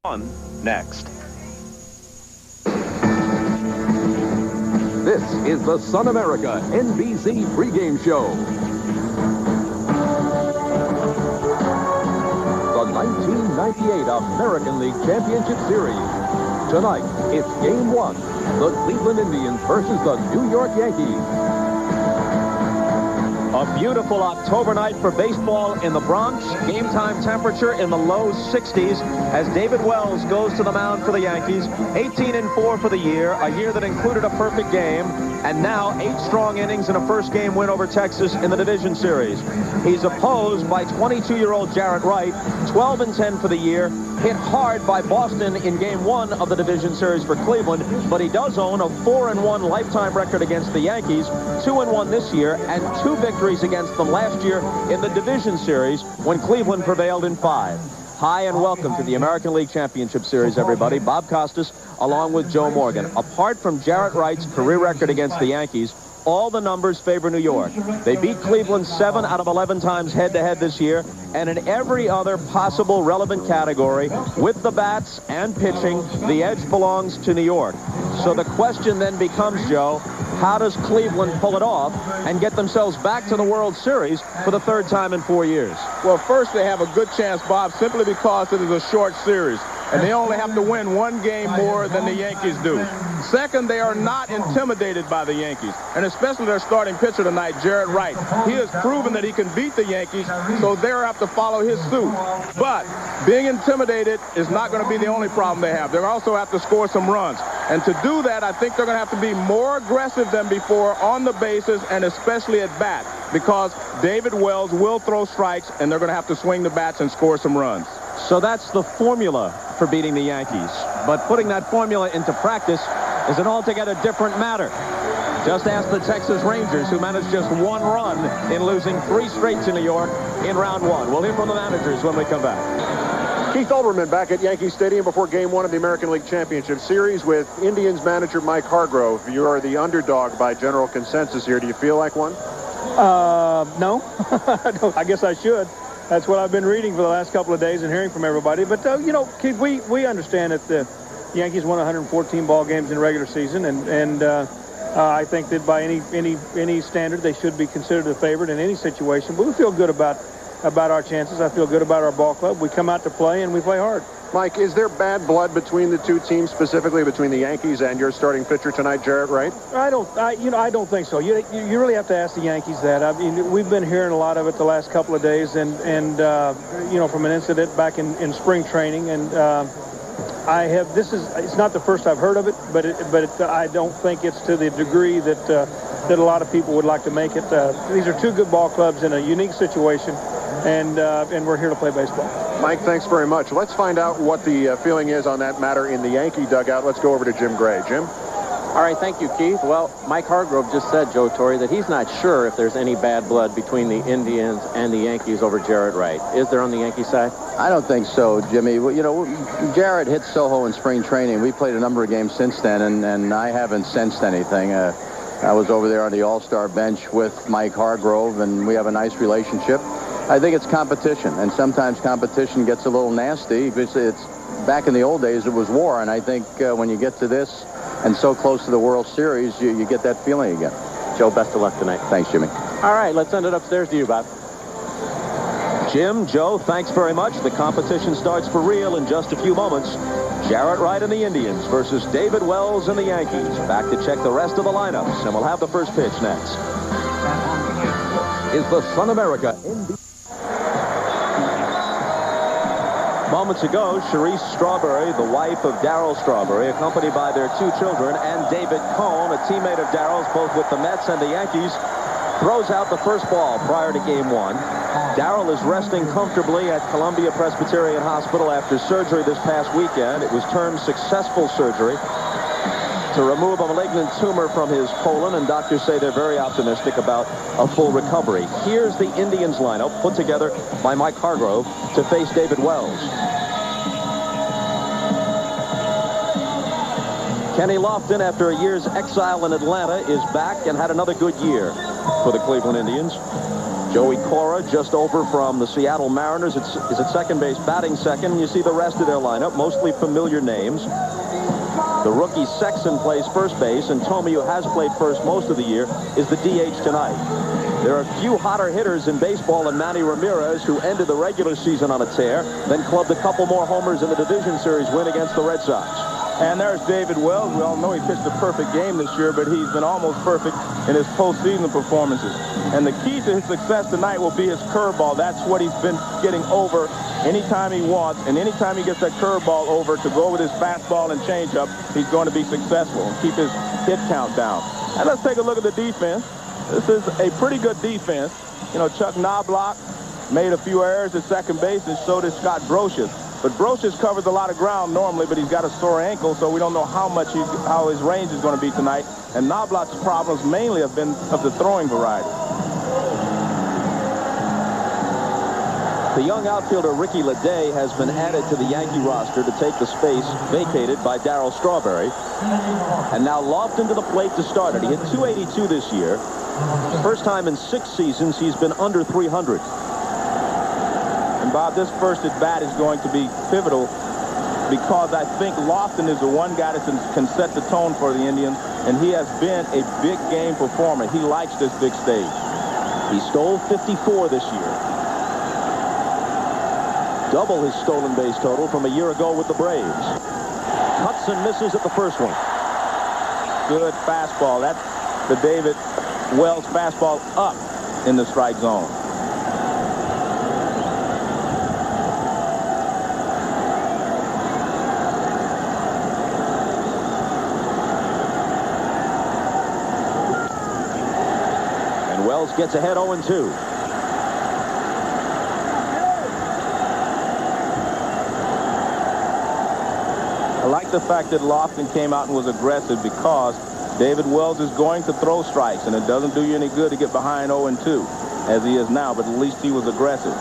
On next. This is the Sun America NBC pregame show. The 1998 American League Championship Series. Tonight, it's Game 1. The Cleveland Indians versus the New York Yankees. A beautiful October night for baseball in the Bronx. Game time temperature in the low 60s as David Wells goes to the mound for the Yankees. 18-4 for the year, a year that included a perfect game, and now 8 strong innings in a first-game win over Texas in the division series. He's opposed by 22-year-old Jaret Wright, 12-10 for the year, hit hard by Boston in Game 1 of the division series for Cleveland, but he does own a 4-1 lifetime record against the Yankees, 2-1 this year, and 2 victories against them last year in the division series when Cleveland prevailed in 5. Hi and welcome to the American League Championship Series, everybody. Bob Costas along with Joe Morgan. Apart from Jaret Wright's career record against the Yankees, all the numbers favor New York. They beat Cleveland 7 out of 11 times head-to-head this year, and in every other possible relevant category, with the bats and pitching, the edge belongs to New York. So the question then becomes, Joe, how does Cleveland pull it off and get themselves back to the World Series for the 3rd time in 4 years? Well, first, they have a good chance, Bob, simply because it is a short series, and they only have to win 1 game more than the Yankees do. Second, they are not intimidated by the Yankees, and especially their starting pitcher tonight, Jaret Wright. He has proven that he can beat the Yankees, so they'll have to follow his suit. But being intimidated is not going to be the only problem they have. They'll also have to score some runs. And to do that, I think they're going to have to be more aggressive than before on the bases and especially at bat, because David Wells will throw strikes, and they're going to have to swing the bats and score some runs. So that's the formula for beating the Yankees. But putting that formula into practice is an altogether different matter. Just ask the Texas Rangers, who managed just 1 run in losing 3 straight to New York in round 1. We'll hear from the managers when we come back. Keith Olbermann back at Yankee Stadium before Game 1 of the American League Championship Series with Indians manager Mike Hargrove. You are the underdog by general consensus here. Do you feel like one? No. I guess I should. That's what I've been reading for the last couple of days and hearing from everybody. But, you know, Keith, we understand that the Yankees won 114 ball games in the regular season, and I think that by any standard they should be considered a favorite in any situation. But we feel good about our chances. I feel good about our ball club. We come out to play, and we play hard. Mike, is there bad blood between the 2 teams, specifically between the Yankees and your starting pitcher tonight, Jaret Wright? I don't think so. You really have to ask the Yankees that. I mean, we've been hearing a lot of it the last couple of days, and you know, from an incident back in spring training, and it's not the first I've heard of it, but I don't think it's to the degree that a lot of people would like to make it. These are 2 good ball clubs in a unique situation, and we're here to play baseball. Mike, thanks very much. Let's find out what the feeling is on that matter in the Yankee dugout. Let's go over to Jim Gray. Jim? All right, thank you, Keith. Well, Mike Hargrove just said, Joe Torre, that he's not sure if there's any bad blood between the Indians and the Yankees over Jaret Wright. Is there on the Yankee side? I don't think so, Jimmy. Well, you know, Jaret hit Soho in spring training. We played a number of games since then, and I haven't sensed anything. I was over there on the All-Star bench with Mike Hargrove, and we have a nice relationship. I think it's competition, and sometimes competition gets a little nasty. It's back in the old days, it was war, and I think when you get to this and so close to the World Series, you get that feeling again. Joe, best of luck tonight. Thanks, Jimmy. All right, let's send it upstairs to you, Bob. Jim, Joe, thanks very much. The competition starts for real in just a few moments. Jaret Wright and the Indians versus David Wells and the Yankees. Back to check the rest of the lineups, and we'll have the first pitch next. Is the Sun America NBC. Moments ago, Sharice Strawberry, the wife of Darryl Strawberry, accompanied by their 2 children, and David Cone, a teammate of Darryl's, both with the Mets and the Yankees, throws out the first ball prior to Game 1. Darryl is resting comfortably at Columbia Presbyterian Hospital after surgery this past weekend. It was termed successful surgery to remove a malignant tumor from his colon, and doctors say they're very optimistic about a full recovery. Here's the Indians lineup put together by Mike Hargrove to face David Wells. Kenny Lofton, after a year's exile in Atlanta, is back and had another good year for the Cleveland Indians. Joey Cora just over from the Seattle Mariners. Is at second base, batting second. And you see the rest of their lineup, mostly familiar names. The rookie Sexton plays first base, and Tomey, who has played first most of the year, is the DH tonight. There are a few hotter hitters in baseball than Manny Ramirez, who ended the regular season on a tear, then clubbed a couple more homers in the division series win against the Red Sox. And there's David Wells. We all know he pitched a perfect game this year, but he's been almost perfect in his postseason performances. And the key to his success tonight will be his curveball. That's what he's been getting over anytime he wants. And anytime he gets that curveball over to go with his fastball and changeup, he's going to be successful and keep his hit count down. And let's take a look at the defense. This is a pretty good defense. You know, Chuck Knobloch made a few errors at second base, and so did Scott Brocious. But Brocious covers a lot of ground normally, but he's got a sore ankle, so we don't know how his range is going to be tonight. And Knobloch's problems mainly have been of the throwing variety. The young outfielder Ricky Leday has been added to the Yankee roster to take the space vacated by Darryl Strawberry. And now Lofton to the plate to start it. He hit .282 this year. First time in 6 seasons he's been under 300. And Bob, this first at bat is going to be pivotal because I think Lofton is the one guy that can set the tone for the Indians, and he has been a big game performer. He likes this big stage. He stole 54 this year. Double his stolen base total from a year ago with the Braves. Cuts and misses at the first one. Good fastball. That's the David Wells fastball up in the strike zone. And Wells gets ahead 0-2. I like the fact that Lofton came out and was aggressive because David Wells is going to throw strikes, and it doesn't do you any good to get behind 0-2 as he is now, but at least he was aggressive.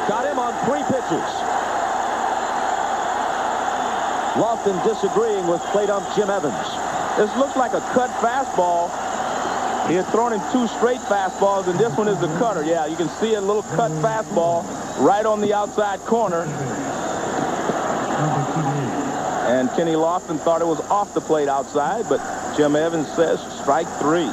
Got him on 3 pitches. Lofton disagreeing with plate ump Jim Evans. This looks like a cut fastball. He had thrown in 2 straight fastballs, and this one is the cutter. Yeah, you can see a little cut fastball right on the outside corner. And Kenny Lofton thought it was off the plate outside, but Jim Evans says strike 3.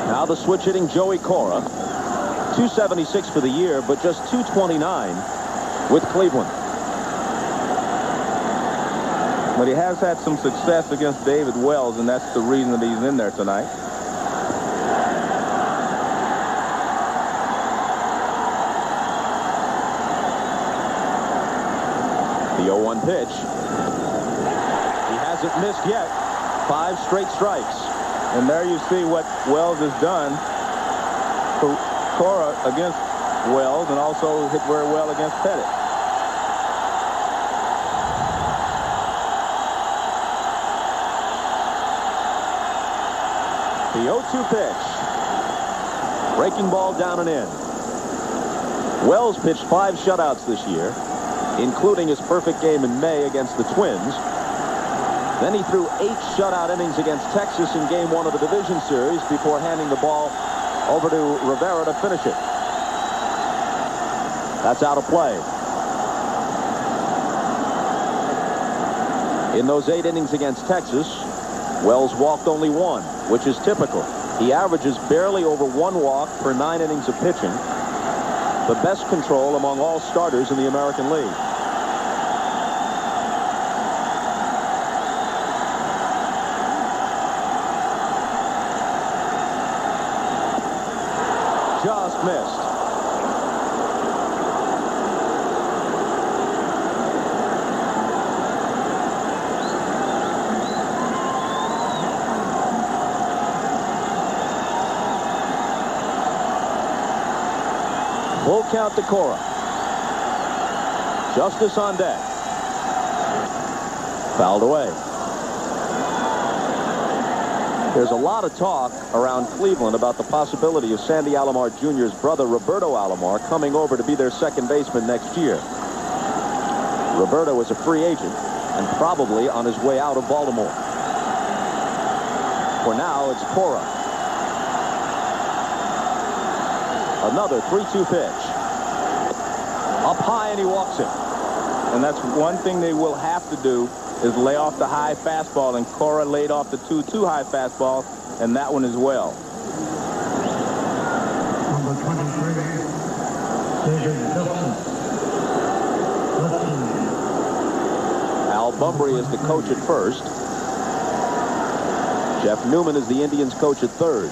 Now the switch hitting Joey Cora. .276 for the year, but just .229 with Cleveland. But he has had some success against David Wells, and that's the reason that he's in there tonight. The 0-1 pitch. He hasn't missed yet. 5 straight strikes. And there you see what Wells has done for Cora against Wells, and also hit very well against Pettit. The 0-2 pitch. Breaking ball down and in. Wells pitched 5 shutouts this year, including his perfect game in May against the Twins. Then he threw 8 shutout innings against Texas in Game 1 of the division series before handing the ball over to Rivera to finish it. That's out of play. In those 8 innings against Texas, Wells walked only 1, which is typical. He averages barely over 1 walk per 9 innings of pitching, the best control among all starters in the American League. Just missed. Full count to Cora. Justice on deck. Fouled away. There's a lot of talk around Cleveland about the possibility of Sandy Alomar Jr.'s brother, Roberto Alomar, coming over to be their second baseman next year. Roberto is a free agent and probably on his way out of Baltimore. For now, it's Cora. Another 3-2 pitch. Up high, and he walks it. And that's one thing they will have to do is lay off the high fastball, and Cora laid off the 2-2 high fastball, and that one as well. Number 23, David Wilson. Al Bumbry is the coach at first. Jeff Newman is the Indians coach at third.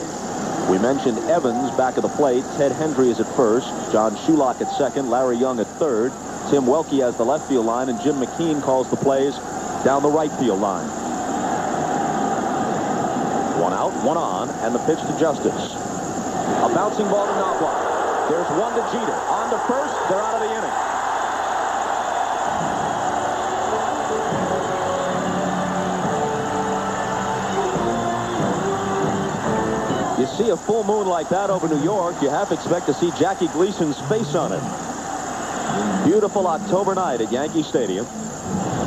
We mentioned Evans back at the plate. Ted Hendry is at first. John Shulock at second. Larry Young at third. Tim Welke has the left field line, and Jim McKean calls the plays down the right field line. One out, one on, and the pitch to Justice. A bouncing ball to Knobloch. There's one to Jeter. On to first. They're out of the inning. You see a full moon like that over New York, you half expect to see Jackie Gleason's face on it. Beautiful October night at Yankee Stadium.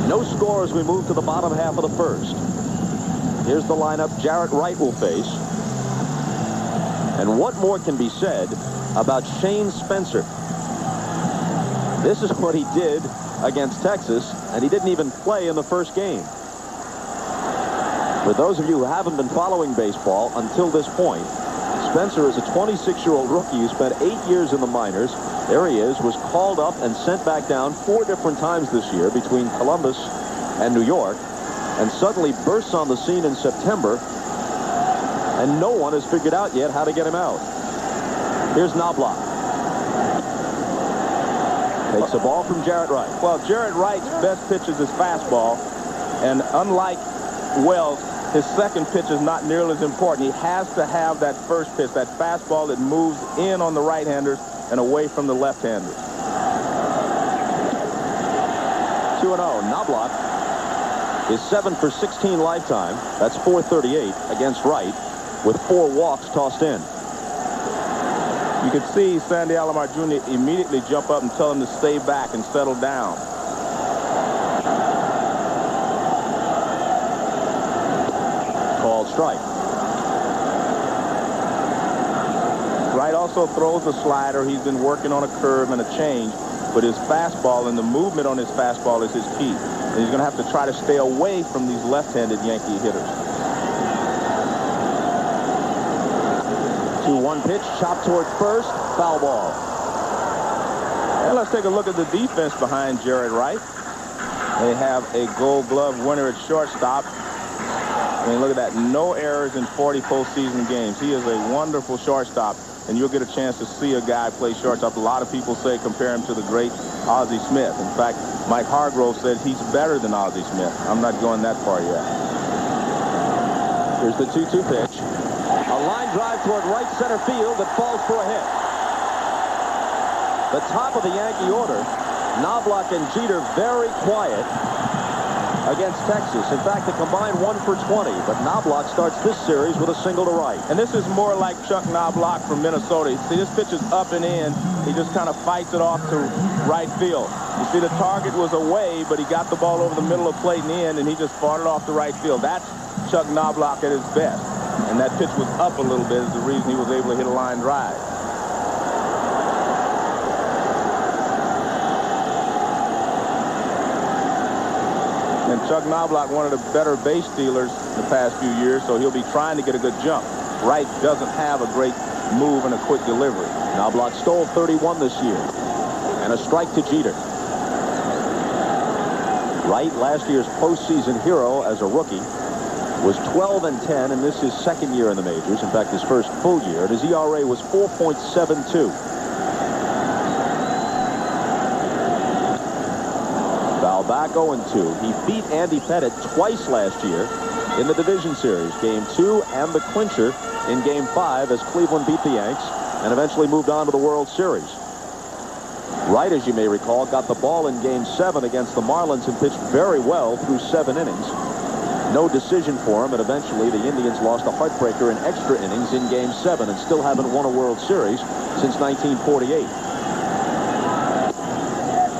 No score as we move to the bottom half of the first. Here's the lineup Jaret Wright will face. And what more can be said about Shane Spencer? This is what he did against Texas, and he didn't even play in the first game. For those of you who haven't been following baseball until this point, Spencer is a 26-year-old rookie who spent 8 years in the minors. There he is, was called up and sent back down 4 different times this year between Columbus and New York, and suddenly bursts on the scene in September, and no one has figured out yet how to get him out. Here's Knobloch. Takes a ball from Jaret Wright. Well, Jaret Wright's best pitch is his fastball, and unlike Wells, his second pitch is not nearly as important. He has to have that first pitch, that fastball that moves in on the right-handers and away from the left-handers. 2-0. Knobloch is 7 for 16 lifetime. That's .438 against Wright, with 4 walks tossed in. You could see Sandy Alomar Jr. immediately jump up and tell him to stay back and settle down. Called strike. Wright also throws a slider. He's been working on a curve and a change, but his fastball and the movement on his fastball is his key. And he's going to have to try to stay away from these left-handed Yankee hitters. 2-1 pitch, chopped toward first, foul ball. And let's take a look at the defense behind Jaret Wright. They have a Gold Glove winner at shortstop. I mean, look at that. No errors in 40 postseason games. He is a wonderful shortstop, and you'll get a chance to see a guy play shortstop. A lot of people say compare him to the great Ozzie Smith. In fact, Mike Hargrove said he's better than Ozzie Smith. I'm not going that far yet. Here's the 2-2 pitch. A line drive toward right center field that falls for a hit. The top of the Yankee order, Knobloch and Jeter very quiet against Texas. In fact, the combined 1 for 20, but Knobloch starts this series with a single to right. And this is more like Chuck Knobloch from Minnesota. See, this pitch is up and in. He just kind of fights it off to right field. You see, the target was away, but he got the ball over the middle of plate and in, and he just fought it off to right field. That's Chuck Knobloch at his best. And that pitch was up a little bit is the reason he was able to hit a line drive. And Chuck Knobloch, one of the better base stealers the past few years, so he'll be trying to get a good jump. Wright doesn't have a great move and a quick delivery. Knobloch stole 31 this year. And a strike to Jeter. Wright, last year's postseason hero as a rookie, was 12-10, and this is his second year in the majors. In fact, his first full year, and his ERA was 4.72. Foul back 0-2. He beat Andy Pettitte twice last year in the division series, Game 2 and the clincher in Game 5 as Cleveland beat the Yanks and eventually moved on to the World Series. Wright, as you may recall, got the ball in Game 7 against the Marlins and pitched very well through 7 innings. No decision for him, and eventually the Indians lost a heartbreaker in extra innings in Game 7 and still haven't won a World Series since 1948.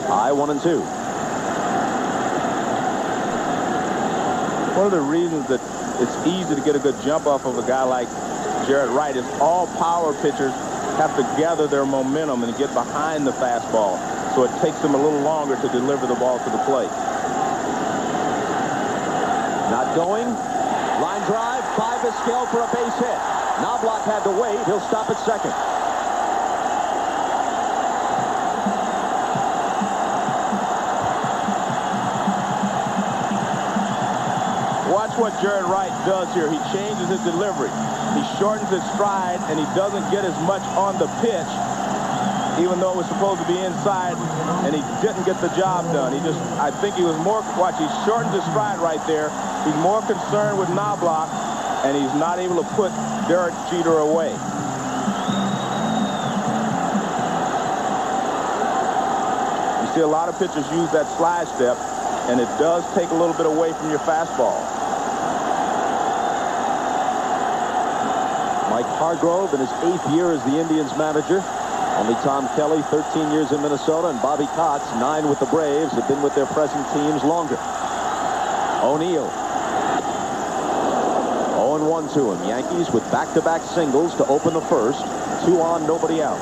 High 1-2. One of the reasons that it's easy to get a good jump off of a guy like Jaret Wright is all power pitchers have to gather their momentum and get behind the fastball. So it takes them a little longer to deliver the ball to the plate. Not going. Line drive. 5 is scaled for a base hit. Knobloch had to wait. He'll stop at second. Watch what Jaret Wright does here. He changes his delivery. He shortens his stride, and he doesn't get as much on the pitch, even though it was supposed to be inside, and he didn't get the job done. I think he was more, watch, he shortens his stride right there. He's more concerned with Knobloch, and he's not able to put Derek Jeter away. You see a lot of pitchers use that slide step, and it does take a little bit away from your fastball. Mike Hargrove in his 8th year as the Indians manager. Only Tom Kelly, 13 years in Minnesota, and Bobby Cox, 9 with the Braves, have been with their present teams longer. O'Neill. 0-1 to him. Yankees with back-to-back singles to open the first. 2 on, nobody out.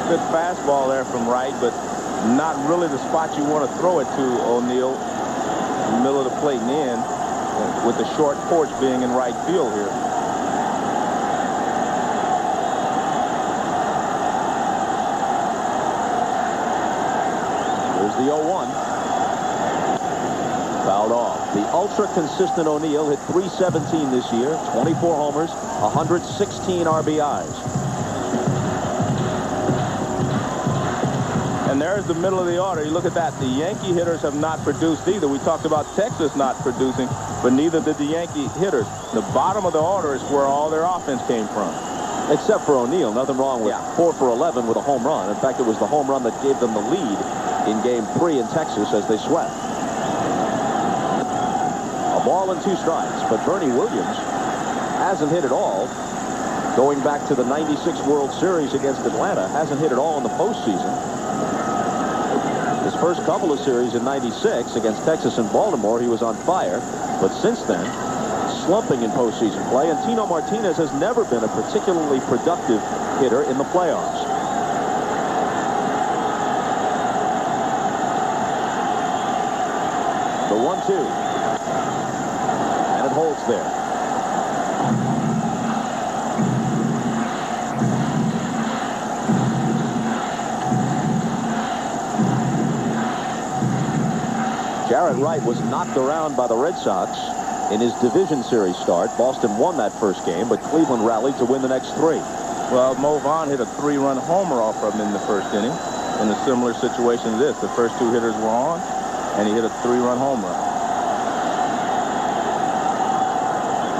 Good fastball there from Wright, but not really the spot you want to throw it to, O'Neill. In the middle of the plate and in, with the short porch being in right field here. The 0-1. Fouled off. The ultra-consistent O'Neill hit .317 this year, 24 homers, 116 RBIs. And there's the middle of the order. You look at that. The Yankee hitters have not produced either. We talked about Texas not producing, but neither did the Yankee hitters. The bottom of the order is where all their offense came from. Except for O'Neill. Nothing wrong with 4 for 11 with a home run. In fact, it was the home run that gave them the lead in Game 3 in Texas as they swept. A ball and 2 strikes, but Bernie Williams hasn't hit at all. Going back to the '96 World Series against Atlanta, hasn't hit at all in the postseason. His first couple of series in '96 against Texas and Baltimore, he was on fire, but since then, slumping in postseason play, and Tino Martinez has never been a particularly productive hitter in the playoffs. The 1-2. And it holds there. Jaret Wright was knocked around by the Red Sox in his division series start. Boston won that first game, but Cleveland rallied to win the next 3. Well, Mo Vaughn hit a 3-run homer off of him in the first inning in a similar situation to this. The first 2 hitters were on, and he hit a 3-run home run.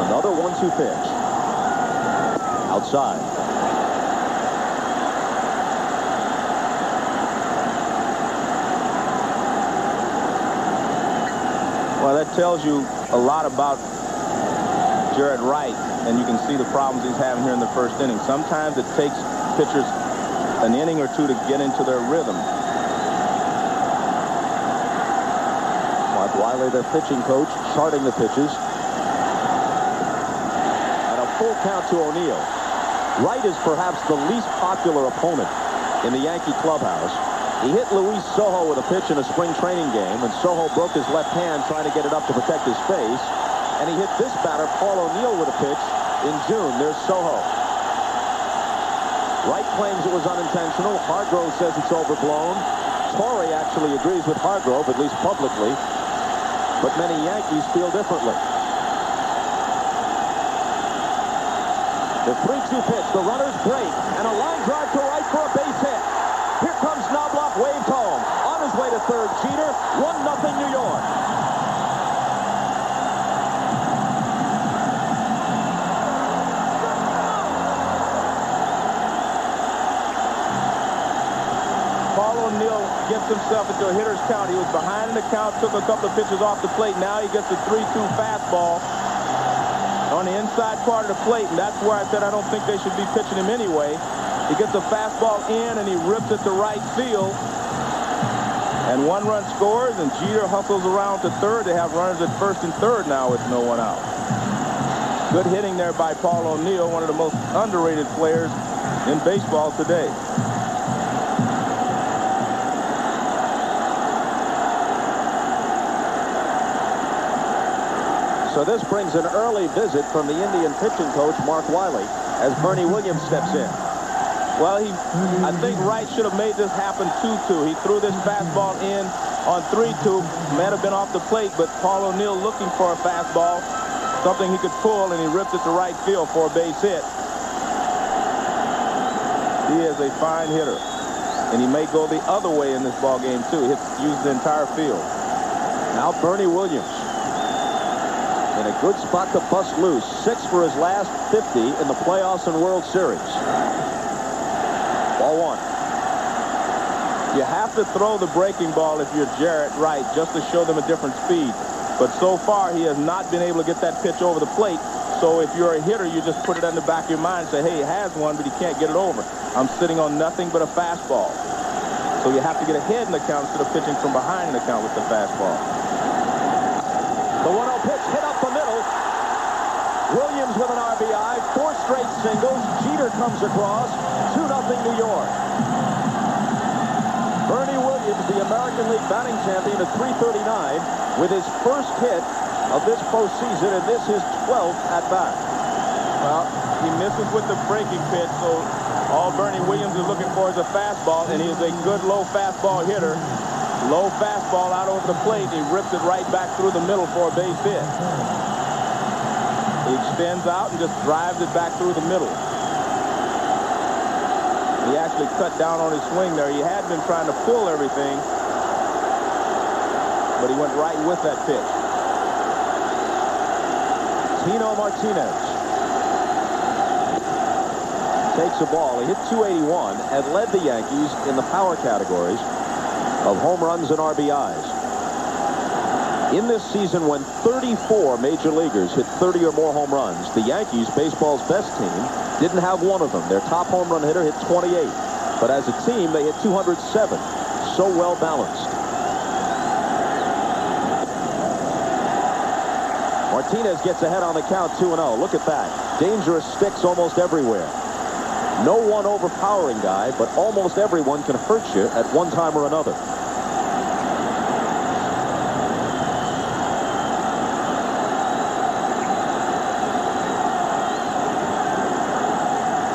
Another 1-2 pitch. Outside. Well, that tells you a lot about Jaret Wright, and you can see the problems he's having here in the first inning. Sometimes it takes pitchers an inning or 2 to get into their rhythm. Mark Wiley, their pitching coach, charting the pitches. And a full count to O'Neill. Wright is perhaps the least popular opponent in the Yankee clubhouse. He hit Luis Sojo with a pitch in a spring training game, and Sojo broke his left hand trying to get it up to protect his face. And he hit this batter, Paul O'Neill, with a pitch in June. There's Sojo. Wright claims it was unintentional. Hargrove says it's overblown. Torrey actually agrees with Hargrove, at least publicly. But many Yankees feel differently. The 3-2 pitch, the runners break, and a line drive to right for a base hit. Here comes Knobloch, waved home. On his way to third, Jeter, 1-0 New York. Paul O'Neill gets gets himself into a hitter's count. He was behind in the count, took a couple of pitches off the plate. Now he gets a 3-2 fastball on the inside part of the plate, and that's where I said I don't think they should be pitching him anyway. He gets a fastball in, and he rips it to right field. And 1 run scores, and Jeter hustles around to third. They have runners at first and third now with no one out. Good hitting there by Paul O'Neill, one of the most underrated players in baseball today. So this brings an early visit from the Indian pitching coach, Mark Wiley, as Bernie Williams steps in. Well, I think Wright should have made this happen 2-2. He threw this fastball in on 3-2. Might have been off the plate, but Paul O'Neill looking for a fastball, something he could pull, and he ripped it to right field for a base hit. He is a fine hitter, and he may go the other way in this ball game too. He used the entire field. Now Bernie Williams in a good spot to bust loose. 6 for his last 50 in the playoffs and World Series. Ball 1. You have to throw the breaking ball if you're Jaret Wright just to show them a different speed. But so far, he has not been able to get that pitch over the plate. So if you're a hitter, you just put it in the back of your mind and say, hey, he has one, but he can't get it over. I'm sitting on nothing but a fastball. So you have to get ahead in the count instead of pitching from behind in the count with the fastball. The 1-0 pitch hit up the middle. Williams with an RBI. 4 straight singles. Jeter comes across. 2-0 New York. Bernie Williams, the American League batting champion at .339, with his first hit of this postseason, and this is 12th at bat. Well, he misses with the breaking pitch, so all Bernie Williams is looking for is a fastball, and he is a good low fastball hitter. Low fastball out over the plate. He rips it right back through the middle for a base hit. He extends out and just drives it back through the middle. He actually cut down on his swing there. He had been trying to pull everything, but he went right with that pitch. Tino Martinez takes a ball. He hit .281 and led the Yankees in the power categories of home runs and RBIs. In this season, when 34 major leaguers hit 30 or more home runs, the Yankees, baseball's best team, didn't have one of them. Their top home run hitter hit 28. But as a team, they hit 207. So well balanced. Martinez gets ahead on the count, 2-0. Look at that. Dangerous sticks almost everywhere. No one overpowering guy, but almost everyone can hurt you at one time or another.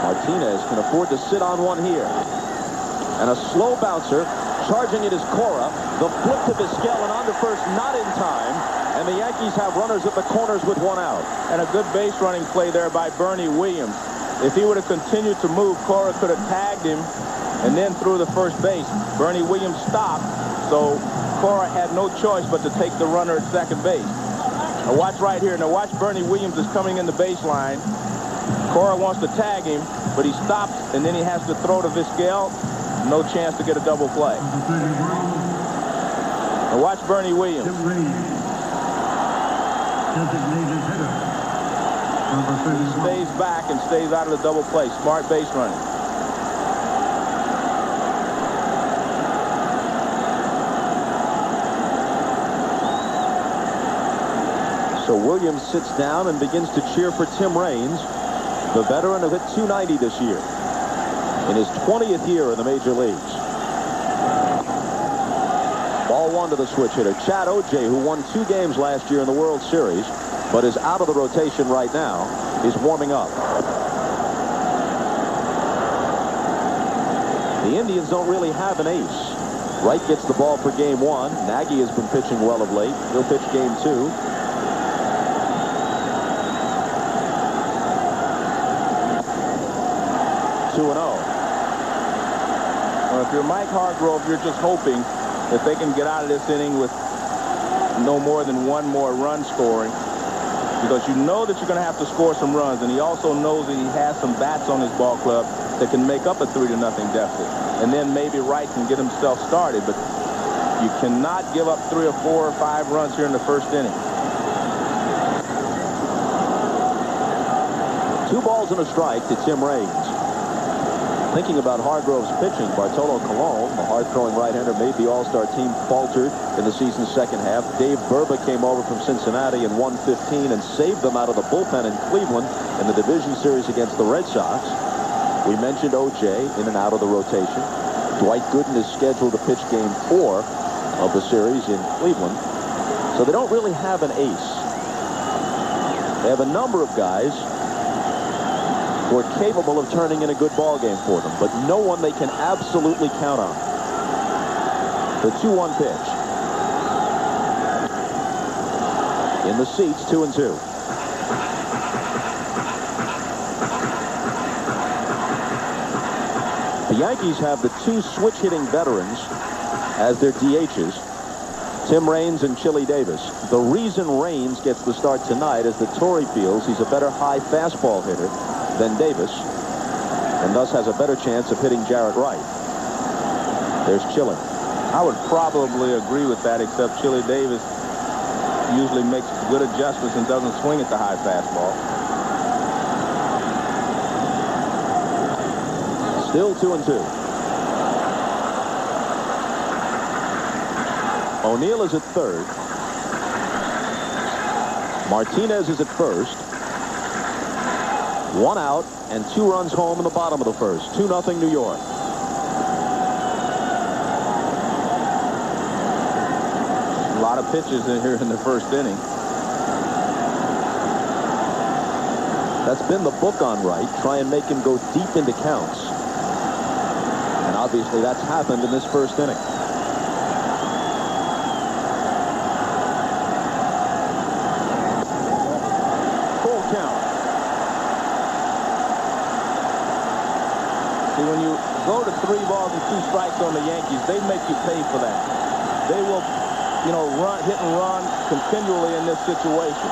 Martinez can afford to sit on one here. And a slow bouncer, charging it is Cora. The flip to Vizquel and on to first, not in time. And the Yankees have runners at the corners with 1 out. And a good base running play there by Bernie Williams. If he would have continued to move, Cora could have tagged him and then threw the first base. Bernie Williams stopped, so Cora had no choice but to take the runner at second base. Now watch right here. Now watch Bernie Williams is coming in the baseline. Cora wants to tag him, but he stops, and then he has to throw to Vizquel. No chance to get a double play. Now watch Bernie Williams. Designated hitter. He stays back and stays out of the double play. Smart base running. So Williams sits down and begins to cheer for Tim Raines, the veteran who hit .290 this year in his 20th year in the major leagues. Ball 1 to the switch hitter. Chad O.J., who won 2 games last year in the World Series, but is out of the rotation right now, is warming up. The Indians don't really have an ace. Wright gets the ball for game 1. Nagy has been pitching well of late. He'll pitch game 2. Well, if you're Mike Hargrove, you're just hoping that they can get out of this inning with no more than 1 more run scoring, because you know that you're going to have to score some runs, and he also knows that he has some bats on his ball club that can make up a 3-0 deficit, and then maybe Wright can get himself started. But You cannot give up 3 or 4 or 5 runs here in the first inning. 2 balls and a strike to Tim Raines. Thinking about Hargrove's pitching, Bartolo Colon, the hard-throwing right-hander, made the All-Star team, faltered in the season's second half. Dave Burba came over from Cincinnati in 115 and saved them out of the bullpen in Cleveland in the division series against the Red Sox. We mentioned O.J. in and out of the rotation. Dwight Gooden is scheduled to pitch Game 4 of the series in Cleveland. So they don't really have an ace. They have a number of guys who are capable of turning in a good ball game for them, but no one they can absolutely count on. The 2-1 pitch. In the seats, 2-2. The Yankees have the 2 switch-hitting veterans as their DHs, Tim Raines and Chili Davis. The reason Raines gets the start tonight is that Torrey feels he's a better high fastball hitter than Davis, and thus has a better chance of hitting Jaret Wright. There's Chili. I would probably agree with that, except Chili Davis usually makes good adjustments and doesn't swing at the high fastball. Still 2-2. O'Neill is at third. Martinez is at first. 1 out and 2 runs home in the bottom of the first. 2-0 New York. A lot of pitches in here in the first inning. That's been the book on Wright. Try and make him go deep into counts. And obviously that's happened in this first inning. Full count. See, when you go to 3 balls and 2 strikes on the Yankees, they make you pay for that. They will, you know, hit and run continually in this situation.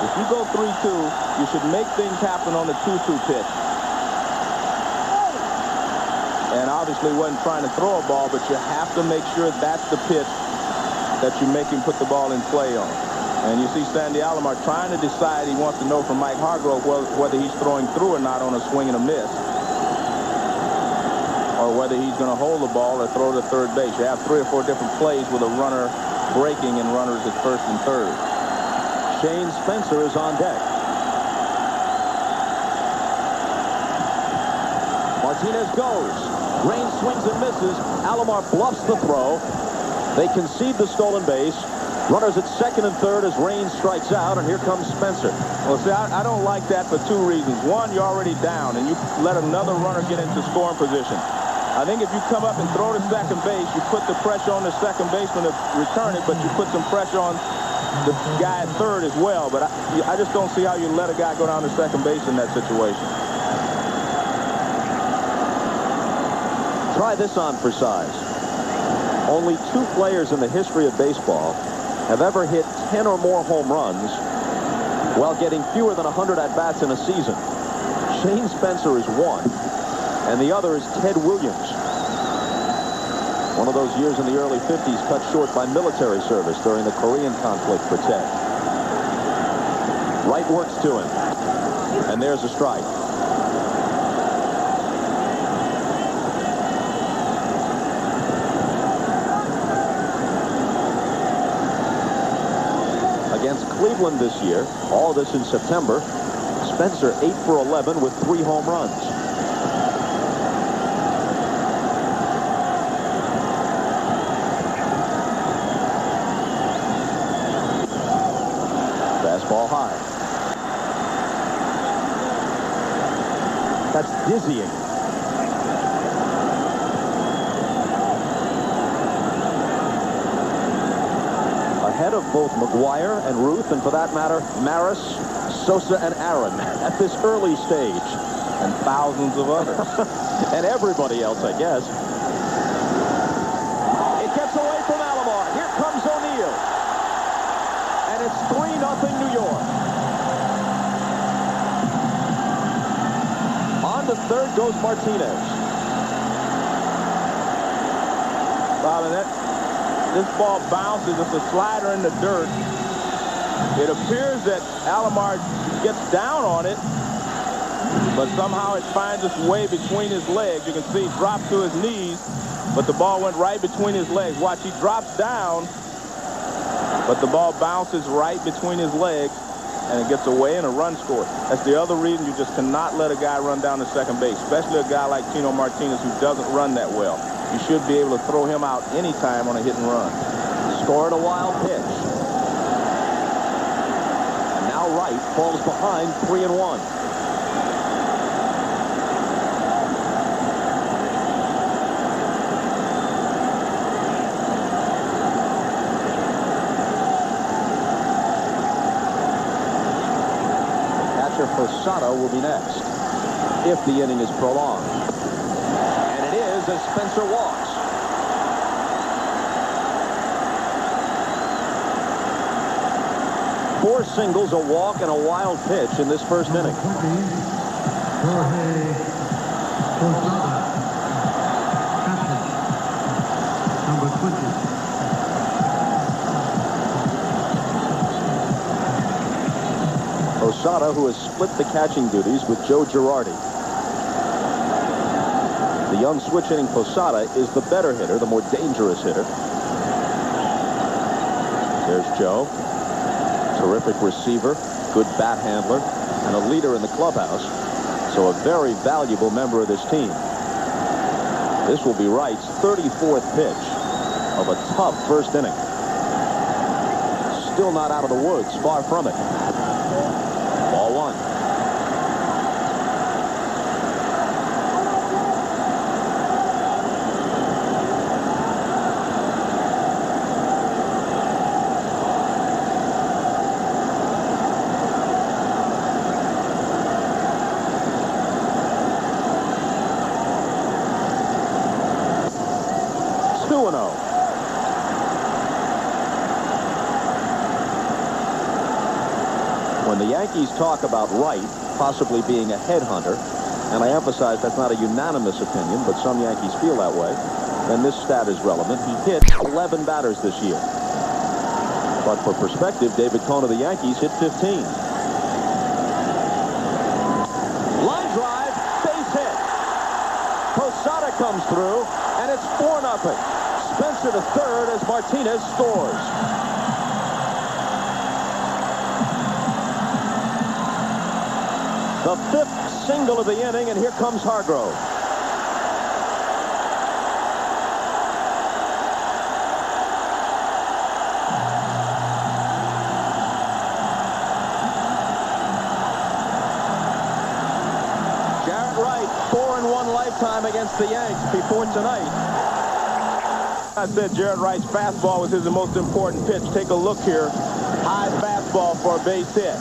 If you go 3-2, you should make things happen on the 2-2 pitch. And obviously wasn't trying to throw a ball, but you have to make sure that's the pitch that you make him put the ball in play on. And you see Sandy Alomar trying to decide. He wants to know from Mike Hargrove whether he's throwing through or not on a swing and a miss, or whether he's going to hold the ball or throw to third base. You have 3 or 4 different plays with a runner breaking and runners at first and third. Shane Spencer is on deck. Martinez goes. Raines swings and misses. Alomar bluffs the throw. They concede the stolen base. Runners at second and third as Raines strikes out, and here comes Spencer. Well, see, I don't like that for 2 reasons. One, you're already down, and you let another runner get into scoring position. I think if you come up and throw to second base, you put the pressure on the second baseman to return it, but you put some pressure on the guy at third as well. But I just don't see how you let a guy go down to second base in that situation. Try this on for size. Only 2 players in the history of baseball have ever hit 10 or more home runs while getting fewer than 100 at-bats in a season. Shane Spencer is one, and the other is Ted Williams. One of those years in the early 50s cut short by military service during the Korean conflict for Ted. Wright works to him, and there's a strike. Against Cleveland this year, all this in September, Spencer 8 for 11 with 3 home runs. Fastball high. That's dizzying. Ahead of both McGuire and Ruth, and for that matter, Maris, Sosa, and Aaron at this early stage. And thousands of others. And everybody else, I guess. It gets away from Alomar. Here comes O'Neill. And it's 3-0 New York. On to third goes Martinez. Bob, and this ball bounces. It's a slider in the dirt. It appears that Alomar gets down on it, but somehow it finds its way between his legs. You can see it dropped to his knees, but the ball went right between his legs. Watch, he drops down, but the ball bounces right between his legs, and it gets away and a run scored. That's the other reason you just cannot let a guy run down to second base, especially a guy like Tino Martinez who doesn't run that well. You should be able to throw him out anytime on a hit and run. Scored a wild pitch. And now Wright falls behind 3-1. Posada will be next if the inning is prolonged. And it is as Spencer walks. Four singles, a walk, and a wild pitch in this first inning. Number 20. Posada, who has split the catching duties with Joe Girardi. The young switch-hitting Posada is the better hitter, the more dangerous hitter. There's Joe. Terrific receiver, good bat handler, and a leader in the clubhouse. So a very valuable member of this team. This will be Wright's 34th pitch of a tough first inning. Still not out of the woods, far from it. Ball one. When the Yankees talk about Wright possibly being a headhunter, and I emphasize that's not a unanimous opinion, but some Yankees feel that way, then this stat is relevant. He hit 11 batters this year. But for perspective, David Cohn of the Yankees hit 15. Line drive, base hit. Posada comes through, and it's 4-0. Spencer to third as Martinez scores. The fifth single of the inning, and here comes Hargrove. Jaret Wright, 4-1 lifetime against the Yanks before tonight. I said Jaret Wright's fastball was his most important pitch. Take a look here. High fastball for a base hit.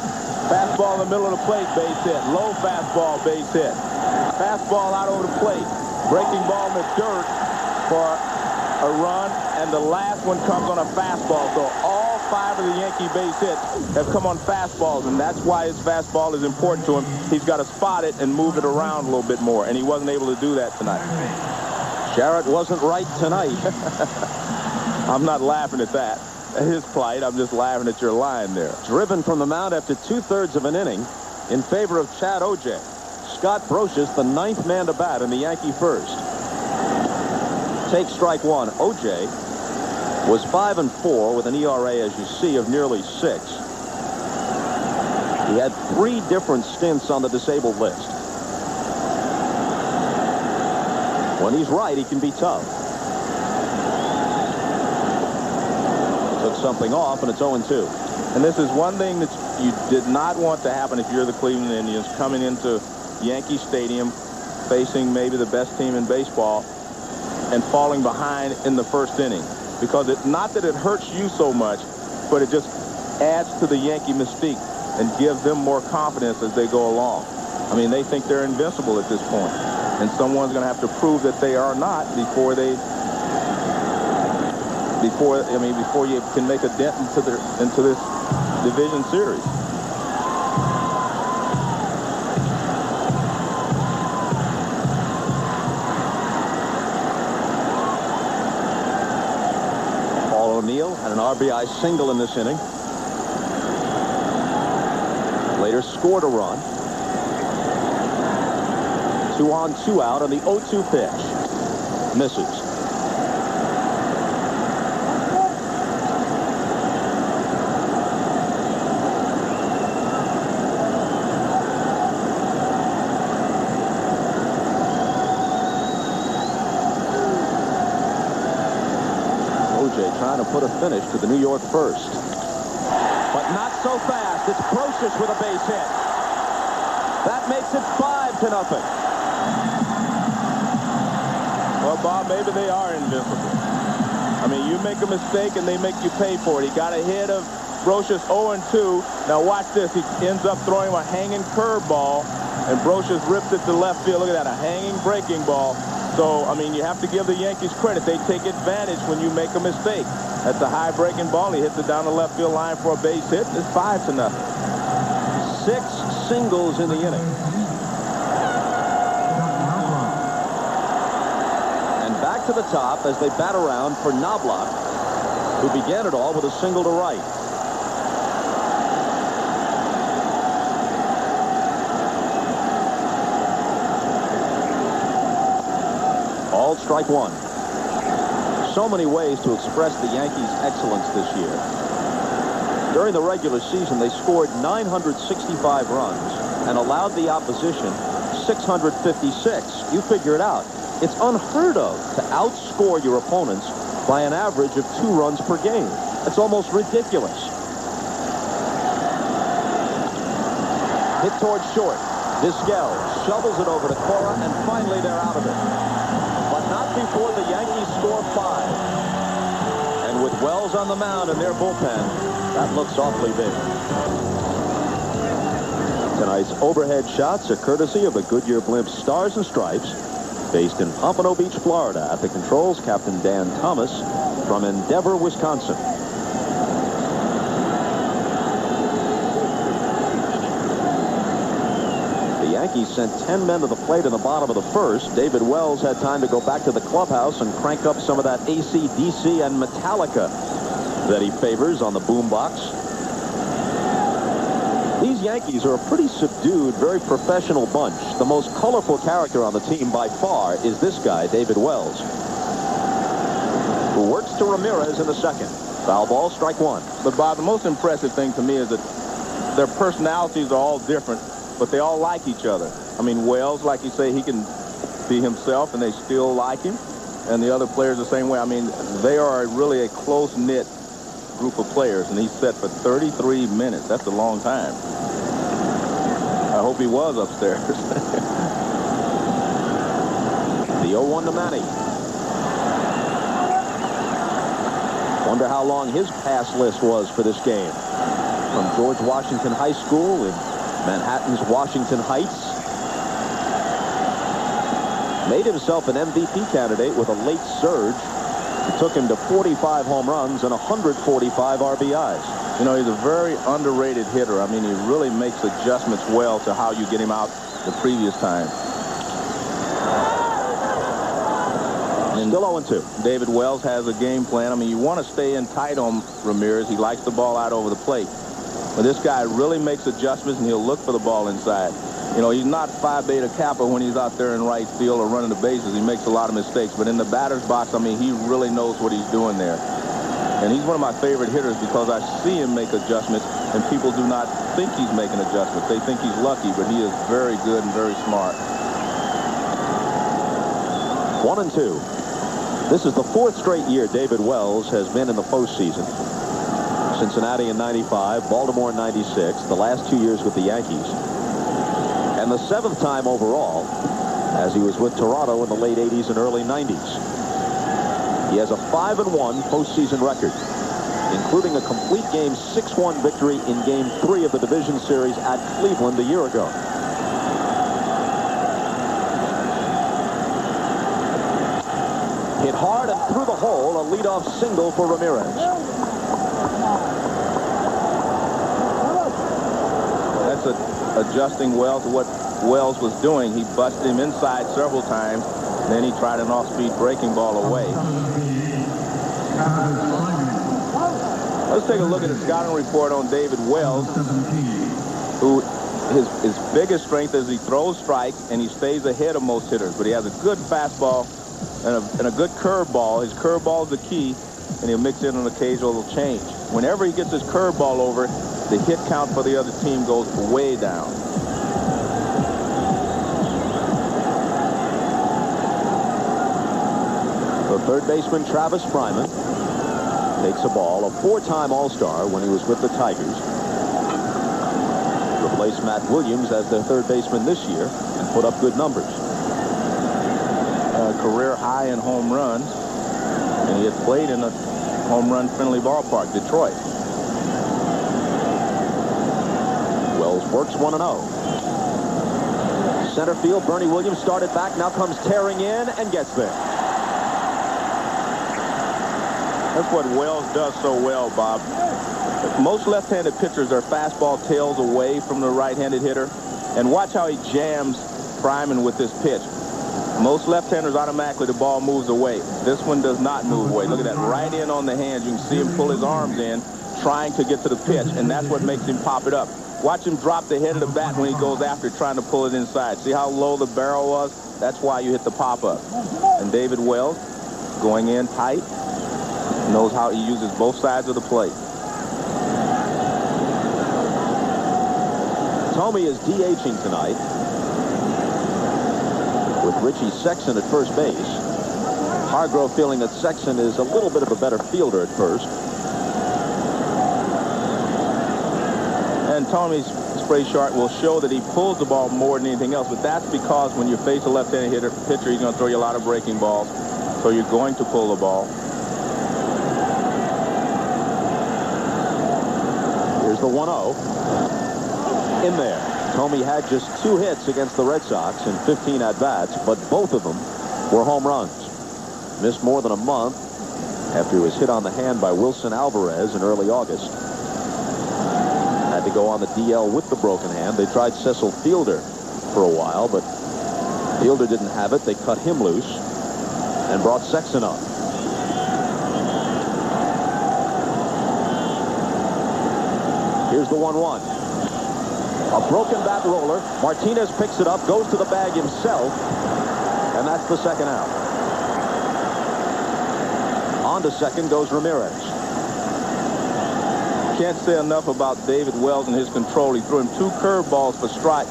Fastball in the middle of the plate, base hit. Low fastball, base hit. Fastball out over the plate. Breaking ball in the dirt for a run, and the last one comes on a fastball. So all 5 of the Yankee base hits have come on fastballs, and that's why his fastball is important to him. He's got to spot it and move it around a little bit more, and he wasn't able to do that tonight. Jaret wasn't right tonight. I'm not laughing at that. His plight. I'm just laughing at your line there. Driven from the mound after 2/3 of an inning in favor of Chad O.J. Scott Brocious, the 9th man to bat in the Yankee first. Take strike one. O.J. was 5-4 with an ERA, as you see, of nearly 6. He had 3 different stints on the disabled list. When he's right, he can be tough. Took something off, and it's 0-2. And this is one thing that you did not want to happen if you're the Cleveland Indians coming into Yankee Stadium, facing maybe the best team in baseball, and falling behind in the first inning. Because it's not that it hurts you so much, but it just adds to the Yankee mystique and gives them more confidence as they go along. I mean, they think they're invincible at this point. And someone's going to have to prove that they are not before you can make a dent into this division series. All RBI single in this inning. Later scored a run. 2 on, 2 out on the 0-2 pitch. Misses. Trying to put a finish to the New York first. But not so fast. It's Brocious with a base hit. That makes it 5-0. Well, Bob, maybe they are invincible. I mean, you make a mistake and they make you pay for it. He got ahead of Brocious 0-2. Now watch this. He ends up throwing a hanging curveball, and Brocious rips it to left field. Look at that, a hanging breaking ball. So, I mean, you have to give the Yankees credit. They take advantage when you make a mistake. That's a high breaking ball. He hits it down the left field line for a base hit. It's 5-0. 6 singles in the inning. And back to the top as they bat around for Knobloch, who began it all with a single to right. Strike one. So many ways to express the Yankees' excellence this year. During the regular season, they scored 965 runs and allowed the opposition 656. You figure it out. It's unheard of to outscore your opponents by an average of 2 runs per game. It's almost ridiculous. Hit towards short. Vizquel shovels it over to Cora, and finally they're out of it. Not before the Yankees score 5. And with Wells on the mound in their bullpen, that looks awfully big. Tonight's overhead shots are courtesy of the Goodyear Blimp Stars and Stripes, based in Pompano Beach, Florida. At the controls, Captain Dan Thomas from Endeavor, Wisconsin. Yankees sent 10 men to the plate in the bottom of the first. David Wells had time to go back to the clubhouse and crank up some of that AC/DC and Metallica that he favors on the boombox. These Yankees are a pretty subdued, very professional bunch. The most colorful character on the team by far is this guy, David Wells, who works to Ramirez in the second. Foul ball, strike one. But, Bob, the most impressive thing to me is that their personalities are all different, but they all like each other. I mean, Wells, like you say, he can be himself, and they still like him. And the other players the same way. I mean, they are really a close-knit group of players, and he's set for 33 minutes. That's a long time. I hope he was upstairs. The 0-1 to Manny. Wonder how long his pass list was for this game. From George Washington High School in Manhattan's Washington Heights. Made himself an MVP candidate with a late surge. It took him to 45 home runs and 145 RBIs. You know, he's a very underrated hitter. I mean, he really makes adjustments well to how you get him out the previous time. And still 0-2. David Wells has a game plan. I mean, you want to stay in tight on Ramirez. He likes the ball out over the plate. But this guy really makes adjustments, and he'll look for the ball inside. You know, he's not Phi Beta Kappa when he's out there in right field or running the bases. He makes a lot of mistakes. But in the batter's box, I mean, he really knows what he's doing there. And he's one of my favorite hitters because I see him make adjustments, and people do not think he's making adjustments. They think he's lucky, but he is very good and very smart. 1-2. This is the 4th straight year David Wells has been in the postseason. Cincinnati in 95, Baltimore in 96, the last 2 years with the Yankees. And the 7th time overall, as he was with Toronto in the late 80s and early 90s. He has a 5-1 postseason record, including a complete game 6-1 victory in Game 3 of the division series at Cleveland a year ago. Hit hard and through the hole, a leadoff single for Ramirez. That's adjusting Wells to what Wells was doing. He busted him inside several times. Then he tried an off-speed breaking ball away. Let's take a look at the scouting report on David Wells, who his biggest strength is he throws strikes and he stays ahead of most hitters, but he has a good fastball and a good curveball. His curveball is the key, and he'll mix in an occasional change. Whenever he gets his curveball over, the hit count for the other team goes way down. The third baseman, Travis Fryman, takes a ball, a four-time All-Star when he was with the Tigers. Replaced Matt Williams as their third baseman this year and put up good numbers. Career high in home runs, and he had played in a home run friendly ballpark, Detroit. Wells works 1-0. Center field, Bernie Williams started back, now comes tearing in and gets there. That's what Wells does so well, Bob. Most left-handed pitchers, their fastball tails away from the right-handed hitter, and watch how he jams Fryman with this pitch. Most left-handers, automatically the ball moves away. This one does not move away. Look at that, right in on the hands. You can see him pull his arms in, trying to get to the pitch, and that's what makes him pop it up. Watch him drop the head of the bat when he goes after it, trying to pull it inside. See how low the barrel was? That's why you hit the pop-up. And David Wells, going in tight, knows how he uses both sides of the plate. Tomey is DHing tonight, with Richie Sexson at first base. Hargrove feeling that Sexson is a little bit of a better fielder at first. And Tomey's spray chart will show that he pulls the ball more than anything else, but that's because when you face a left-handed pitcher, he's going to throw you a lot of breaking balls, so you're going to pull the ball. Here's the 1-0. In there. Tomey had just 2 hits against the Red Sox in 15 at-bats, but both of them were home runs. Missed more than a month after he was hit on the hand by Wilson Alvarez in early August. Had to go on the DL with the broken hand. They tried Cecil Fielder for a while, but Fielder didn't have it. They cut him loose and brought Sexson up. Here's the 1-1. A broken bat roller. Martinez picks it up, goes to the bag himself, and that's the second out. On to second goes Ramirez. Can't say enough about David Wells and his control. He threw him 2 curveballs for strike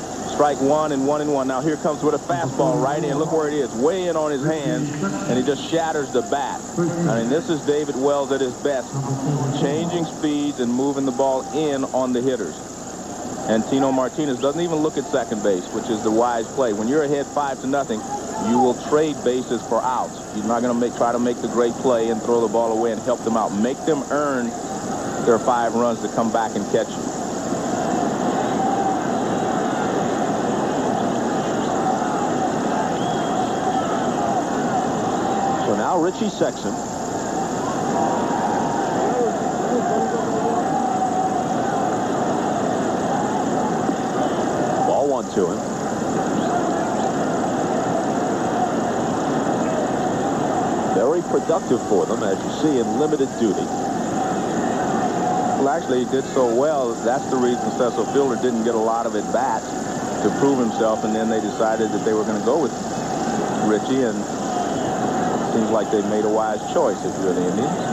1 and 1-1. Now here comes with a fastball right in. Look where it is, way in on his hands, and he just shatters the bat. I mean, this is David Wells at his best, changing speeds and moving the ball in on the hitters. And Tino Martinez doesn't even look at second base, which is the wise play. When you're ahead 5-0, you will trade bases for outs. You're not going to try to make the great play and throw the ball away and help them out. Make them earn their 5 runs to come back and catch you. So now Richie Sexson. Ball 1 to him. Very productive for them, as you see, in limited duty. Well, actually, he did so well. That's the reason Cecil Fielder didn't get a lot of at-bats to prove himself, and then they decided that they were going to go with Richie, and it seems like they made a wise choice if you're the Indians.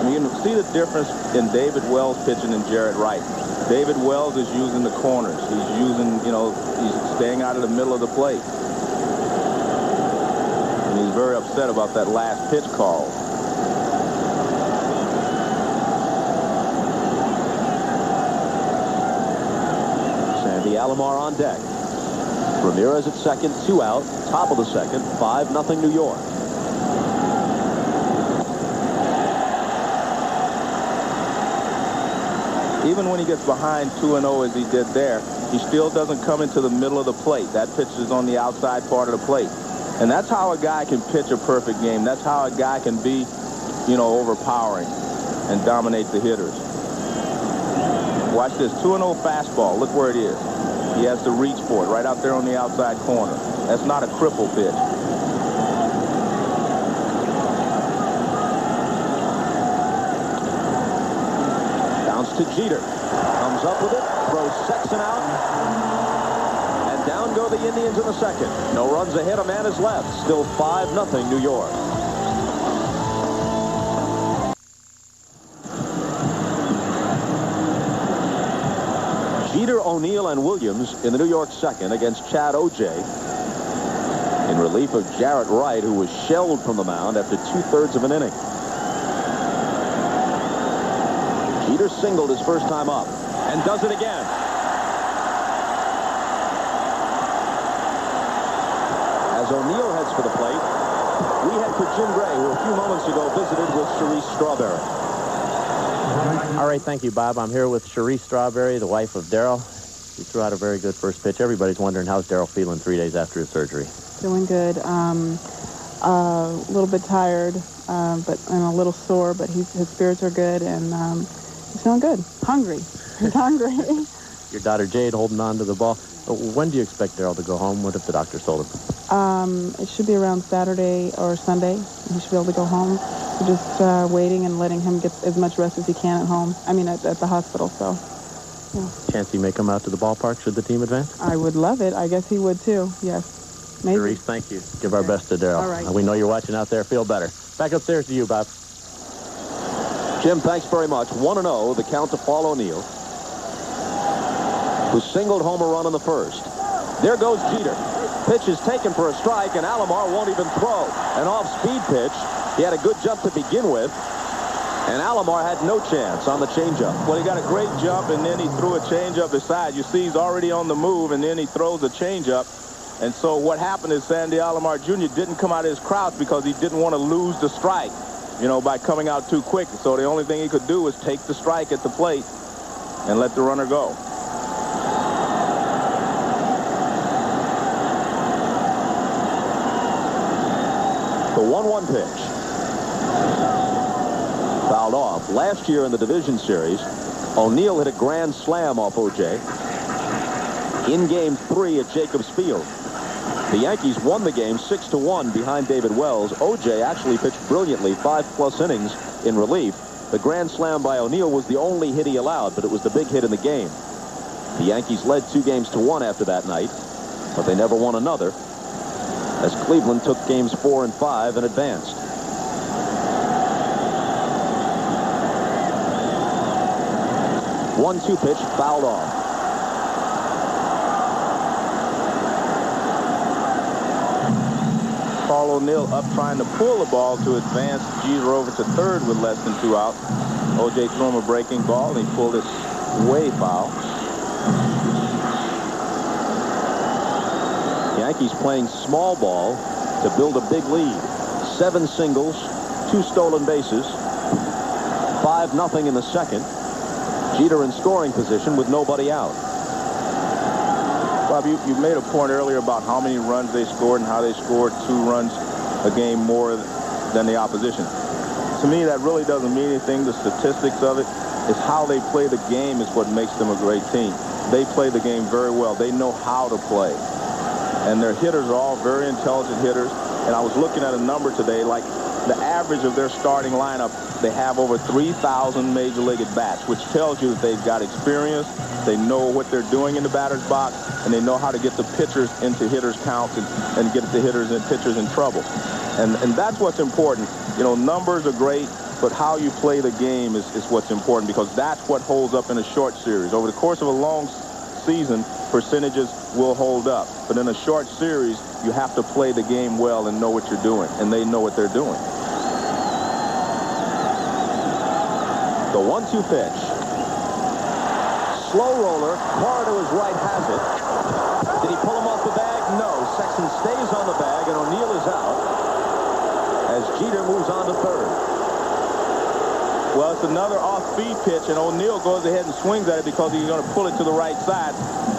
And you can see the difference in David Wells pitching and Jaret Wright. David Wells is using the corners. He's using, he's staying out of the middle of the plate. And he's very upset about that last pitch call. Sandy Alomar on deck. Ramirez at second, 2 out, top of the second, 5-0 New York. Even when he gets behind 2-0 as he did there, he still doesn't come into the middle of the plate. That pitch is on the outside part of the plate. And that's how a guy can pitch a perfect game. That's how a guy can be, overpowering and dominate the hitters. Watch this, 2-0 fastball. Look where it is. He has to reach for it right out there on the outside corner. That's not a cripple pitch. Bounce to Jeter. Comes up with it. Throws Sexton out. And down go the Indians in the second. No runs ahead. A man is left. Still 5-0 New York. Jeter, O'Neill, and Williams in the New York second against Chad O.J. in relief of Jaret Wright, who was shelled from the mound after 2/3 of an inning. Jeter singled his first time up and does it again. As O'Neill heads for the plate, we head for Jim Gray, who a few moments ago visited with Cherise Strawberry. All right, thank you, Bob. I'm here with Cherise Strawberry, the wife of Darryl. She threw out a very good first pitch. Everybody's wondering, how's Darryl feeling 3 days after his surgery? Feeling good. A little bit tired, and a little sore, but his spirits are good, and he's feeling good. Hungry. He's hungry. Your daughter Jade holding on to the ball. When do you expect Darryl to go home? What have the doctors told him? It should be around Saturday or Sunday. He should be able to go home. We're just waiting and letting him get as much rest as he can at home. I mean, at the hospital, so. Yeah. Chance he may come out to the ballpark should the team advance? I would love it. I guess he would, too. Yes. Maybe. Cherise, thank you. Give our best to Darryl. All right. We know you're watching out there. Feel better. Back upstairs to you, Bob. Jim, thanks very much. 1-0, the count to Paul O'Neill, who singled home a run in the first. There goes Jeter. Pitch is taken for a strike, and Alomar won't even throw. An off-speed pitch. He had a good jump to begin with, and Alomar had no chance on the changeup. Well, he got a great jump, and then he threw a changeup aside. You see he's already on the move, and then he throws a changeup. And so what happened is Sandy Alomar Jr. didn't come out of his crouch because he didn't want to lose the strike, by coming out too quick. So the only thing he could do was take the strike at the plate and let the runner go. The 1-1 pitch. Fouled off. Last year in the division series, O'Neill hit a grand slam off O.J. in Game 3 at Jacobs Field. The Yankees won the game 6-1 behind David Wells. O.J. actually pitched brilliantly, 5+ innings in relief. The grand slam by O'Neill was the only hit he allowed, but it was the big hit in the game. The Yankees led 2-1 after that night, but they never won another, as Cleveland took games 4 and 5 and advanced. One-two pitch fouled off. Paul O'Neill up trying to pull the ball to advance Jeter over to third with less than 2 outs. O.J. threw him a breaking ball, and he pulled it way foul. Yankees playing small ball to build a big lead. 7 singles, 2 stolen bases, 5-0 in the second. Jeter in scoring position with nobody out. Bob, you made a point earlier about how many runs they scored and how they scored 2 runs a game more than the opposition. To me, that really doesn't mean anything. The statistics of it is how they play the game is what makes them a great team. They play the game very well. They know how to play. And their hitters are all very intelligent hitters. And I was looking at a number today, like the average of their starting lineup, they have over 3,000 major league at-bats, which tells you that they've got experience, they know what they're doing in the batter's box, and they know how to get the pitchers into hitters' counts and get the hitters and pitchers in trouble. And that's what's important. Numbers are great, but how you play the game is what's important, because that's what holds up in a short series. Over the course of a long season, percentages will hold up. But in a short series, you have to play the game well and know what you're doing, and they know what they're doing. The 1-2 pitch. Slow roller. Cora to his right has it. Did he pull him off the bag? No. Sexton stays on the bag, and O'Neill is out as Jeter moves on to third. Well, it's another off-speed pitch, and O'Neill goes ahead and swings at it because he's going to pull it to the right side.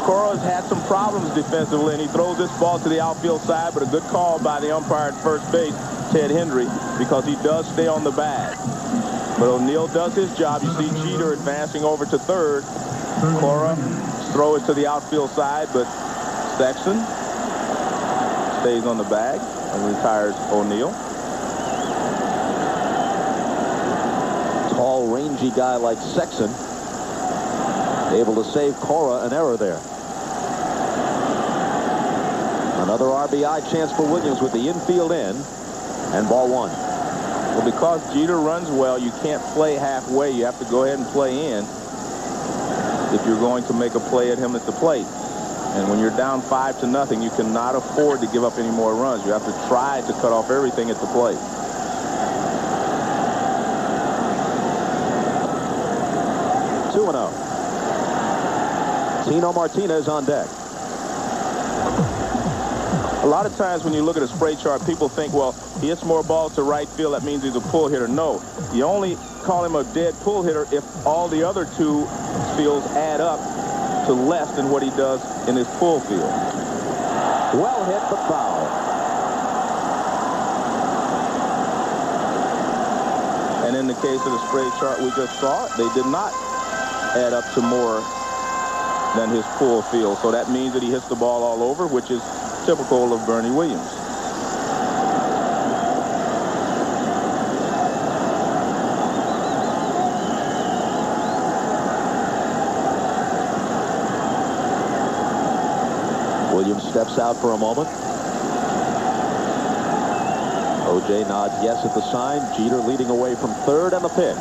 Cora's had some problems defensively, and he throws this ball to the outfield side, but a good call by the umpire at first base, Ted Hendry, because he does stay on the bag. But O'Neill does his job. You see Jeter advancing over to third. Cora throws it to the outfield side, but Sexton stays on the bag and retires O'Neill. Tall, rangy guy like Sexton, able to save Cora an error there. Another RBI chance for Williams with the infield in, and ball one. Well, because Jeter runs well, you can't play halfway. You have to go ahead and play in if you're going to make a play at him at the plate. And when you're down 5-0, you cannot afford to give up any more runs. You have to try to cut off everything at the plate. Two and 0. Tino Martinez on deck. A lot of times when you look at a spray chart, people think, well, he hits more balls to right field, that means he's a pull hitter. No, you only call him a dead pull hitter if all the other two fields add up to less than what he does in his pull field. Well hit, but foul. And in the case of the spray chart we just saw, they did not add up to more than his pull field. So that means that he hits the ball all over, which is typical of Bernie Williams. Williams steps out for a moment. O.J. nods yes at the sign. Jeter leading away from third, and the pitch.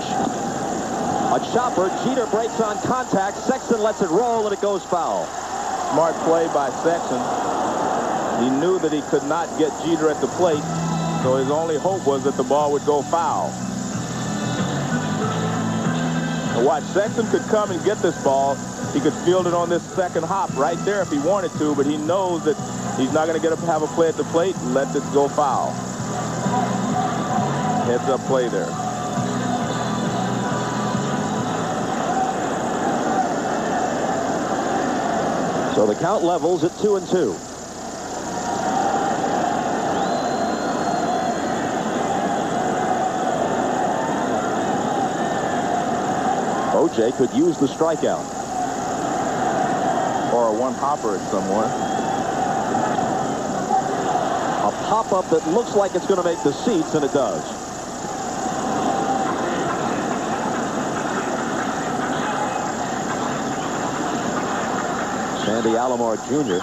A chopper. Jeter breaks on contact. Sexton lets it roll, and it goes foul. Smart play by Sexton. He knew that he could not get Jeter at the plate, so his only hope was that the ball would go foul. And watch, Sexton could come and get this ball. He could field it on this second hop right there if he wanted to, but he knows that he's not going to have a play at the plate and let this go foul. Heads up play there. So the count levels at 2-2. O.J. could use the strikeout. Or a one-hopper at someone. A pop-up that looks like it's going to make the seats, and it does. Sandy Alomar Jr.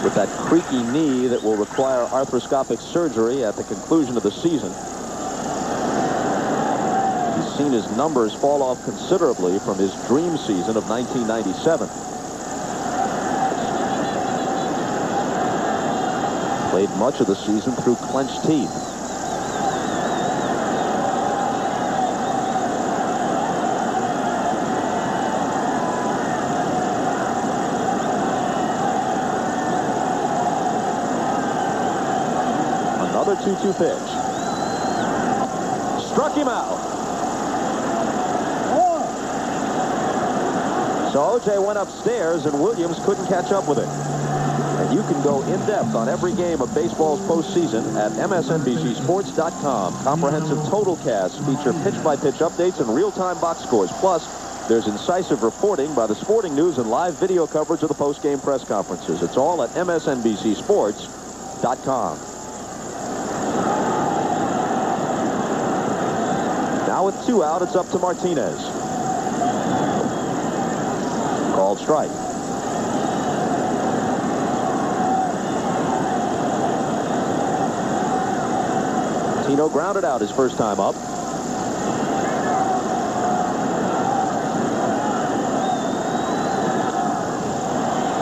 with that creaky knee that will require arthroscopic surgery at the conclusion of the season. He's seen his numbers fall off considerably from his dream season of 1997. Played much of the season through clenched teeth. Another 2-2 pitch. Struck him out. So O.J. went upstairs, and Williams couldn't catch up with it. And you can go in-depth on every game of baseball's postseason at MSNBCSports.com. Comprehensive total casts feature pitch-by-pitch updates and real-time box scores. Plus, there's incisive reporting by the Sporting News and live video coverage of the post-game press conferences. It's all at MSNBCSports.com. Now with 2 out, it's up to Martinez. Called strike. Tino grounded out his first time up.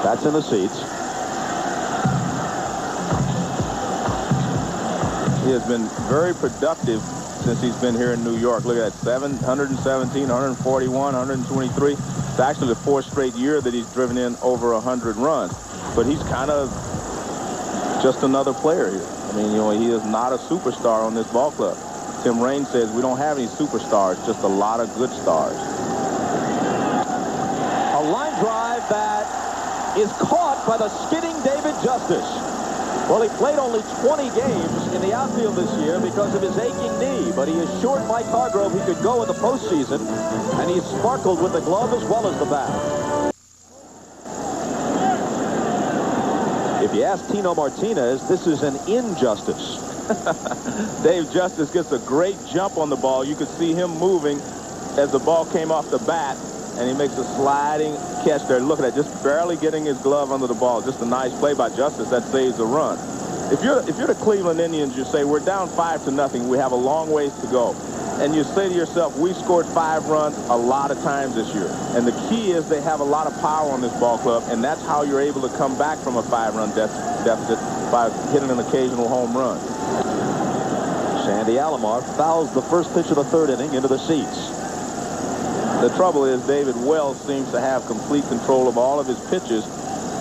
That's in the seats. He has been very productive since he's been here in New York. Look at that, 117, 141, 123. It's actually the 4th straight year that he's driven in over 100 runs. But he's kind of just another player here. I mean, you know, he is not a superstar on this ball club. Tim Raines says we don't have any superstars, just a lot of good stars. A line drive that is caught by the skidding David Justice. Well, he played only 20 games in the outfield this year because of his aching knee, but he assured Mike Hargrove he could go in the postseason, and he sparkled with the glove as well as the bat. If you ask Tino Martinez, this is an injustice. Dave Justice gets a great jump on the ball. You could see him moving as the ball came off the bat, and he makes a sliding catch there. Look at that, just barely getting his glove under the ball. Just a nice play by Justice that saves a run. If you're the Cleveland Indians, you say, we're down 5-0. We have a long ways to go. And you say to yourself, we scored 5 runs a lot of times this year. And the key is they have a lot of power on this ball club, and that's how you're able to come back from a 5-run deficit by hitting an occasional home run. Sandy Alomar fouls the first pitch of the 3rd inning into the seats. The trouble is David Wells seems to have complete control of all of his pitches,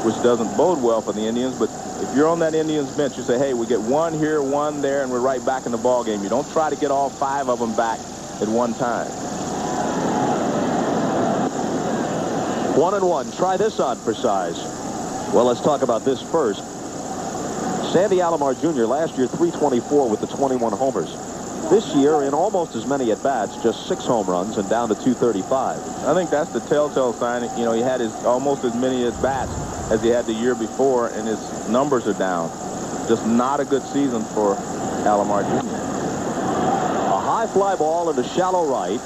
which doesn't bode well for the Indians. But if you're on that Indians bench, you say, hey, we get 1 here, 1 there, and we're right back in the ball game. You don't try to get all 5 of them back at one time. 1-1. Try this on for size. Well, let's talk about this first. Sandy Alomar Jr. last year 324 with the 21 homers. This year, in almost as many at-bats, just 6 home runs and down to 235. I think that's the telltale sign. You know, he had almost as many at-bats as he had the year before, and his numbers are down. Just not a good season for Alomar Jr. A high fly ball into shallow right.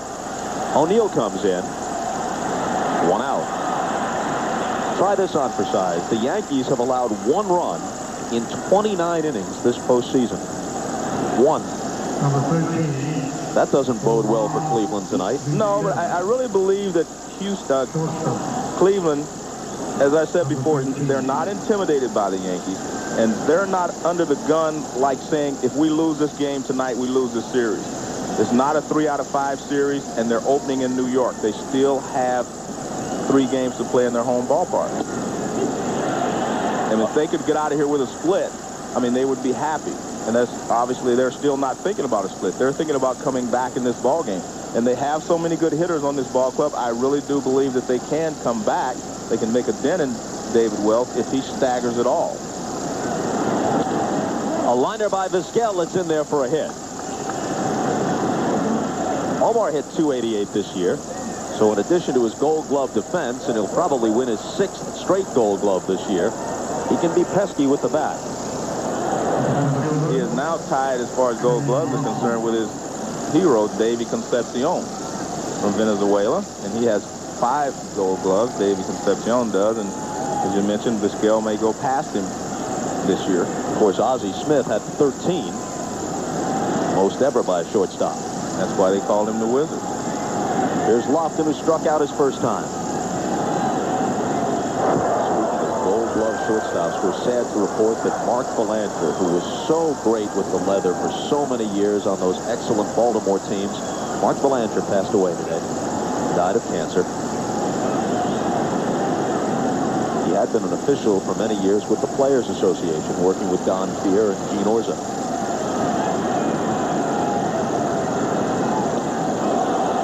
O'Neill comes in. 1 out. Try this on for size. The Yankees have allowed 1 run in 29 innings this postseason. 1. Number 13. That doesn't bode well for Cleveland tonight. No, but I really believe that Cleveland, as I said before, they're not intimidated by the Yankees, and they're not under the gun like saying, if we lose this game tonight, we lose this series. It's not a 3 out of 5 series, and they're opening in New York. They still have 3 games to play in their home ballpark. And if they could get out of here with a split, I mean, they would be happy. And that's obviously they're still not thinking about a split. They're thinking about coming back in this ball game. And they have so many good hitters on this ball club. I really do believe that they can come back. They can make a dent in David Wells if he staggers at all. A liner by Vizquel. It's in there for a hit. Omar hit 288 this year. So in addition to his Gold Glove defense, and he'll probably win his 6th straight Gold Glove this year, he can be pesky with the bat. He is now tied, as far as Gold Gloves are concerned, with his hero, Davy Concepcion from Venezuela. And he has 5 Gold Gloves, Davy Concepcion does. And as you mentioned, Vizquel may go past him this year. Of course, Ozzie Smith had 13, most ever by a shortstop. That's why they called him the Wizard. Here's Lofton, who struck out his first time. Gold Glove shortstops, we're sad to report that Mark Belanger, who was so great with the leather for so many years on those excellent Baltimore teams, Mark Belanger passed away today. Died of cancer. He had been an official for many years with the Players Association, working with Don Fehr and Gene Orza.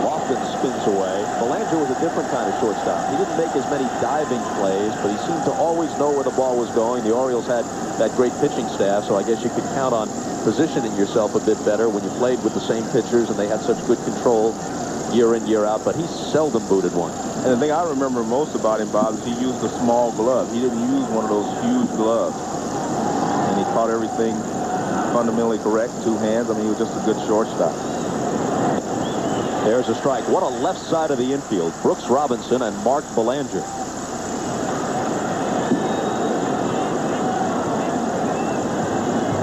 Lofton spins away. Belanger was a different kind of shortstop. He didn't make as many diving plays, but he seemed to always know where the ball was going. The Orioles had that great pitching staff, so I guess you could count on positioning yourself a bit better when you played with the same pitchers and they had such good control year in, year out, but he seldom booted one. And the thing I remember most about him, Bob, is he used a small glove. He didn't use one of those huge gloves. And he caught everything fundamentally correct, 2 hands. I mean, he was just a good shortstop. There's a strike. What a left side of the infield. Brooks Robinson and Mark Belanger.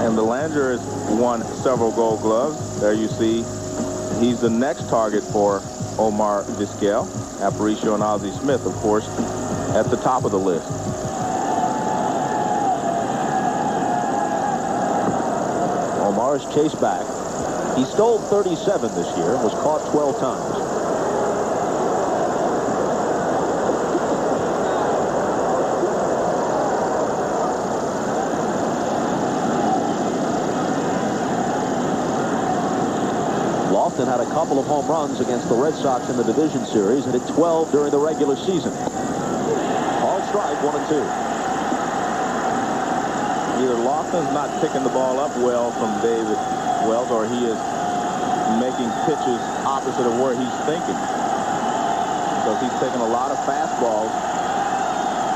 And Belanger has won several Gold Gloves. There you see he's the next target for Omar Vizquel. Aparicio and Ozzie Smith, of course, at the top of the list. Omar's chased back. He stole 37 this year and was caught 12 times. Lofton had a couple of home runs against the Red Sox in the division series and hit 12 during the regular season. All strike, 1-2. Either Lofton's not picking the ball up well from David Wells, or he is making pitches opposite of where he's thinking. Because he's taking a lot of fastballs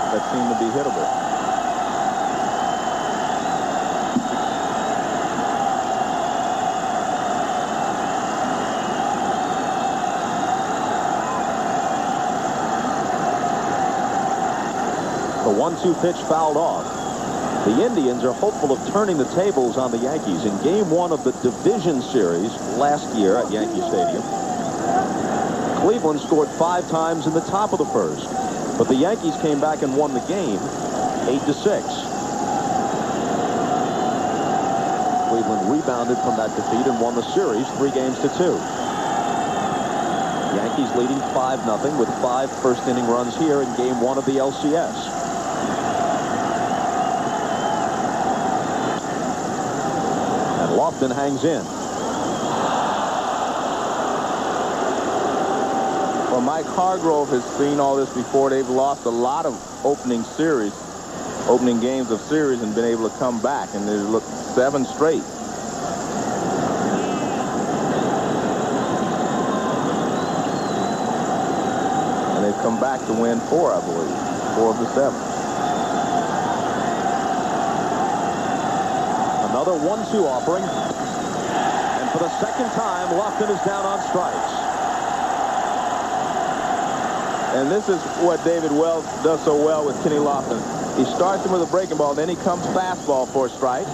that seem to be hittable. The 1-2 pitch fouled off. The Indians are hopeful of turning the tables on the Yankees. In Game 1 of the division series last year at Yankee Stadium, Cleveland scored 5 times in the top of the first, but the Yankees came back and won the game 8-6. Cleveland rebounded from that defeat and won the series 3-2. Yankees leading 5-0 with 5 first-inning runs here in Game 1 of the LCS. And Lofton hangs in. Well, Mike Hargrove has seen all this before. They've lost a lot of opening games of series, and been able to come back, and they look 7 straight. And they've come back to win 4, I believe. 4 of the 7. Another 1-2 offering. And for the second time, Lofton is down on strikes. And this is what David Wells does so well with Kenny Lofton. He starts him with a breaking ball, then he comes fastball for a strike.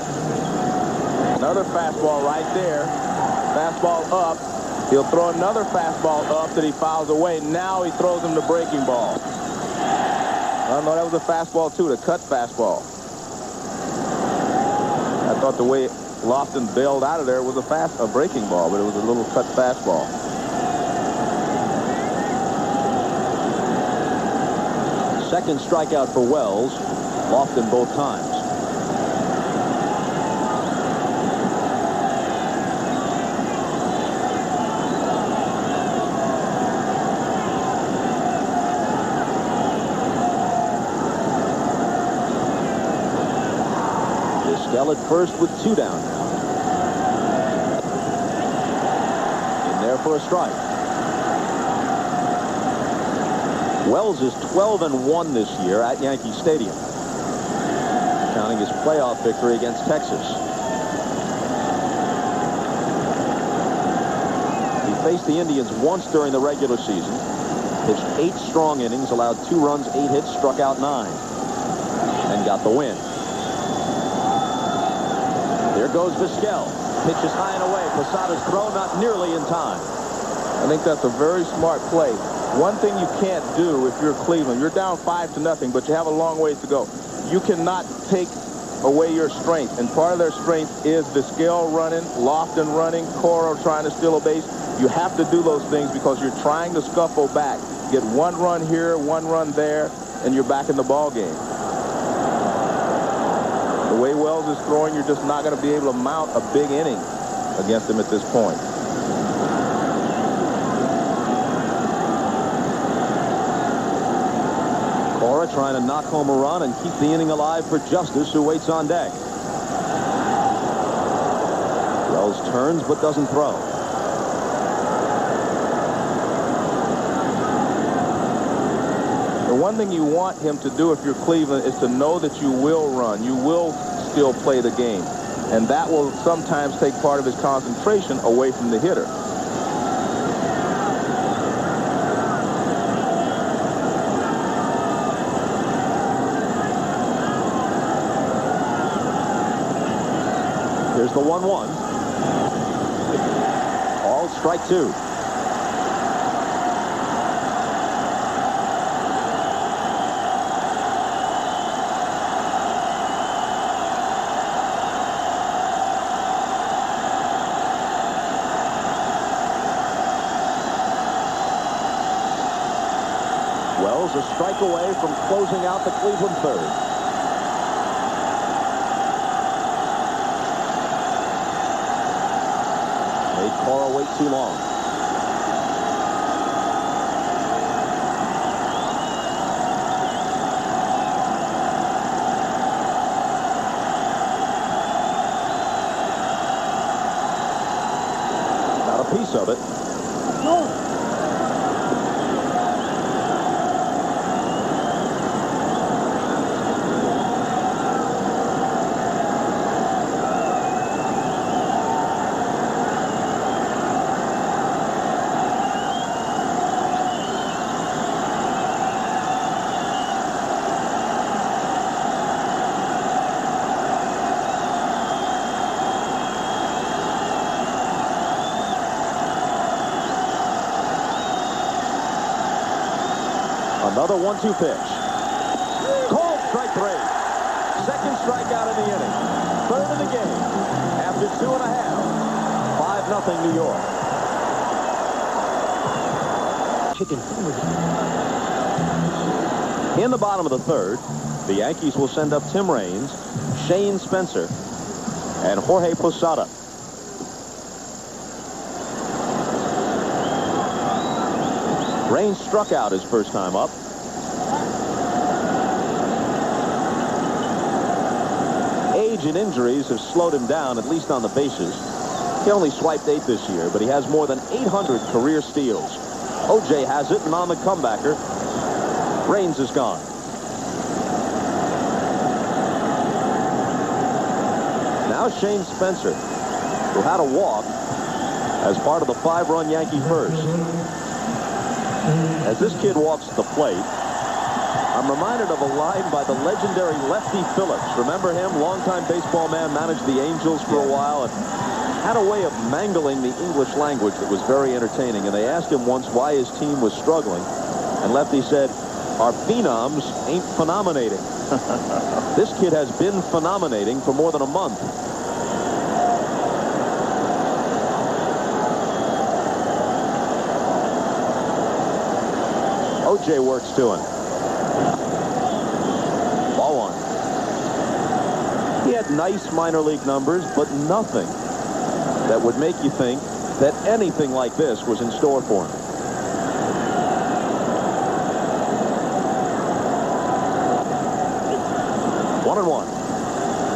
Another fastball right there. Fastball up. He'll throw another fastball up that he fouls away. Now he throws him the breaking ball. I know that was a fastball too, the cut fastball. I thought the way Lofton bailed out of there was a breaking ball, but it was a little cut fastball. Second strikeout for Wells. Lofton both times. Vizquel at first with 2 down now. In there for a strike. Wells is 12-1 this year at Yankee Stadium, counting his playoff victory against Texas. He faced the Indians once during the regular season, pitched 8 strong innings, allowed 2 runs, 8 hits, struck out 9, and got the win. There goes Vizquel. Pitches high and away. Posada's throw not nearly in time. I think that's a very smart play. One thing you can't do if you're Cleveland, you're down 5-0, but you have a long ways to go. You cannot take away your strength, and part of their strength is Vizquel running, Lofton running, Cora trying to steal a base. You have to do those things because you're trying to scuffle back. Get 1 run here, 1 run there, and you're back in the ball game. The way Wells is throwing, you're just not going to be able to mount a big inning against him at this point. Cora trying to knock home a run and keep the inning alive for Justice, who waits on deck. Wells turns but doesn't throw. The one thing you want him to do if you're Cleveland is to know that you will run. You will still play the game. And that will sometimes take part of his concentration away from the hitter. Here's the 1-1. All strike 2. Wells a strike away from closing out the Cleveland third. Made Cora wait too long. Got a piece of it. Another 1-2 pitch. Called strike 3. Second strikeout in the inning. Third in the game. After 2.5. 5-0 New York. In the bottom of the third, the Yankees will send up Tim Raines, Shane Spencer, and Jorge Posada. Raines struck out his first time up. Age and injuries have slowed him down, at least on the bases. He only swiped 8 this year, but he has more than 800 career steals. O.J. has it, and on the comebacker, Raines is gone. Now Shane Spencer, who had a walk as part of the 5-run Yankee first. As this kid walks to the plate, I'm reminded of a line by the legendary Lefty Phillips. Remember him? Longtime baseball man, managed the Angels for a while, and had a way of mangling the English language that was very entertaining. And they asked him once why his team was struggling, and Lefty said, "Our phenoms ain't phenomenating." This kid has been phenomenating for more than a month. O.J. works to him. Ball 1. He had nice minor league numbers, but nothing that would make you think that anything like this was in store for him. 1-1.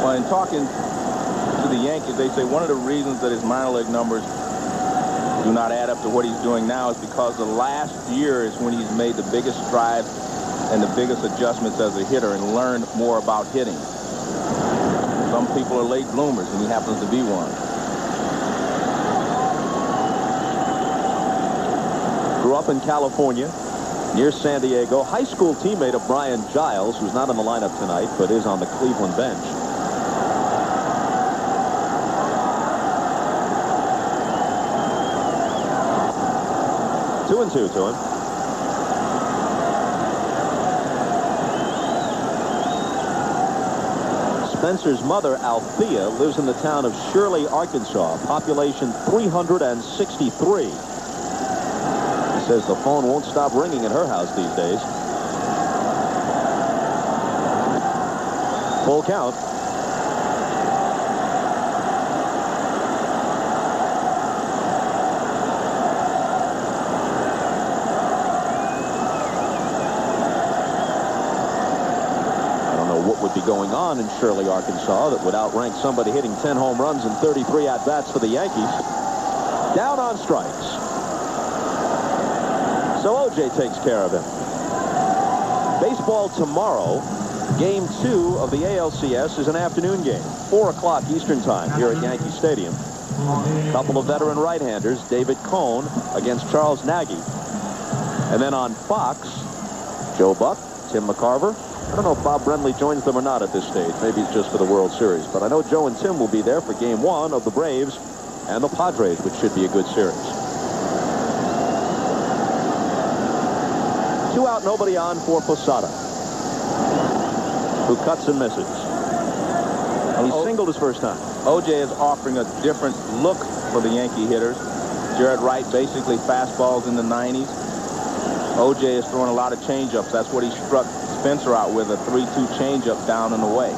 Well, in talking to the Yankees, they say one of the reasons that his minor league numbers do not add up to what he's doing now is because the last year is when he's made the biggest strides and the biggest adjustments as a hitter and learned more about hitting. Some people are late bloomers, and he happens to be one. Grew up in California, near San Diego. High school teammate of Brian Giles, who's not in the lineup tonight, but is on the Cleveland bench. Two and 2 to him. Spencer's mother, Althea, lives in the town of Shirley, Arkansas, population 363. He says the phone won't stop ringing at her house these days. Full count. Going on in Shirley, Arkansas, that would outrank somebody hitting 10 home runs and 33 at-bats for the Yankees. Down on strikes. So O.J. takes care of him. Baseball tomorrow. Game 2 of the ALCS is an afternoon game. 4 o'clock Eastern time here at Yankee Stadium. A couple of veteran right-handers, David Cone against Charles Nagy. And then on Fox, Joe Buck, Tim McCarver. I don't know if Bob Brenly joins them or not at this stage. Maybe it's just for the World Series. But I know Joe and Tim will be there for Game 1 of the Braves and the Padres, which should be a good series. 2 out, nobody on for Posada, who cuts and misses. He singled his first time. O.J. is offering a different look for the Yankee hitters. Jaret Wright basically fastballs in the 90s. O.J. is throwing a lot of changeups. That's what he struck Spencer out with, a 3-2 changeup down and away.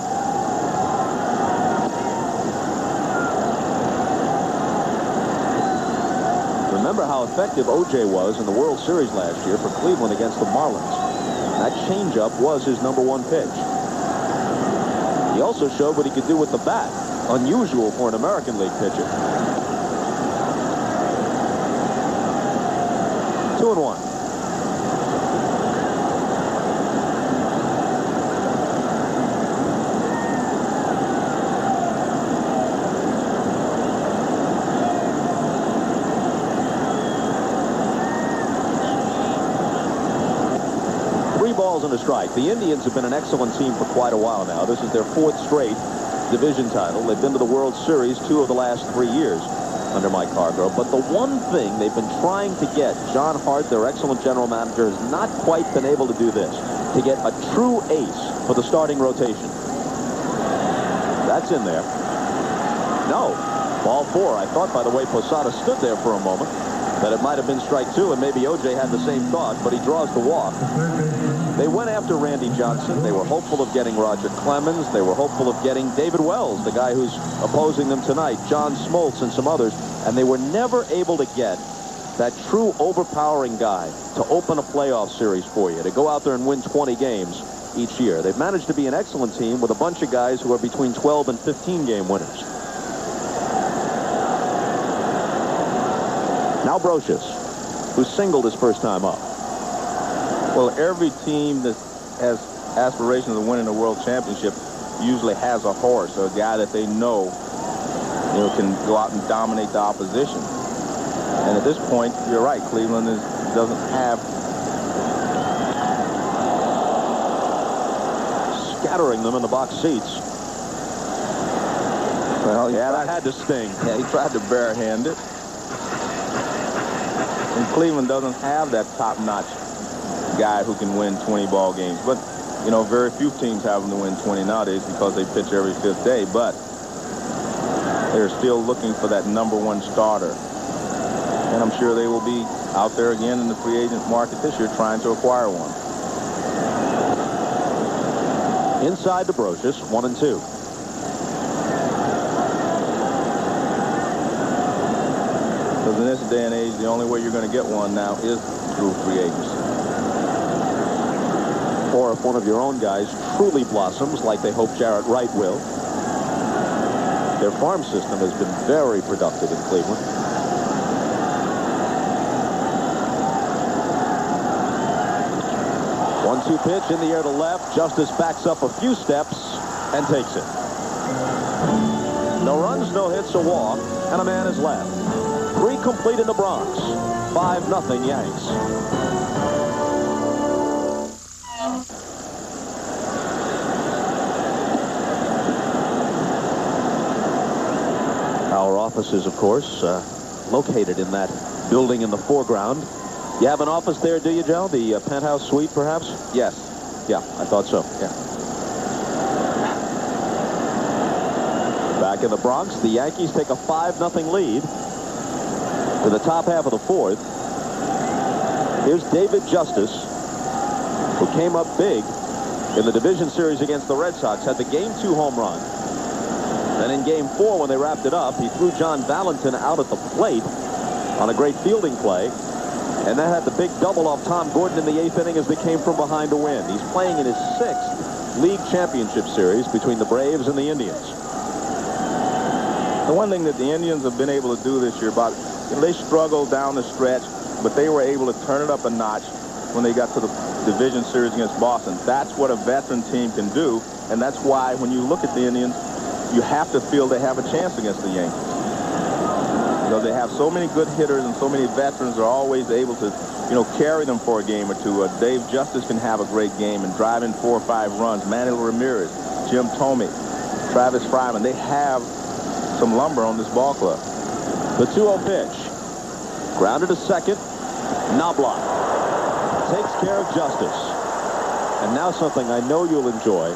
Remember how effective O.J. was in the World Series last year for Cleveland against the Marlins. That changeup was his #1 pitch. He also showed what he could do with the bat. Unusual for an American League pitcher. 2-1. 3 balls and a strike. The Indians have been an excellent team for quite a while now. This is their 4th straight division title. They've been to the World Series 2 of the last 3 years. under Mike Hargrove. But the one thing they've been trying to get, John Hart, their excellent general manager, has not quite been able to do this, to get a true ace for the starting rotation. That's in there. No. Ball 4. I thought, by the way, Posada stood there for a moment, that it might have been strike 2, and maybe O.J. had the same thought, but he draws the walk. They went after Randy Johnson. They were hopeful of getting Roger Clemens. They were hopeful of getting David Wells, the guy who's opposing them tonight, John Smoltz, and some others, and they were never able to get that true overpowering guy to open a playoff series for you, to go out there and win 20 games each year. They've managed to be an excellent team with a bunch of guys who are between 12 and 15 game winners. Now Brocious, who singled his first time up. Well, every team that has aspirations of winning a world championship usually has a horse, or a guy that they know, can go out and dominate the opposition. And at this point, you're right, Cleveland doesn't have. Scattering them in the box seats. Well, yeah, that had to sting. Yeah, he tried to barehand it. And Cleveland doesn't have that top-notch guy who can win 20 ball games. But, very few teams have them to win 20 nowadays because they pitch every 5th day. But they're still looking for that #1 starter. And I'm sure they will be out there again in the free agent market this year trying to acquire one. Inside to Brocious, 1-2. Because in this day and age, the only way you're going to get one now is through free agency. Or if one of your own guys truly blossoms, like they hope Jaret Wright will. Their farm system has been very productive in Cleveland. One-two pitch in the air to left. Justice backs up a few steps and takes it. No runs, no hits, a walk, and a man is left. 3 complete in the Bronx. 5-0 Yanks. Our offices, of course, located in that building in the foreground. You have an office there, do you, Joe? The penthouse suite, perhaps? Yes. Yeah, I thought so. Yeah. Back in the Bronx, the Yankees take a 5-0 lead to the top half of the 4th. Here's David Justice, who came up big in the division series against the Red Sox, had the Game 2 home run. Then in Game 4, when they wrapped it up, he threw John Valentin out at the plate on a great fielding play. And that had the big double off Tom Gordon in the 8th inning as they came from behind to win. He's playing in his 6th league championship series between the Braves and the Indians. The one thing that the Indians have been able to do this year, they struggled down the stretch, but they were able to turn it up a notch when they got to the division series against Boston. That's what a veteran team can do, and that's why when you look at the Indians, you have to feel they have a chance against the Yankees. They have so many good hitters and so many veterans are always able to, carry them for a game or two. Dave Justice can have a great game and drive in 4 or 5 runs. Manuel Ramirez, Jim Thome, Travis Fryman, they have some lumber on this ball club. The 2-0 pitch. Grounded to second. Knobloch takes care of Justice. And now something I know you'll enjoy.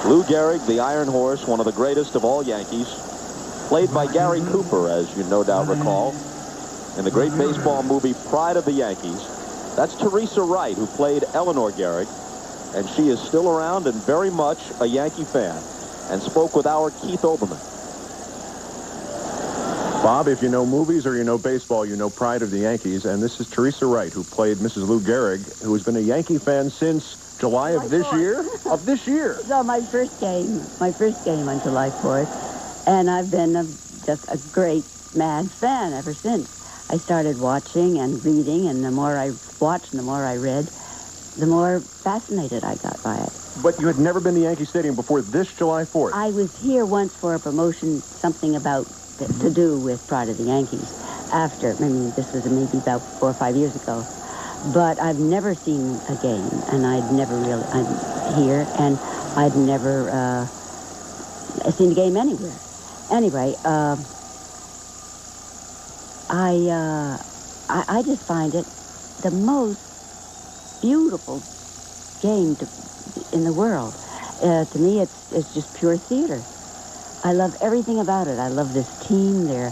Lou Gehrig, the Iron Horse, one of the greatest of all Yankees, played by Gary Cooper, as you no doubt recall, in the great baseball movie Pride of the Yankees. That's Teresa Wright, who played Eleanor Gehrig, and she is still around and very much a Yankee fan, and spoke with our Keith Olbermann. Bob, if you know movies or you know baseball, you know Pride of the Yankees, and this is Teresa Wright, who played Mrs. Lou Gehrig, who has been a Yankee fan since July of this year? Of this year. So my first game on July 4th, and I've been just a great mad fan ever since. I started watching and reading, and the more I watched and the more I read, the more fascinated I got by it. But you had never been to Yankee Stadium before this July 4th. I was here once for a promotion, something about to do with Pride of the Yankees. After, this was maybe about 4 or 5 years ago. But I've never seen a game, and I'm here, and I'd never seen a game anywhere. Anyway, I just find it the most beautiful game in the world. To me, it's just pure theater. I love everything about it. I love this team, their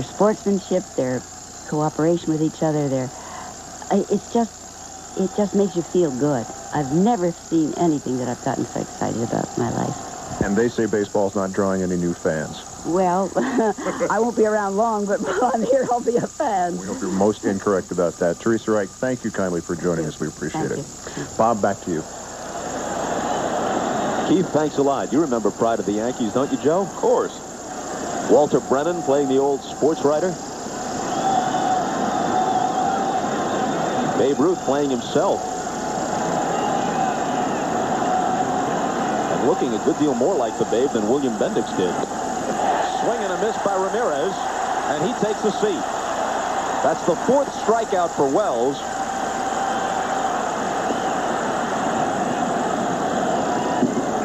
sportsmanship, their cooperation with each other. It just makes you feel good. I've never seen anything that I've gotten so excited about in my life. And they say baseball's not drawing any new fans. Well, I won't be around long, but while I'm here, I'll be a fan. We hope you're most incorrect about that. Teresa Wright, thank you kindly for joining us. We appreciate it. Bob, back to you. Keith, thanks a lot. You remember Pride of the Yankees, don't you, Joe? Of course. Walter Brennan playing the old sports writer. Babe Ruth playing himself. And looking a good deal more like the Babe than William Bendix did. Swing and a miss by Ramirez, and he takes a seat. That's the 4th strikeout for Wells.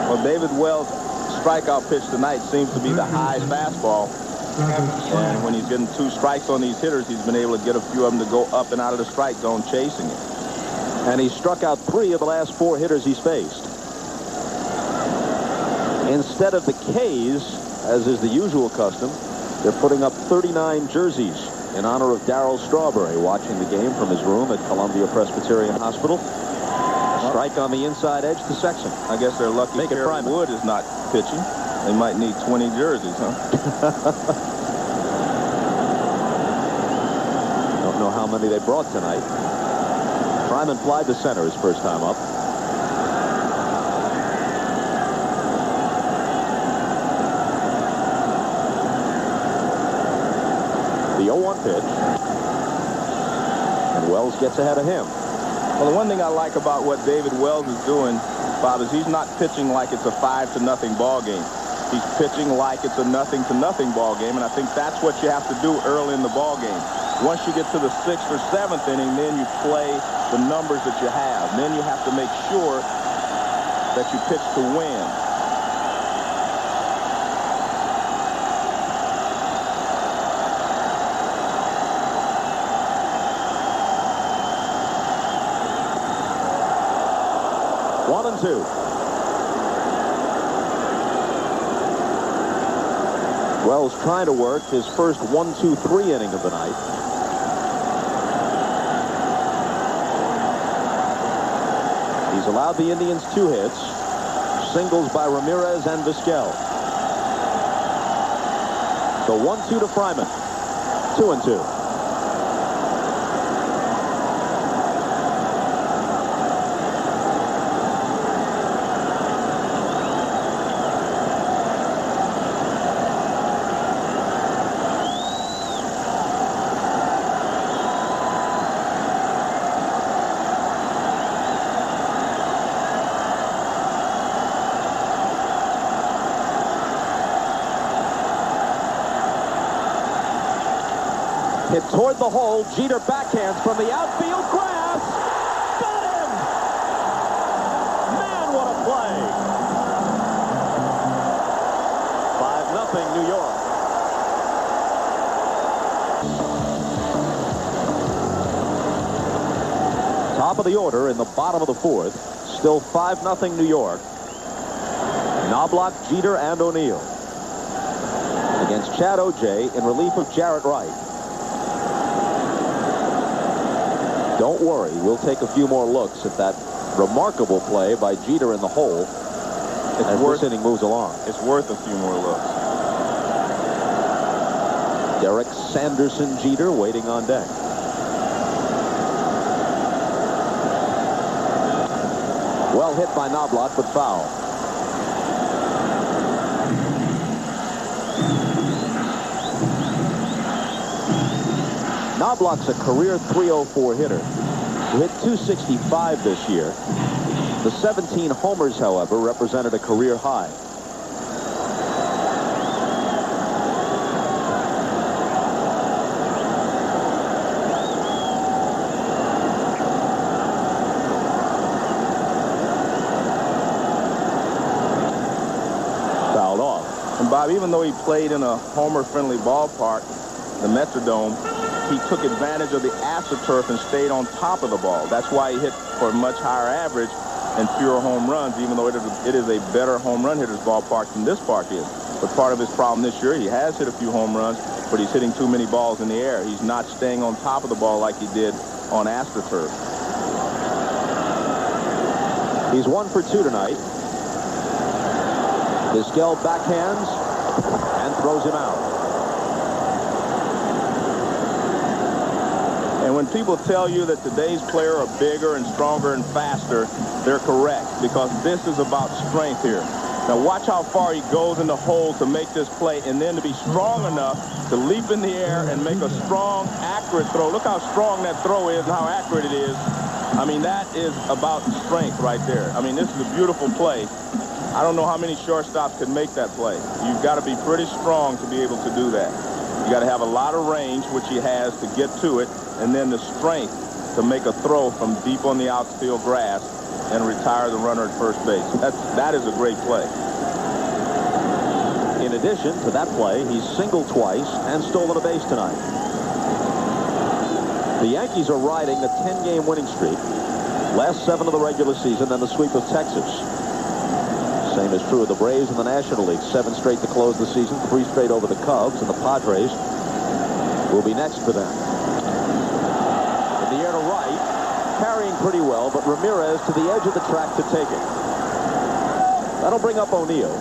Well, David Wells' strikeout pitch tonight seems to be the high fastball. And when he's getting 2 strikes on these hitters, he's been able to get a few of them to go up and out of the strike zone chasing it. And he struck out 3 of the last 4 hitters he's faced. Instead of the K's, as is the usual custom, they're putting up 39 jerseys in honor of Darryl Strawberry, watching the game from his room at Columbia Presbyterian Hospital. Strike on the inside edge to Sexton. I guess they're lucky Jaret Wood is not pitching. They might need 20 jerseys, huh? Don't know how many they brought tonight. Fryman flied to center his first time up. The 0-1 pitch. And Wells gets ahead of him. Well, the one thing I like about what David Wells is doing, Bob, is he's not pitching like it's a 5-0 ball game. He's pitching like it's a 0-0 ball game, and I think that's what you have to do early in the ball game. Once you get to the 6th or 7th inning, then you play the numbers that you have. Then you have to make sure that you pitch to win. One and two. Wells trying to work his first 1-2-3 inning of the night. He's allowed the Indians 2 hits. Singles by Ramirez and Vizquel. The 1-2 to Fryman. 2-2. Hit toward the hole. Jeter backhands from the outfield grass. Got him! Man, what a play! 5-0 New York. Top of the order in the bottom of the 4th. Still 5-0 New York. Knobloch, Jeter, and O'Neill against Chad O'Jay in relief of Jaret Wright. Don't worry, we'll take a few more looks at that remarkable play by Jeter in the hole as this inning moves along. It's worth a few more looks. Derek Sanderson Jeter waiting on deck. Well hit by Knobloch, but foul. Knobloch's a career .304 hitter who hit .265 this year. The 17 homers, however, represented a career high. Fouled off. And Bob, even though he played in a homer-friendly ballpark, the Metrodome, he took advantage of the AstroTurf and stayed on top of the ball. That's why he hit for a much higher average and fewer home runs, even though it is a better home run hitter's ballpark than this park is. But part of his problem this year, he has hit a few home runs, but he's hitting too many balls in the air. He's not staying on top of the ball like he did on AstroTurf. He's 1 for 2 tonight. Vizquel backhands and throws him out. And when people tell you that today's players are bigger and stronger and faster, they're correct, because this is about strength here. Now watch how far he goes in the hole to make this play, and then to be strong enough to leap in the air and make a strong, accurate throw. Look how strong that throw is and how accurate it is. I mean, that is about strength right there. I mean, this is a beautiful play. I don't know how many shortstops could make that play. You've got to be pretty strong to be able to do that. You got to have a lot of range, which he has, to get to it, and then the strength to make a throw from deep on the outfield grass and retire the runner at first base. That is a great play. In addition to that play, he's singled twice and stolen a base tonight. The Yankees are riding a 10-game winning streak. Last 7 of the regular season, then the sweep of Texas. Same is true of the Braves in the National League. 7 straight to close the season, 3 straight over the Cubs, and the Padres will be next for them. In the air to Wright, carrying pretty well, but Ramirez to the edge of the track to take it. That'll bring up O'Neill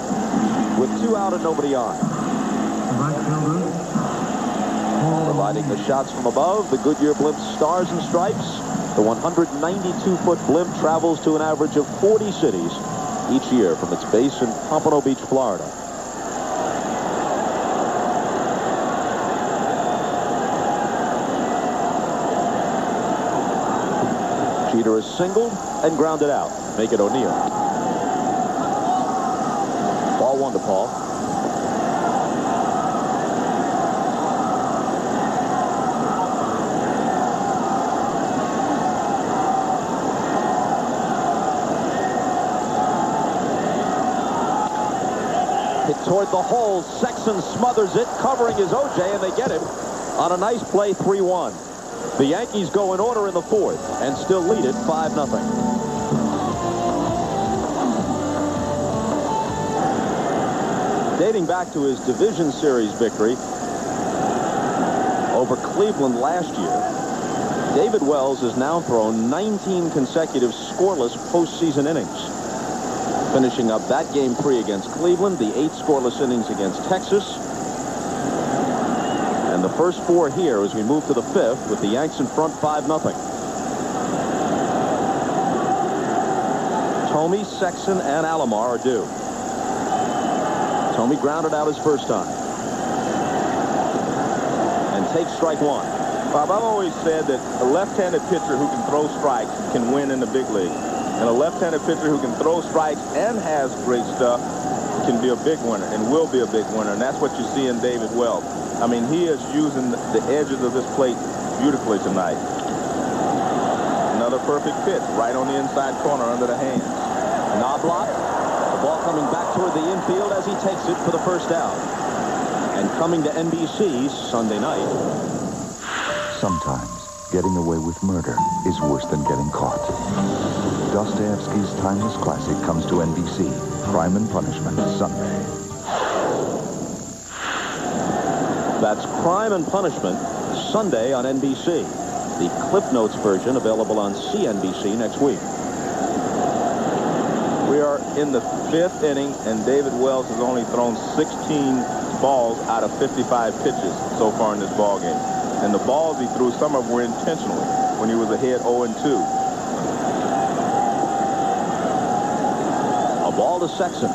with 2 out and nobody on. Providing the shots from above, the Goodyear Blimp's Stars and Stripes. The 192-foot blimp travels to an average of 40 cities each year from its base in Pompano Beach, Florida. Jeter is singled and grounded out. Make it O'Neill. Ball 1 to Paul. Hit toward the hole. Sexton smothers it, covering his OJ, and they get him on a nice play, 3-1. The Yankees go in order in the 4th and still lead it 5-0. Dating back to his division series victory over Cleveland last year, David Wells has now thrown 19 consecutive scoreless postseason innings. Finishing up that game 3 against Cleveland, the 8 scoreless innings against Texas, and the first 4 here as we move to the 5th with the Yanks in front 5-0. Thome, Sexton, and Alomar are due. Thome grounded out his first time and takes strike 1. Bob, I've always said that a left-handed pitcher who can throw strikes can win in the big league. And a left-handed pitcher who can throw strikes and has great stuff can be a big winner and will be a big winner. And that's what you see in David Wells. I mean, he is using the edges of this plate beautifully tonight. Another perfect pitch right on the inside corner under the hands. Knobloch. The ball coming back toward the infield as he takes it for the first out. And coming to NBC Sunday night. Sometimes getting away with murder is worse than getting caught. Dostoevsky's timeless classic comes to NBC, Crime and Punishment, Sunday. That's Crime and Punishment, Sunday on NBC. The Clip Notes version available on CNBC next week. We are in the 5th inning, and David Wells has only thrown 16 balls out of 55 pitches so far in this ball game. And the balls he threw, some of them were intentional when he was ahead 0-2. A ball to Sexton.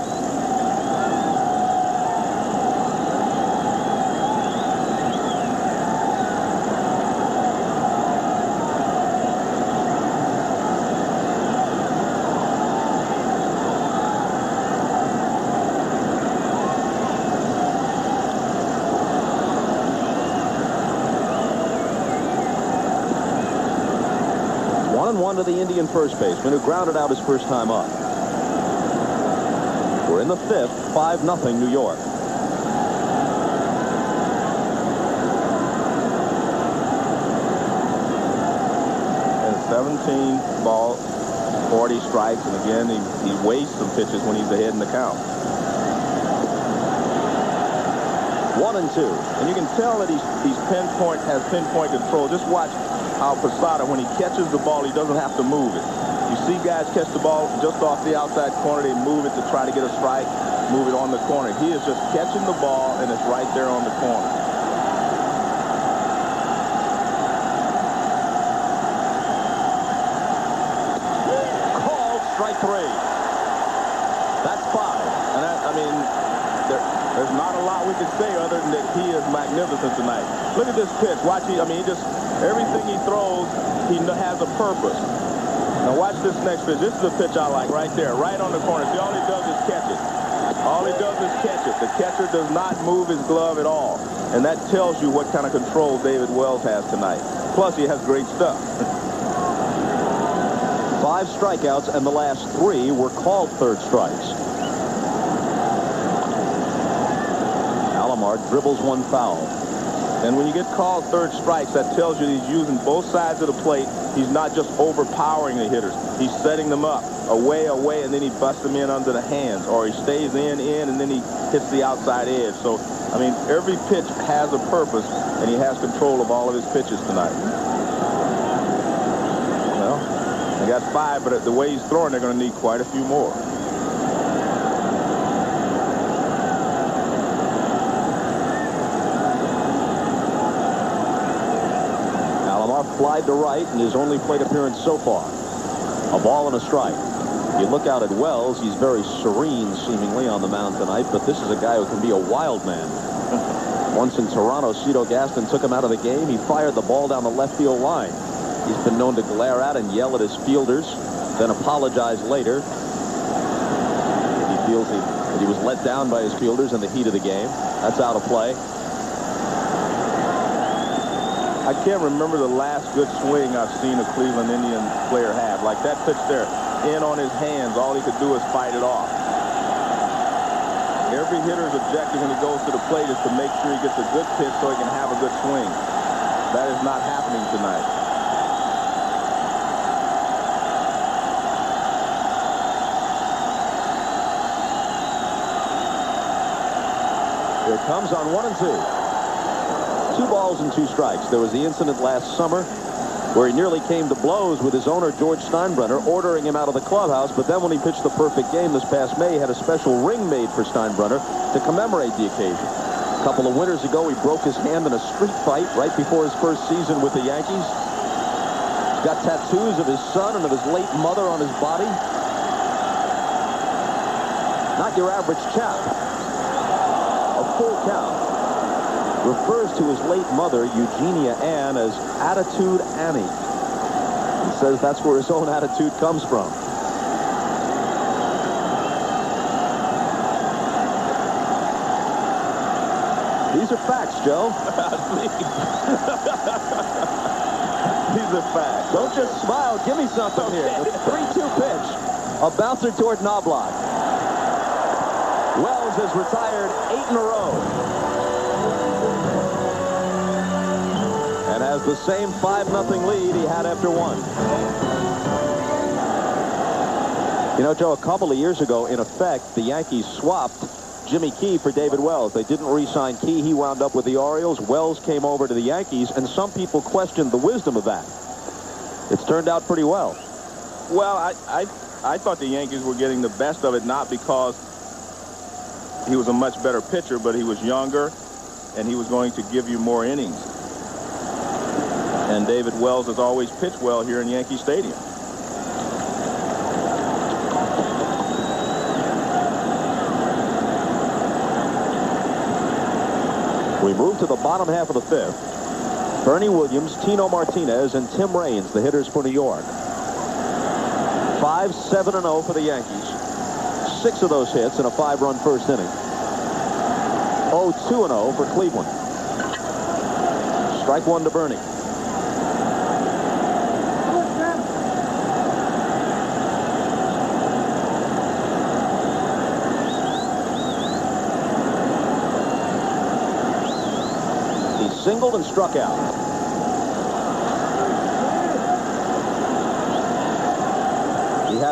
To the Indian first baseman who grounded out his first time up. We're in the 5th, 5-0 New York. 17 balls, 40 strikes, and again, he wastes some pitches when he's ahead in the count. 1-2. And you can tell that has pinpoint control. Just watch how Posada, when he catches the ball, he doesn't have to move it. You see guys catch the ball just off the outside corner. They move it to try to get a strike, move it on the corner. He is just catching the ball, and it's right there on the corner. Called strike 3. That's 5. And I mean, there's not a lot we can say other than that he is magnificent tonight. Look at this pitch. Watch, everything he throws, he has a purpose. Now watch this next pitch. This is a pitch I like right there, right on the corner. See, all he does is catch it. All he does is catch it. The catcher does not move his glove at all. And that tells you what kind of control David Wells has tonight. Plus, he has great stuff. 5 strikeouts, and the last 3 were called third strikes. Alomar dribbles 1 foul. And when you get called third strikes, that tells you he's using both sides of the plate. He's not just overpowering the hitters. He's setting them up away, and then he busts them in under the hands, or he stays in, and then he hits the outside edge. So, I mean, every pitch has a purpose, and he has control of all of his pitches tonight. Well, they got 5, but the way he's throwing, they're going to need quite a few more. Flied to right in his only plate appearance so far. A ball and a strike. You look out at Wells, he's very serene seemingly on the mound tonight, but this is a guy who can be a wild man. Once in Toronto, Cito Gaston took him out of the game. He fired the ball down the left field line. He's been known to glare at and yell at his fielders, then apologize later if he feels that he was let down by his fielders in the heat of the game. That's out of play. I can't remember the last good swing I've seen a Cleveland Indian player have. Like that pitch there, in on his hands, all he could do is fight it off. Every hitter's objective when he goes to the plate is to make sure he gets a good pitch so he can have a good swing. That is not happening tonight. Here it comes on 1-2. 2 balls and 2 strikes. There was the incident last summer where he nearly came to blows with his owner, George Steinbrenner, ordering him out of the clubhouse. But then when he pitched the perfect game this past May, he had a special ring made for Steinbrenner to commemorate the occasion. A couple of winters ago, he broke his hand in a street fight right before his first season with the Yankees. He's got tattoos of his son and of his late mother on his body. Not your average chap. A full count. Refers to his late mother, Eugenia Ann, as Attitude Annie. He says that's where his own attitude comes from. These are facts, Joe. These are facts. Don't just smile. Give me something here. The 3-2 pitch. A bouncer toward Knobloch. Wells has retired 8 in a row. And has the same 5-0 lead he had after 1. You know, Joe, a couple of years ago, in effect, the Yankees swapped Jimmy Key for David Wells. They didn't re-sign Key. He wound up with the Orioles. Wells came over to the Yankees, and some people questioned the wisdom of that. It's turned out pretty well. Well, I thought the Yankees were getting the best of it, not because he was a much better pitcher, but he was younger, and he was going to give you more innings. And David Wells has always pitched well here in Yankee Stadium. We move to the bottom half of the 5th. Bernie Williams, Tino Martinez, and Tim Raines, the hitters for New York. 5-7-0 for the Yankees. 6 of those hits in a 5-run first inning. 0-2-0 for Cleveland. Strike 1 to Bernie. Singled and struck out.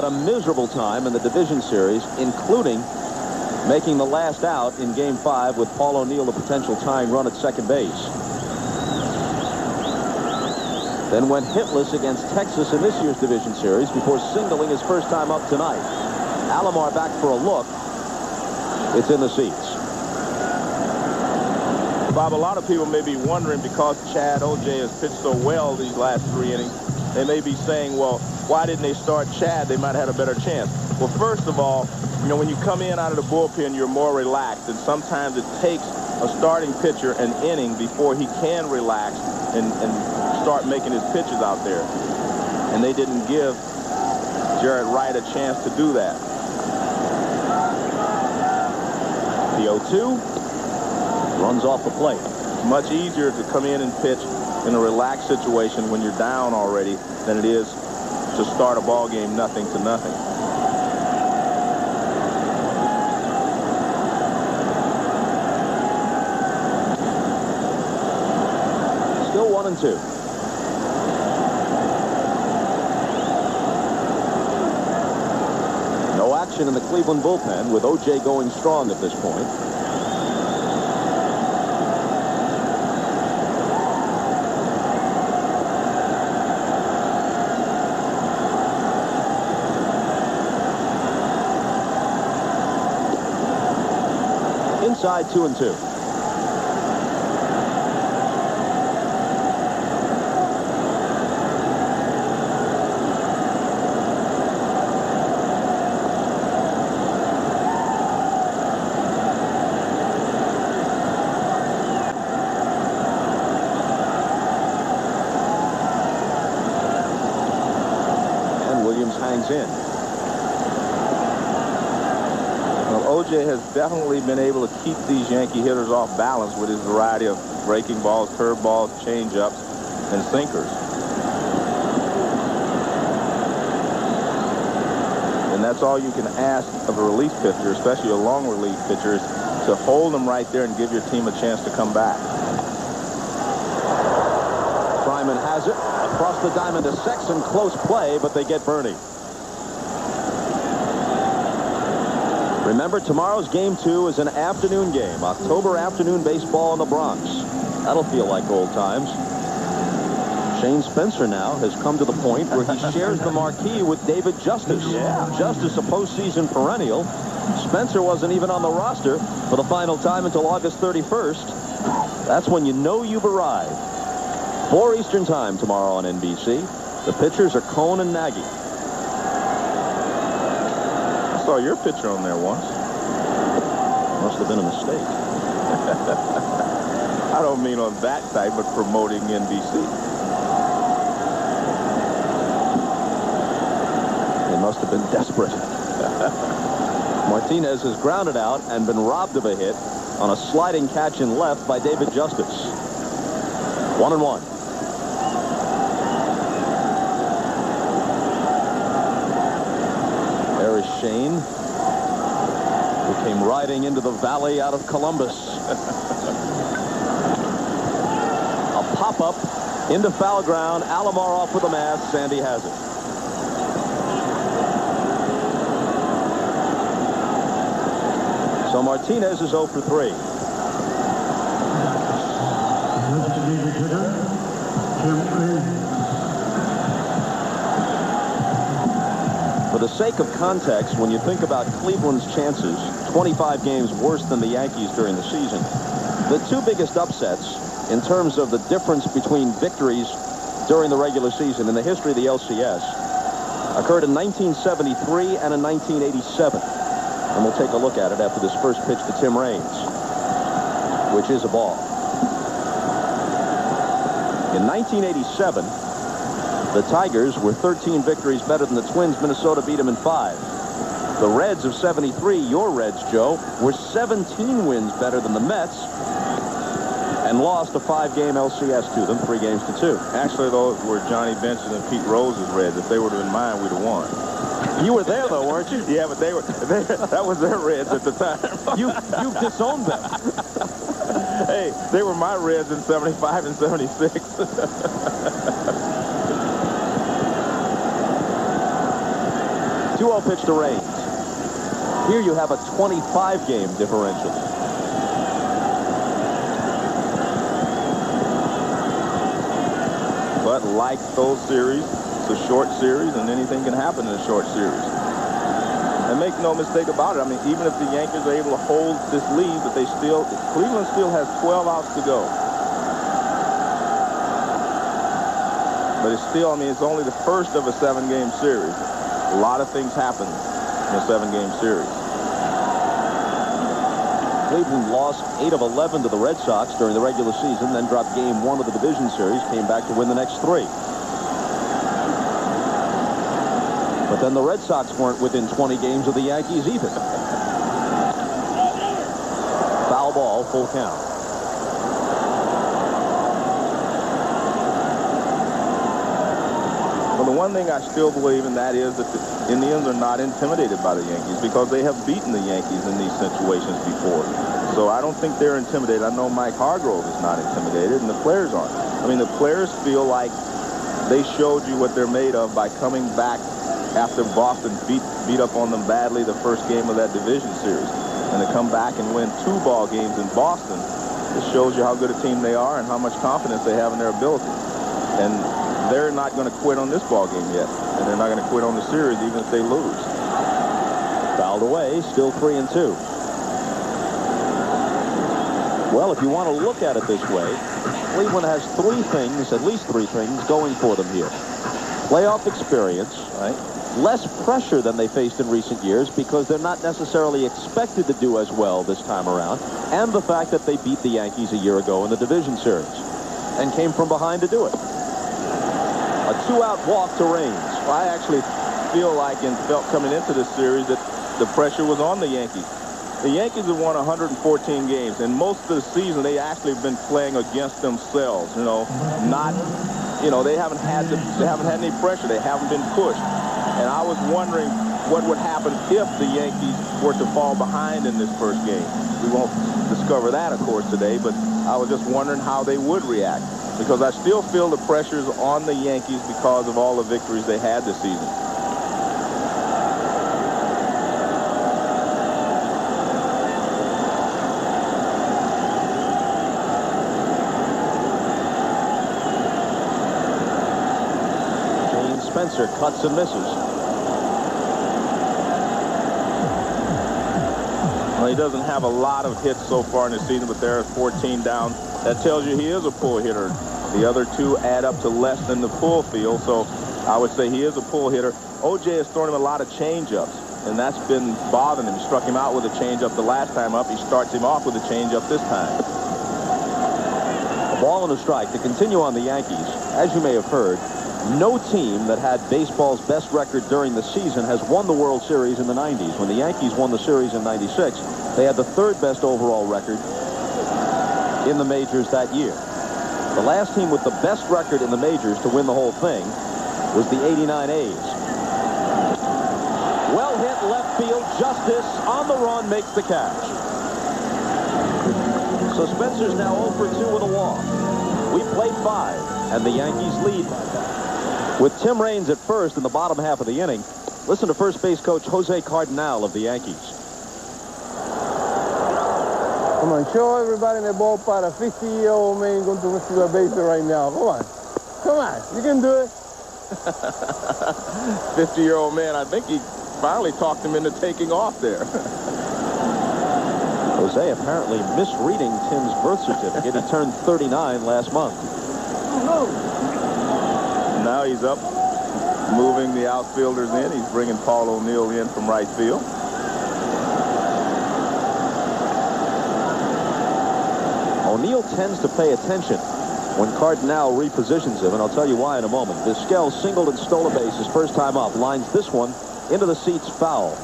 had a miserable time in the division series, including making the last out in Game 5 with Paul O'Neill, the potential tying run at second base. Then went hitless against Texas in this year's division series before singling his first time up tonight. Alomar back for a look. It's in the seats. Bob, a lot of people may be wondering, because Chad O.J. has pitched so well these last 3 innings, they may be saying, well, why didn't they start Chad? They might have had a better chance. Well, first of all, you know, when you come in out of the bullpen, you're more relaxed, and sometimes it takes a starting pitcher an inning before he can relax and start making his pitches out there. And they didn't give Jaret Wright a chance to do that. The 0-2 runs off the plate. Much easier to come in and pitch in a relaxed situation when you're down already than it is to start a ball game 0-0. Still 1-2. No action in the Cleveland bullpen, with O.J. going strong at this point. Inside 2-2. Hangs in. Well, O.J. has definitely been able to keep these Yankee hitters off balance with his variety of breaking balls, curveballs, changeups, and sinkers. And that's all you can ask of a relief pitcher, especially a long relief pitcher, is to hold them right there and give your team a chance to come back. Fryman has it across the diamond to Sexton. Close play, but they get Bernie. Remember, tomorrow's Game 2 is an afternoon game. October afternoon baseball in the Bronx. That'll feel like old times. Shane Spencer now has come to the point where he shares the marquee with David Justice. Yeah. Justice, a postseason perennial. Spencer wasn't even on the roster for the final time until August 31st. That's when you know you've arrived. 4 Eastern time tomorrow on NBC. The pitchers are Cohn and Nagy. I saw your picture on there once. Must have been a mistake. I don't mean on that side, but promoting NBC. They must have been desperate. Martinez has grounded out and been robbed of a hit on a sliding catch in left by David Justice. 1-1. There is Shane, who came riding into the valley out of Columbus. A pop-up into foul ground. Alomar off with the mask. Sandy has it. So Martinez is 0 for 3. For the sake of context, when you think about Cleveland's chances, 25 games worse than the Yankees during the season, the 2 biggest upsets in terms of the difference between victories during the regular season in the history of the LCS occurred in 1973 and in 1987. And we'll take a look at it after this first pitch to Tim Raines, which is a ball. In 1987, the Tigers were 13 victories better than the Twins. Minnesota beat them in 5. The Reds of 73, your Reds, Joe, were 17 wins better than the Mets and lost a 5-game LCS to them, 3 games to 2. Actually, those were Johnny Benson and Pete Rose's Reds. If they would have been mine, we'd have won. You were there, though, weren't you? Yeah, but that was their Reds at the time. You've disowned them. Hey, they were my Reds in 75 and 76. 2-0 pitch to Raines. Here you have a 25-game differential. But like those series, it's a short series, and anything can happen in a short series. And make no mistake about it, I mean, even if the Yankees are able to hold this lead, but Cleveland still has 12 outs to go. But it's still, I mean, it's only the first of a 7-game series. A lot of things happen in a 7-game series. Cleveland lost 8 of 11 to the Red Sox during the regular season, then dropped game 1 of the division series, came back to win the next 3. But then the Red Sox weren't within 20 games of the Yankees either. Foul ball, full count. Well, the one thing I still believe in that is that the Indians are not intimidated by the Yankees because they have beaten the Yankees in these situations before. So I don't think they're intimidated. I know Mike Hargrove is not intimidated, and the players aren't. I mean, the players feel like they showed you what they're made of by coming back after Boston beat up on them badly the first game of that division series. And to come back and win 2 ball games in Boston, it shows you how good a team they are and how much confidence they have in their ability. And they're not going to quit on this ball game yet. And they're not going to quit on the series even if they lose. Fouled away, still 3-2. Well, if you want to look at it this way, Cleveland has 3 things, at least 3 things, going for them here. Playoff experience, right? Less pressure than they faced in recent years because they're not necessarily expected to do as well this time around, and the fact that they beat the Yankees a year ago in the division series and came from behind to do it. A 2-out walk to Raines. Well, I actually feel like and felt coming into this series that the pressure was on the Yankees. The Yankees have won 114 games, and most of the season they actually have been playing against themselves. You know, they haven't had any pressure. They haven't been pushed. And I was wondering what would happen if the Yankees were to fall behind in this first game. We won't discover that, of course, today, but I was just wondering how they would react, because I still feel the pressure's on the Yankees because of all the victories they had this season. Spencer cuts and misses. Well, he doesn't have a lot of hits so far in the season, but there are 14 down. That tells you he is a pull hitter. The other 2 add up to less than the pull field, so I would say he is a pull hitter. O.J. has thrown him a lot of change-ups, and that's been bothering him. He struck him out with a change-up the last time up. He starts him off with a change-up this time. A ball and a strike to continue on the Yankees. As you may have heard, no team that had baseball's best record during the season has won the World Series in the 90s. When the Yankees won the series in 96, they had the 3rd best overall record in the majors that year. The last team with the best record in the majors to win the whole thing was the '89 A's. Well hit left field. Justice on the run makes the catch. So Spencer's now 0 for 2 with a walk. We played 5, and the Yankees lead. With Tim Raines at first in the bottom half of the inning, listen to first base coach Jose Cardinal of the Yankees. Come on, show everybody in the ballpark a 50-year-old man going to receive a base right now. Come on. Come on. You can do it. 50-year-old man, I think he finally talked him into taking off there. Jose apparently misreading Tim's birth certificate. He turned 39 last month. Now he's up, moving the outfielders in. He's bringing Paul O'Neill in from right field. O'Neill tends to pay attention when Cardinal repositions him, and I'll tell you why in a moment. Vizquel singled and stole a base his first time up, lines this one into the seats foul.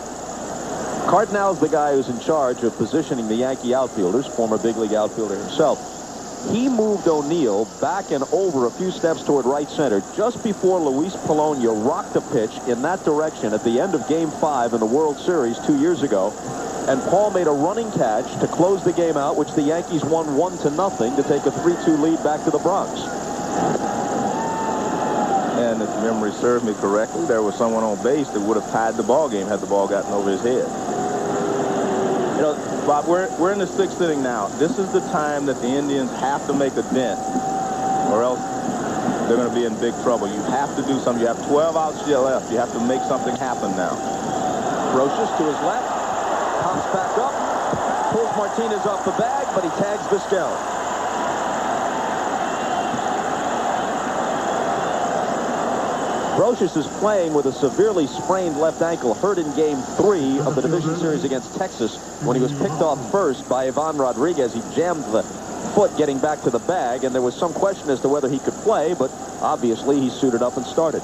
Cardinal's the guy who's in charge of positioning the Yankee outfielders, former big league outfielder himself. He moved O'Neill back and over a few steps toward right center just before Luis Polonia rocked a pitch in that direction at the end of Game 5 in the World Series 2 years ago. And Paul made a running catch to close the game out, which the Yankees won 1-0 to take a 3-2 lead back to the Bronx. And if memory serves me correctly, there was someone on base that would have tied the ball game had the ball gotten over his head. You know, Bob, we're in the 6th inning now. This is the time that the Indians have to make a dent, or else they're going to be in big trouble. You have to do something. You have 12 outs still left. You have to make something happen now. Brocious to his left. Pops back up. Pulls Martinez off the bag, but he tags Vizquel. Brocious is playing with a severely sprained left ankle, hurt in Game 3 of the division series against Texas when he was picked off first by Ivan Rodriguez. He jammed the foot getting back to the bag, and there was some question as to whether he could play, but obviously he suited up and started.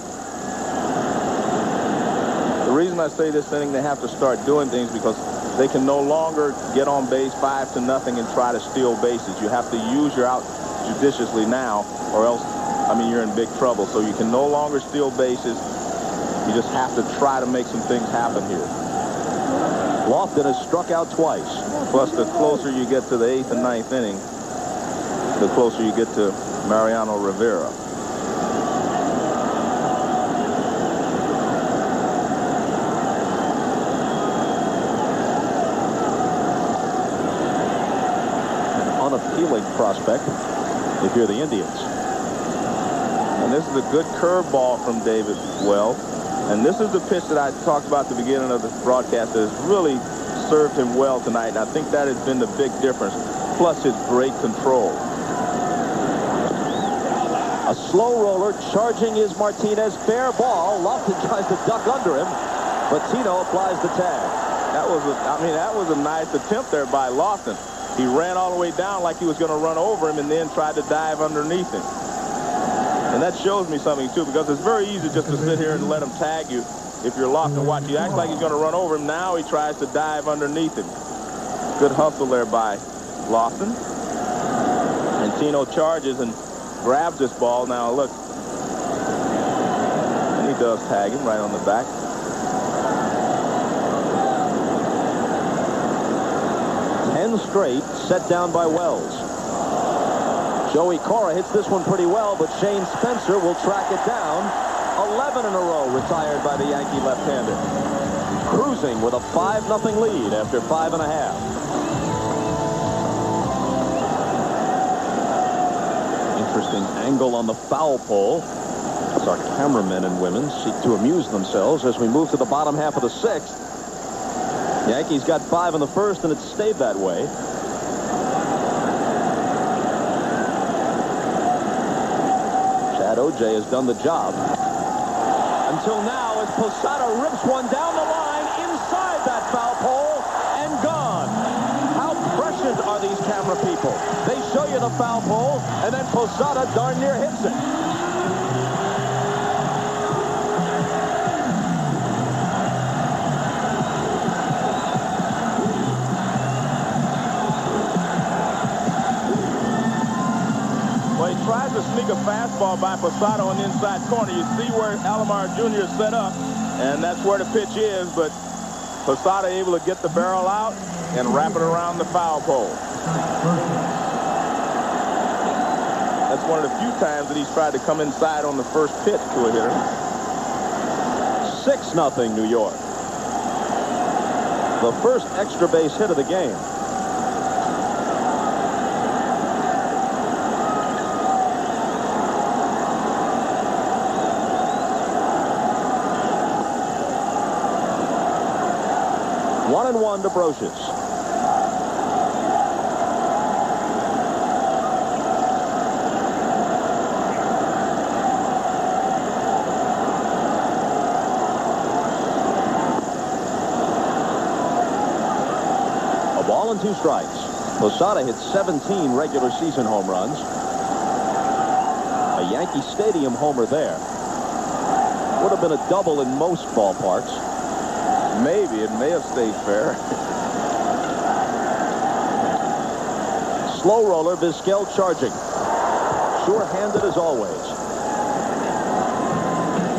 The reason I say this inning they have to start doing things because they can no longer get on base 5-0 and try to steal bases. You have to use your out judiciously now, or else, I mean, you're in big trouble. So you can no longer steal bases. You just have to try to make some things happen here. Lofton has struck out twice. Plus, the closer you get to the 8th and 9th inning, the closer you get to Mariano Rivera. Unappealing prospect if you're the Indians. And this is a good curveball from David Wells. And this is the pitch that I talked about at the beginning of the broadcast that has really served him well tonight. And I think that has been the big difference, plus his great control. A slow roller charging is Martinez. Fair ball. Lofton tries to duck under him, but Tino applies the tag. That was a nice attempt there by Lofton. He ran all the way down like he was going to run over him and then tried to dive underneath him. And that shows me something, too, because it's very easy just to sit here and let him tag you if you're Lofton. Watch, he acts like he's going to run over him. Now he tries to dive underneath him. Good hustle there by Lofton. And Tino charges and grabs this ball. Now, look. And he does tag him right on the back. Straight, set down by Wells. Joey Cora hits this one pretty well, but Shane Spencer will track it down. 11 in a row retired by the Yankee left-hander. Cruising with a 5-0 lead after 5.5. Interesting angle on the foul pole as our cameramen and women seek to amuse themselves as we move to the bottom half of the 6th. Yankees got 5 in the first, and it stayed that way. Chad O.J. has done the job. Until now, as Posada rips one down the line inside that foul pole and gone. How prescient are these camera people? They show you the foul pole, and then Posada darn near hits it. Tries to sneak a fastball by Posada on the inside corner. You see where Alomar Jr. is set up, and that's where the pitch is, but Posada able to get the barrel out and wrap it around the foul pole. That's one of the few times that he's tried to come inside on the first pitch to a hitter. 6-0 New York. The first extra base hit of the game. One and one to Brocious. A ball and 2 strikes. Posada hit 17 regular season home runs. A Yankee Stadium homer there. Would have been a double in most ballparks. Maybe. It may have stayed fair. Slow roller, Vizquel charging. Sure-handed as always.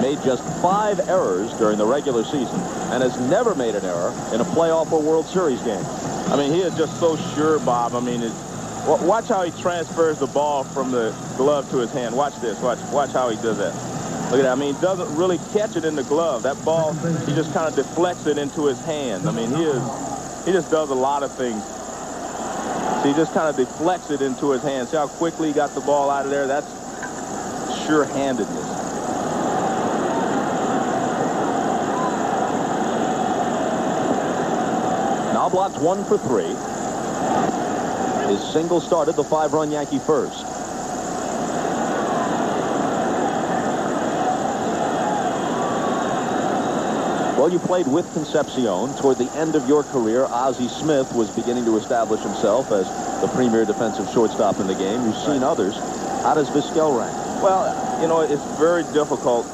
Made just 5 errors during the regular season and has never made an error in a playoff or World Series game. I mean, he is just so sure, Bob. I mean, watch how he transfers the ball from the glove to his hand. Watch this. Watch how he does that. Look at that. I mean, he doesn't really catch it in the glove. That ball, he just kind of deflects it into his hand. I mean, he just does a lot of things. So he just kind of deflects it into his hand. See how quickly he got the ball out of there? That's sure-handedness. Now blocked 1 for 3. His single started the 5-run Yankee first. Well, you played with Concepcion. Toward the end of your career, Ozzie Smith was beginning to establish himself as the premier defensive shortstop in the game. You've seen others. How does Vizquel rank? Well, you know, it's very difficult.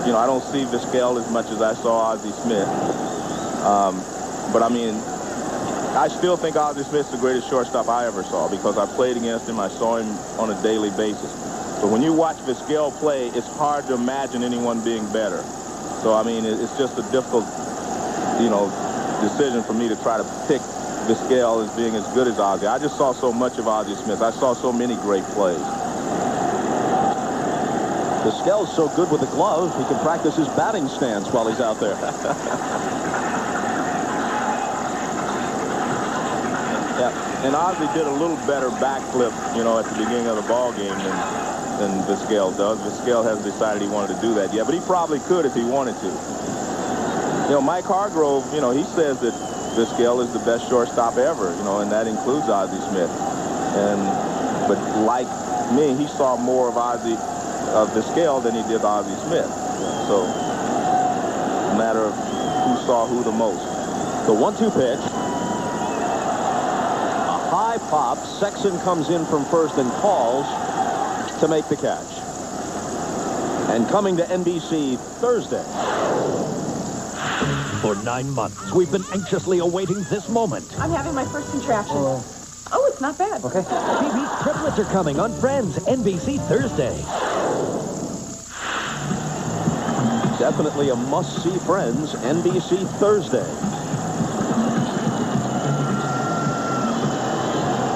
You know, I don't see Vizquel as much as I saw Ozzie Smith. But, I mean, I still think Ozzie Smith's the greatest shortstop I ever saw because I played against him. I saw him on a daily basis. But when you watch Vizquel play, it's hard to imagine anyone being better. So, I mean, it's just a difficult, you know, decision for me to try to pick Vizquel as being as good as Ozzie. I just saw so much of Ozzie Smith. I saw so many great plays. Vizquel's so good with the glove, he can practice his batting stance while he's out there. Yeah, and Ozzie did a little better backflip, you know, at the beginning of the ball game than Vizquel does. Vizquel hasn't decided he wanted to do that yet, but he probably could if he wanted to. You know, Mike Hargrove, you know, he says that Vizquel is the best shortstop ever, you know, and that includes Ozzie Smith. But like me, he saw more of Vizquel than he did Ozzie Smith. So, a matter of who saw who the most. The 1-2 pitch. A high pop. Sexton comes in from first and calls to make the catch. And coming to NBC Thursday. For 9 months, we've been anxiously awaiting this moment. I'm having my first contraction. Oh, it's not bad. Okay. TV's triplets are coming on Friends, NBC Thursday. Definitely a must-see Friends, NBC Thursday.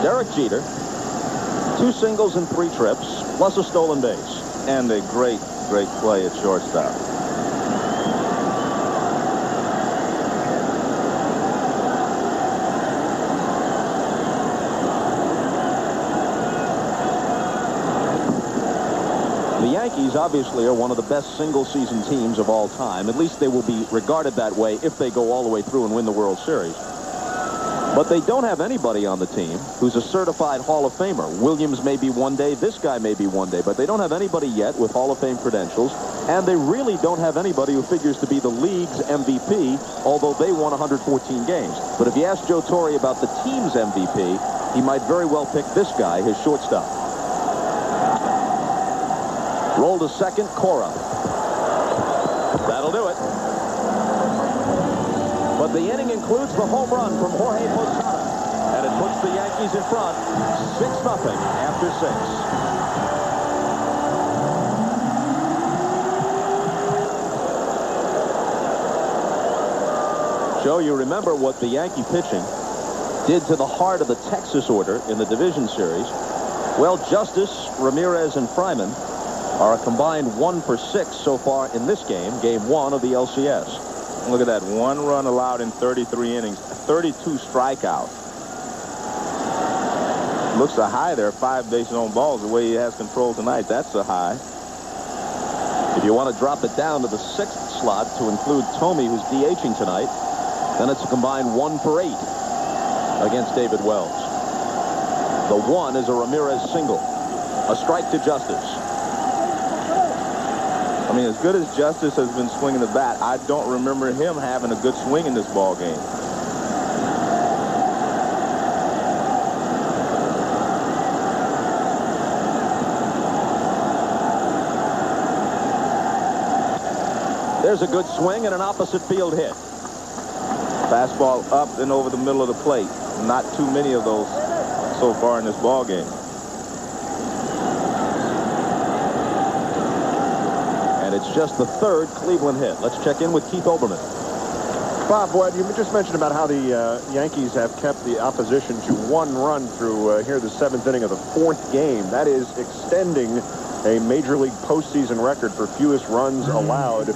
Derek Jeter, 2 singles and 3 trips, plus a stolen base. And a great, great play at shortstop. The Yankees obviously are one of the best single-season teams of all time. At least they will be regarded that way if they go all the way through and win the World Series. But they don't have anybody on the team who's a certified Hall of Famer. Williams may be one day, this guy may be one day, but they don't have anybody yet with Hall of Fame credentials, and they really don't have anybody who figures to be the league's MVP, although they won 114 games. But if you ask Joe Torre about the team's MVP, he might very well pick this guy, his shortstop. Roll to second, Cora. That'll do it. But the inning includes the home run from Jorge Posada, and it puts the Yankees in front 6-0 after 6. Joe, you remember what the Yankee pitching did to the heart of the Texas order in the division series? Well, Justice, Ramirez, and Fryman are a combined 1 for 6 so far in this game, game 1 of the LCS. Look at that, 1 run allowed in 33 innings, 32 strikeouts. Looks a high there, 5 bases on balls, the way he has control tonight. That's a high. If you want to drop it down to the 6th slot to include Tomey, who's DHing tonight, then it's a combined 1 for 8 against David Wells. The 1 is a Ramirez single. A strike to Justice. I mean, as good as Justice has been swinging the bat, I don't remember him having a good swing in this ball game. There's a good swing and an opposite field hit. Fastball up and over the middle of the plate. Not too many of those so far in this ball game. And it's just the 3rd Cleveland hit. Let's check in with Keith Olbermann. Bob, what you just mentioned about how the Yankees have kept the opposition to 1 run through here the 7th inning of the 4th game. That is extending a Major League postseason record for fewest runs allowed.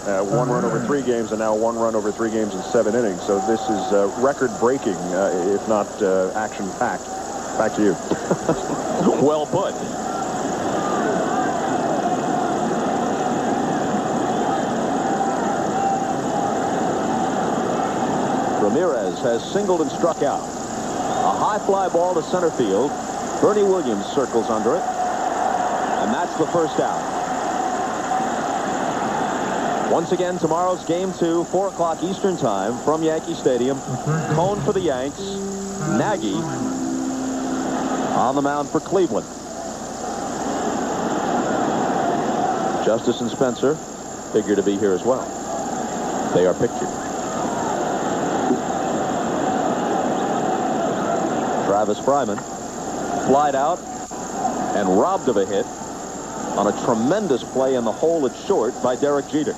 1 run over 3 games, and now 1 run over 3 games in 7 innings. So this is record-breaking, if not action-packed. Back to you. Well put. Ramirez has singled and struck out. A high fly ball to center field. Bernie Williams circles under it. And that's the first out. Once again, tomorrow's Game 2, 4 o'clock Eastern Time from Yankee Stadium. Cone for the Yanks. Nagy on the mound for Cleveland. Justice and Spencer figure to be here as well. They are pictured. Travis Fryman flied out and robbed of a hit on a tremendous play in the hole at short by Derek Jeter.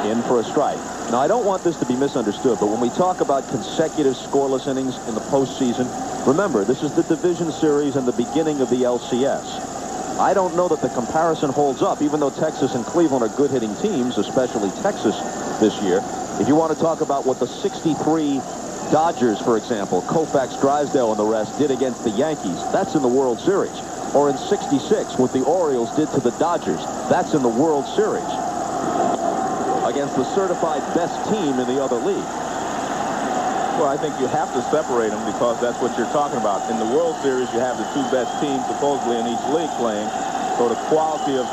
In for a strike. Now, I don't want this to be misunderstood, but when we talk about consecutive scoreless innings in the postseason, remember, this is the division series and the beginning of the LCS. I don't know that the comparison holds up, even though Texas and Cleveland are good hitting teams, especially Texas this year. If you want to talk about what the 63 Dodgers, for example, Koufax, Drysdale, and the rest did against the Yankees, that's in the World Series. Or in '66, what the Orioles did to the Dodgers, that's in the World Series. Against the certified best team in the other league. Well, I think you have to separate them because that's what you're talking about. In the World Series, you have the 2 best teams supposedly in each league playing, so the quality of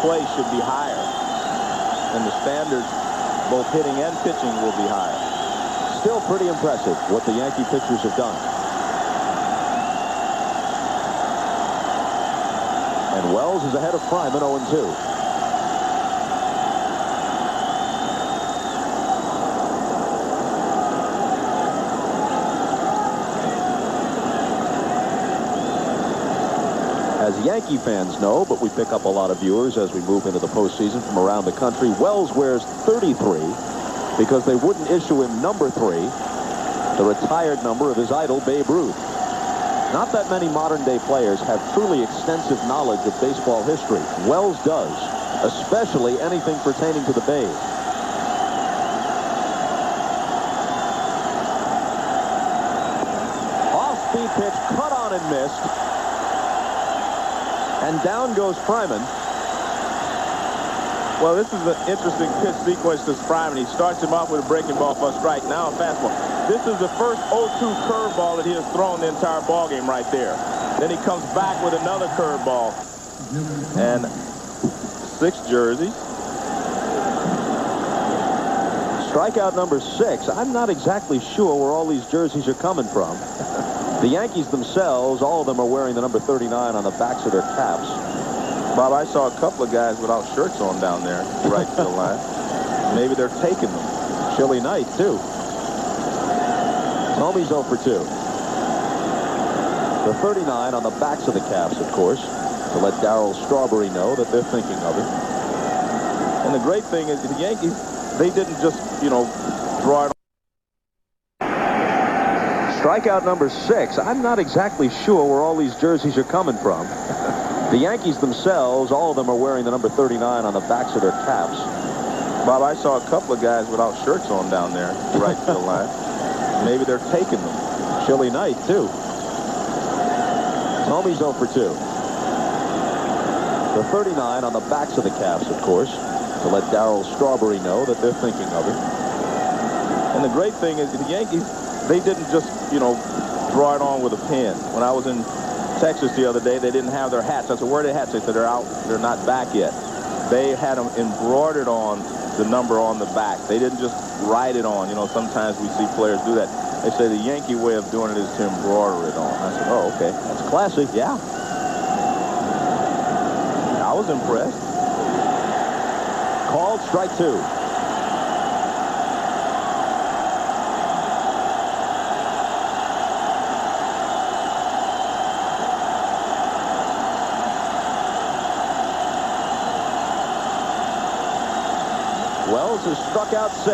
play should be higher. And the standards, both hitting and pitching, will be higher. Still pretty impressive what the Yankee pitchers have done. And Wells is ahead of Fryman, 0-2. As Yankee fans know, but we pick up a lot of viewers as we move into the postseason from around the country, Wells wears 33 because they wouldn't issue him number 3, the retired number of his idol, Babe Ruth. Not that many modern-day players have truly extensive knowledge of baseball history. Wells does, especially anything pertaining to the Babe. Off-speed pitch, cut on and missed. And down goes Fryman. Well, this is an interesting pitch sequence to Fryman. He starts him off with a breaking ball for a strike. Now a fastball. This is the first 0-2 curveball that he has thrown the entire ball game right there. Then he comes back with another curveball. And 6 jerseys. Strikeout number 6. I'm not exactly sure where all these jerseys are coming from. The Yankees themselves, all of them are wearing the number 39 on the backs of their caps. Bob, I saw a couple of guys without shirts on down there, right to the line. Maybe they're taking them. Chilly night, too. Tomey's 0 for 2. The 39 on the backs of the caps, of course, to let Darryl Strawberry know that they're thinking of it. And the great thing is the Yankees, they didn't just, draw it. Strikeout number 6. I'm not exactly sure where all these jerseys are coming from. The Yankees themselves, all of them are wearing the number 39 on the backs of their caps. Bob, I saw a couple of guys without shirts on down there, right to the line. Maybe they're taking them. Chilly night, too. Tomey's 0 for 2. The 39 on the backs of the caps, of course, to let Darryl Strawberry know that they're thinking of it. And the great thing is the Yankees, they didn't just, draw it on with a pen. When I was in Texas the other day, they didn't have their hats. I said, where are their hats? They said, they're out. They're not back yet. They had them embroidered on the number on the back. They didn't just write it on. Sometimes we see players do that. They say the Yankee way of doing it is to embroider it on. I said, oh, okay. That's classic. Yeah. I was impressed. Called strike 2. Wells Wells has struck out 6.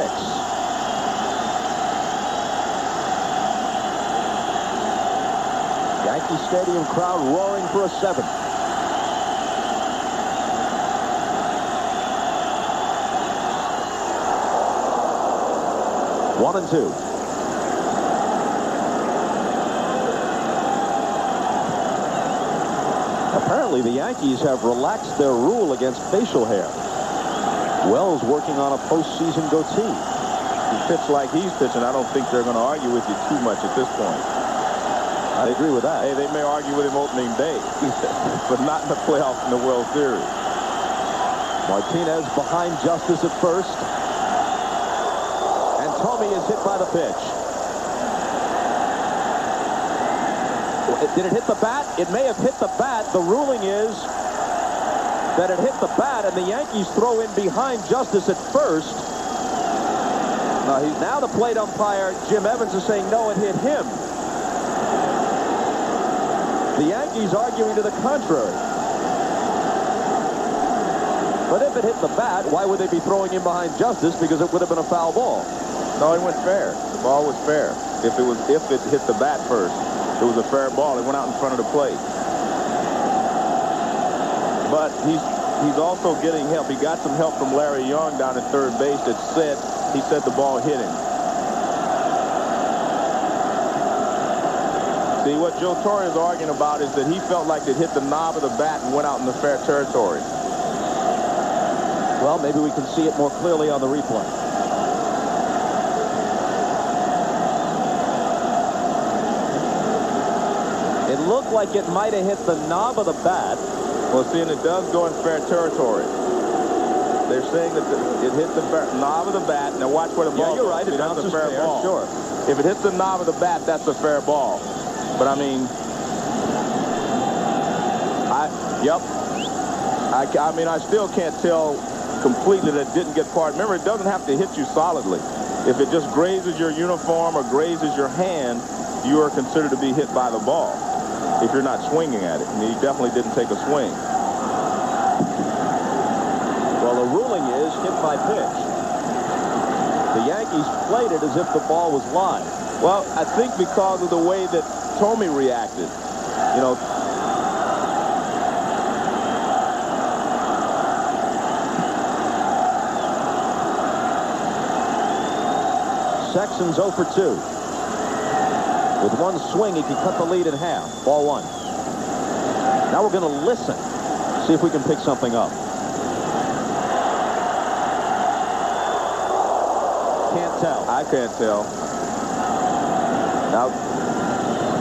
Yankee Stadium crowd roaring for a 7th. One and 2. Apparently, the Yankees have relaxed their rule against facial hair. Wells working on a postseason goatee. He pitched like he's pitching. I don't think they're going to argue with you too much at this point. I agree with that. Hey, they may argue with him opening day, but not in the playoffs in the World Series. Martinez behind Justice at first. And Tommy is hit by the pitch. Did it hit the bat? It may have hit the bat. The ruling is that it hit the bat, and the Yankees throw in behind Justice at first. Now the plate umpire, Jim Evans, is saying no, it hit him. The Yankees arguing to the contrary. But if it hit the bat, why would they be throwing in behind Justice? Because it would have been a foul ball. No, it went fair. The ball was fair. If it hit the bat first, it was a fair ball. It went out in front of the plate. But he's also getting help. He got some help from Larry Young down at third base that he said the ball hit him. See, what Joe Torre is arguing about is that he felt like it hit the knob of the bat and went out in the fair territory. Well, maybe we can see it more clearly on the replay. It looked like it might have hit the knob of the bat. Well, see, and it does go in fair territory. They're saying that it hit the knob of the bat. Now watch where the ball goes. You're right. That's a fair ball. Sure. If it hits the knob of the bat, that's a fair ball. But I mean, I still can't tell completely that it didn't get part. Remember, it doesn't have to hit you solidly. If it just grazes your uniform or grazes your hand, you are considered to be hit by the ball if you're not swinging at it. And he definitely didn't take a swing. Well, the ruling is hit by pitch. The Yankees played it as if the ball was live. Well, I think because of the way that Tommy reacted. You know, Sexton's 0 for 2. With one swing, he can cut the lead in half. Ball 1. Now we're going to listen. See if we can pick something up. Can't tell. I can't tell. Now,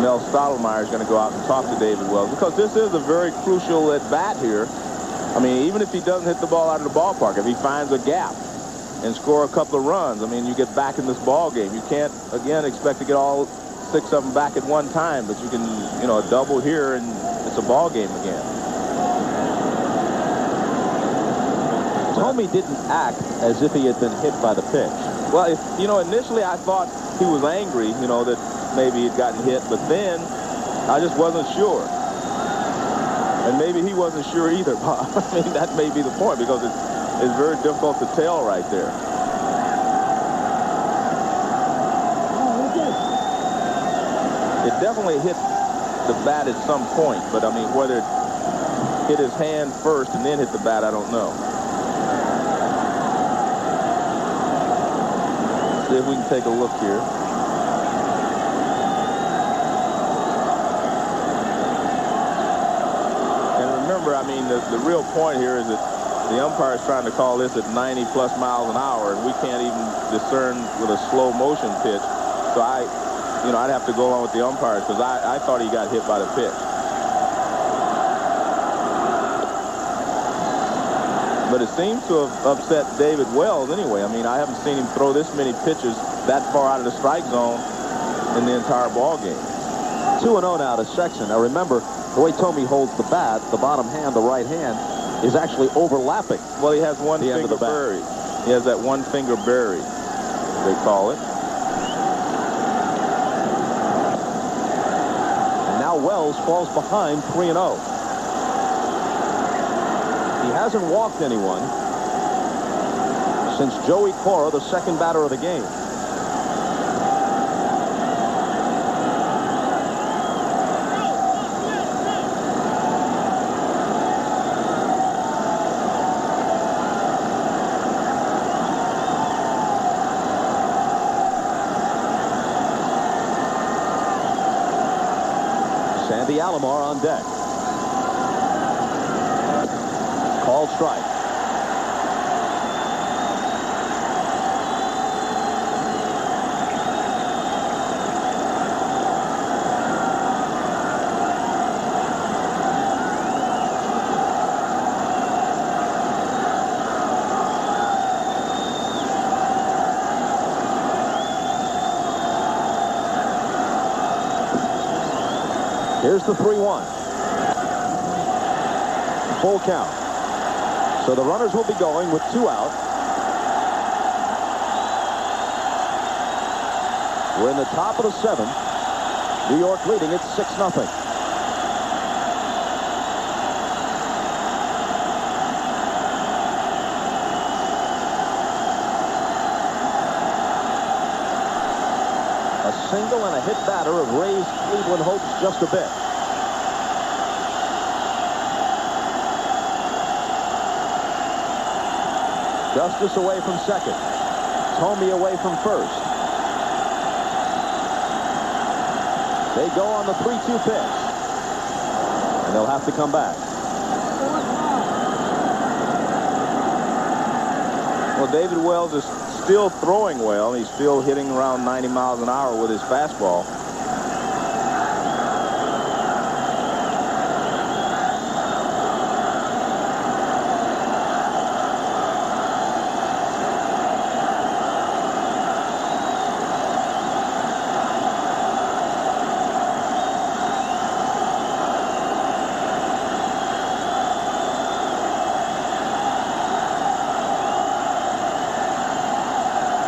Mel Stottlemyre is going to go out and talk to David Wells because this is a very crucial at-bat here. I mean, even if he doesn't hit the ball out of the ballpark, if he finds a gap and score a couple of runs, I mean, you get back in this ball game. You can't, again, expect to get all 6 of them back at one time, but you can, you know, a double here and it's a ball game again. Tommy didn't act as if he had been hit by the pitch. Well, you know, initially I thought he was angry, you know, that maybe he'd gotten hit, but then I just wasn't sure. And maybe he wasn't sure either, Bob. I mean, that may be the point because it's very difficult to tell right there. It definitely hit the bat at some point, but I mean, whether it hit his hand first and then hit the bat, I don't know. See if we can take a look here. And remember, I mean, the real point here is that the umpire is trying to call this at 90+ miles an hour, and we can't even discern with a slow motion pitch. So I'd have to go along with the umpires because I thought he got hit by the pitch. But it seems to have upset David Wells anyway. I mean, I haven't seen him throw this many pitches that far out of the strike zone in the entire ball game. 2-0 now to Sexton. Now remember, the way Tommy holds the bat, the bottom hand, the right hand, is actually overlapping. Well, he has one finger buried. He has that one finger buried, they call it. And now Wells falls behind 3-0. He hasn't walked anyone. since Joey Cora, the second batter of the game. Sandy Alomar on deck. Called strike. Here's the 3-1. Full count. So the runners will be going with 2 out. We're in the top of the 7th. New York leading it 6-0. A single and a hit batter have raised Cleveland hopes just a bit. Justice away from second. Tomey away from first. They go on the 3-2 pitch. And they'll have to come back. Well, David Wells is still throwing well. He's still hitting around 90 miles an hour with his fastball.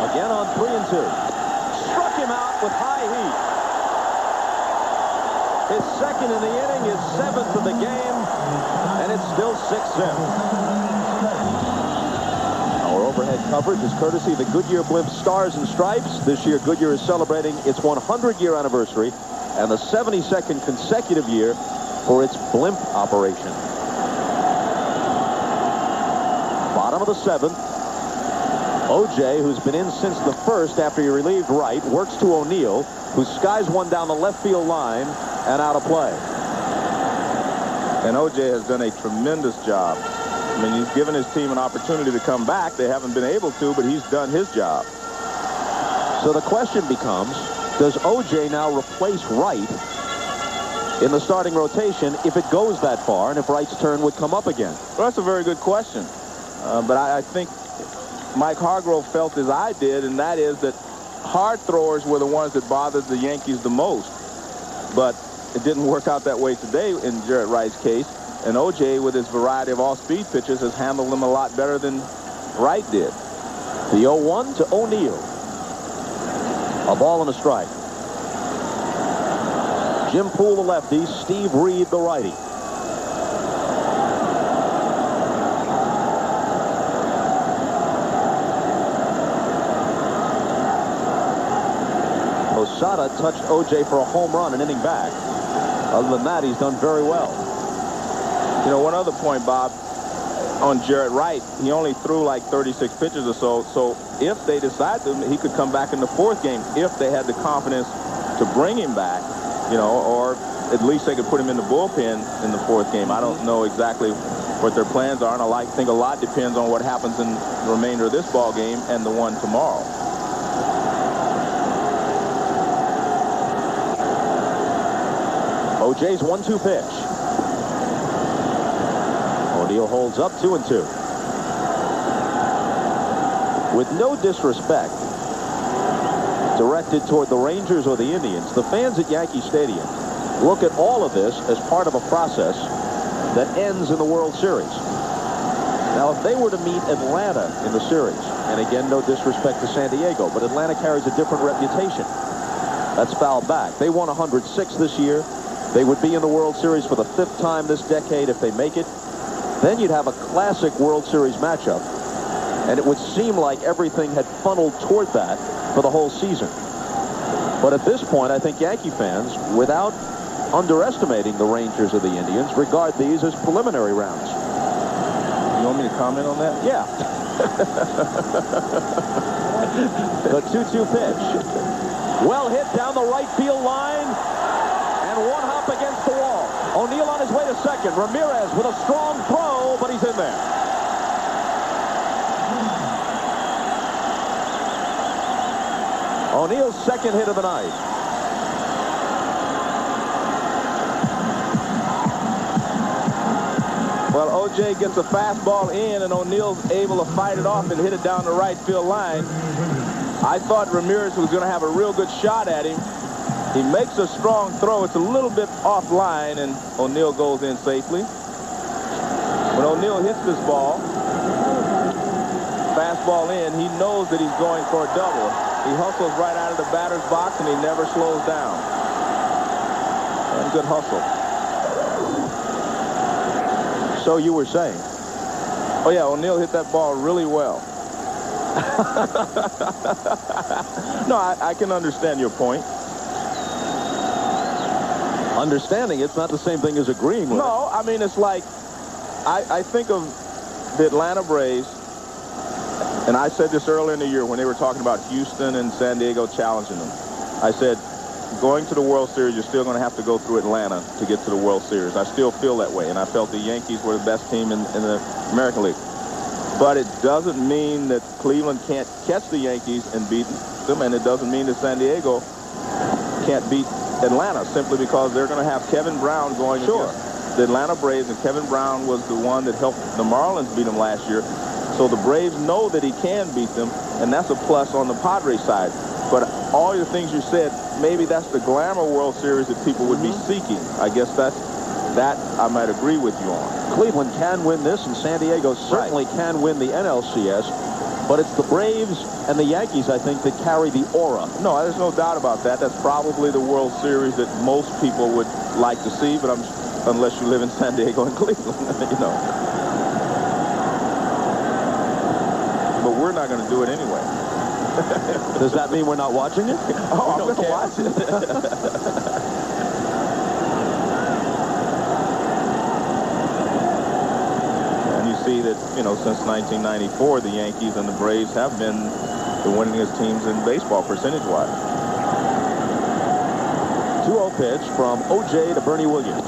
Again on 3-2. Struck him out with high heat. His second in the inning, his 7th of the game, and it's still 6-0. Our overhead coverage is courtesy of the Goodyear Blimp Stars and Stripes. This year, Goodyear is celebrating its 100-year anniversary and the 72nd consecutive year for its blimp operation. Bottom of the 7th. O.J., who's been in since the 1st after he relieved Wright, works to O'Neill, who skies one down the left field line and out of play. And O.J. has done a tremendous job. I mean, he's given his team an opportunity to come back. They haven't been able to, but he's done his job. So the question becomes, does O.J. now replace Wright in the starting rotation if it goes that far and if Wright's turn would come up again? Well, that's a very good question. But I think Mike Hargrove felt as I did, and that is that hard throwers were the ones that bothered the Yankees the most. But it didn't work out that way today in Jaret Wright's case. And O.J., with his variety of all-speed pitches, has handled them a lot better than Wright did. The 0-1 to O'Neill. A ball and a strike. Jim Poole, the lefty. Steve Reed, the righty. Posada touched O.J. for a home run an inning back. Other than that, he's done very well. You know, one other point, Bob, on Jaret Wright, he only threw like 36 pitches or so. So if they decide to, he could come back in the 4th game if they had the confidence to bring him back, you know, or at least they could put him in the bullpen in the 4th game. I don't know exactly what their plans are, and I think a lot depends on what happens in the remainder of this ball game and the one tomorrow. O.J.'s 1-2 pitch. O'Neill holds up 2-2. With no disrespect directed toward the Rangers or the Indians, the fans at Yankee Stadium look at all of this as part of a process that ends in the World Series. Now, if they were to meet Atlanta in the series, and again, no disrespect to San Diego, but Atlanta carries a different reputation. That's fouled back. They won 106 this year. They would be in the World Series for the 5th time this decade if they make it. Then you'd have a classic World Series matchup And it would seem like everything had funneled toward that for the whole season. But at this point, I think Yankee fans, without underestimating the Rangers or the Indians, regard these as preliminary rounds. You want me to comment on that? Yeah. The 2-2 pitch. Well hit down the right field line. And one hop against the wall. O'Neill on his way to second. Ramirez with a strong throw, but he's in there. O'Neill's second hit of the night. Well, O.J. gets a fastball in, and O'Neill's able to fight it off and hit it down the right field line. I thought Ramirez was going to have a real good shot at him. He makes a strong throw. It's a little bit offline, and O'Neill goes in safely. When O'Neill hits this ball, fastball in, he knows that he's going for a double. He hustles right out of the batter's box, and he never slows down. And good hustle. So you were saying? Oh, yeah, O'Neill hit that ball really well. No, I can understand your point. Understanding it's not the same thing as agreeing with it. No, I mean, it's like, I think of the Atlanta Braves, and I said this earlier in the year when they were talking about Houston and San Diego challenging them. I said, going to the World Series, you're still going to have to go through Atlanta to get to the World Series. I still feel that way, and I felt the Yankees were the best team in the American League. But it doesn't mean that Cleveland can't catch the Yankees and beat them, and it doesn't mean that San Diego can't beat Atlanta simply because they're going to have Kevin Brown going against the Atlanta Braves, and Kevin Brown was the one that helped the Marlins beat them last year. So the Braves know that he can beat them, and that's a plus on the Padres side. But all the things you said, maybe that's the glamour World Series that people would be seeking. I guess that I might agree with you on. Cleveland can win this, and San Diego certainly can win the NLCS. But it's the Braves and the Yankees, I think, that carry the aura. No, there's no doubt about that. That's probably the World Series that most people would like to see, but unless you live in San Diego and Cleveland, you know. But we're not going to do it anyway. Does that mean we're not watching it? Oh, I'm going to watch it. See that, you know, since 1994, the Yankees and the Braves have been the winningest teams in baseball percentage-wise. 2-0 pitch from O.J. to Bernie Williams.